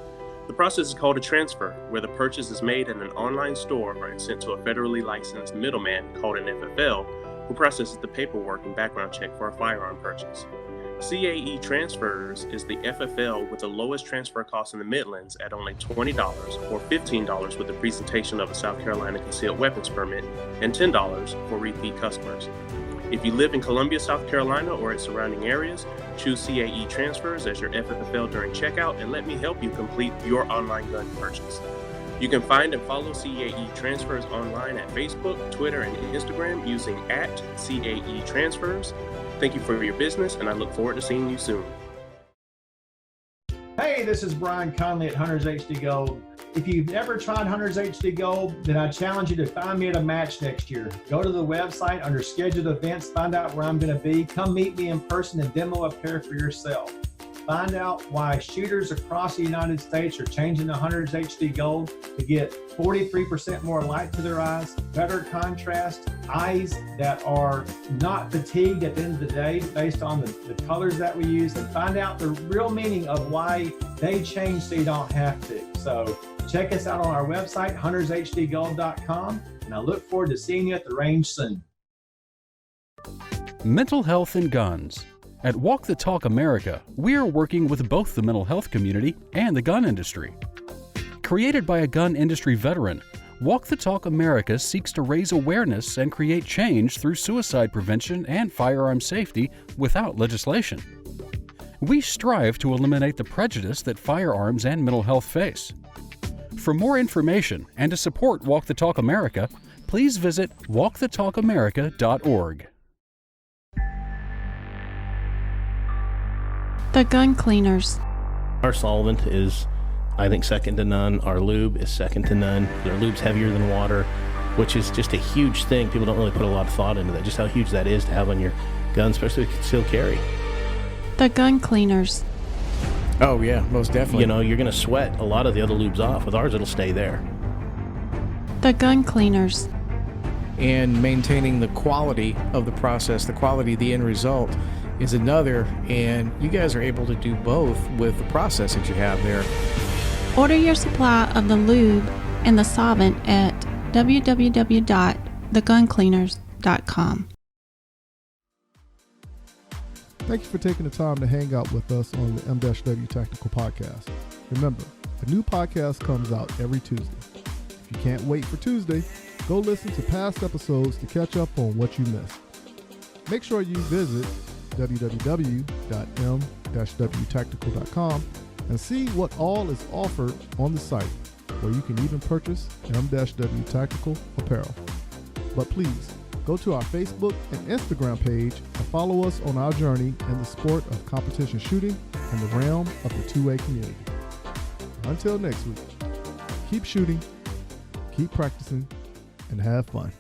The process is called a transfer, where the purchase is made in an online store and sent to a federally licensed middleman called an FFL, who processes the paperwork and background check for a firearm purchase. CAE Transfers is the FFL with the lowest transfer cost in the Midlands at only $20 or $15 with the presentation of a South Carolina concealed weapons permit and $10 for repeat customers. If you live in Columbia, South Carolina or its surrounding areas, choose CAE Transfers as your FFL during checkout and let me help you complete your online gun purchase. You can find and follow CAE Transfers online at Facebook, Twitter, and Instagram using @CAE Transfers. Thank you for your business, and I look forward to seeing you soon. Hey, this is Brian Conley at Hunters HD Gold. If you've never tried Hunters HD Gold, then I challenge you to find me at a match next year. Go to the website under scheduled events, find out where I'm going to be. Come meet me in person and demo a pair for yourself. Find out why shooters across the United States are changing to Hunters HD Gold to get 43% more light to their eyes, better contrast, eyes that are not fatigued at the end of the day based on the colors that we use, and find out the real meaning of why they change so you don't have to. So check us out on our website, huntershdgold.com, and I look forward to seeing you at the range soon. Mental health and guns. At Walk the Talk America, we are working with both the mental health community and the gun industry. Created by a gun industry veteran, Walk the Talk America seeks to raise awareness and create change through suicide prevention and firearm safety without legislation. We strive to eliminate the prejudice that firearms and mental health face. For more information and to support Walk the Talk America, please visit walkthetalkamerica.org. The gun cleaners. Our solvent is, I think, second to none. Our lube is second to none. Our lube's heavier than water, which is just a huge thing. People don't really put a lot of thought into that, just how huge that is to have on your gun, especially with concealed carry. The gun cleaners. Oh, yeah, most definitely. You're going to sweat a lot of the other lubes off. With ours, it'll stay there. The gun cleaners. And maintaining the quality of the process, the quality of the end result, is another, and you guys are able to do both with the process that you have there. Order your supply of the lube and the solvent at www.theguncleaners.com. Thank you for taking the time to hang out with us on the M-W Tactical Podcast. Remember, a new podcast comes out every Tuesday. If you can't wait for Tuesday, go listen to past episodes to catch up on what you missed. Make sure you visit www.m-wtactical.com and see what all is offered on the site, where you can even purchase M-W Tactical apparel. But please, go to our Facebook and Instagram page and follow us on our journey in the sport of competition shooting and the realm of the 2A community. Until next week, keep shooting, keep practicing, and have fun.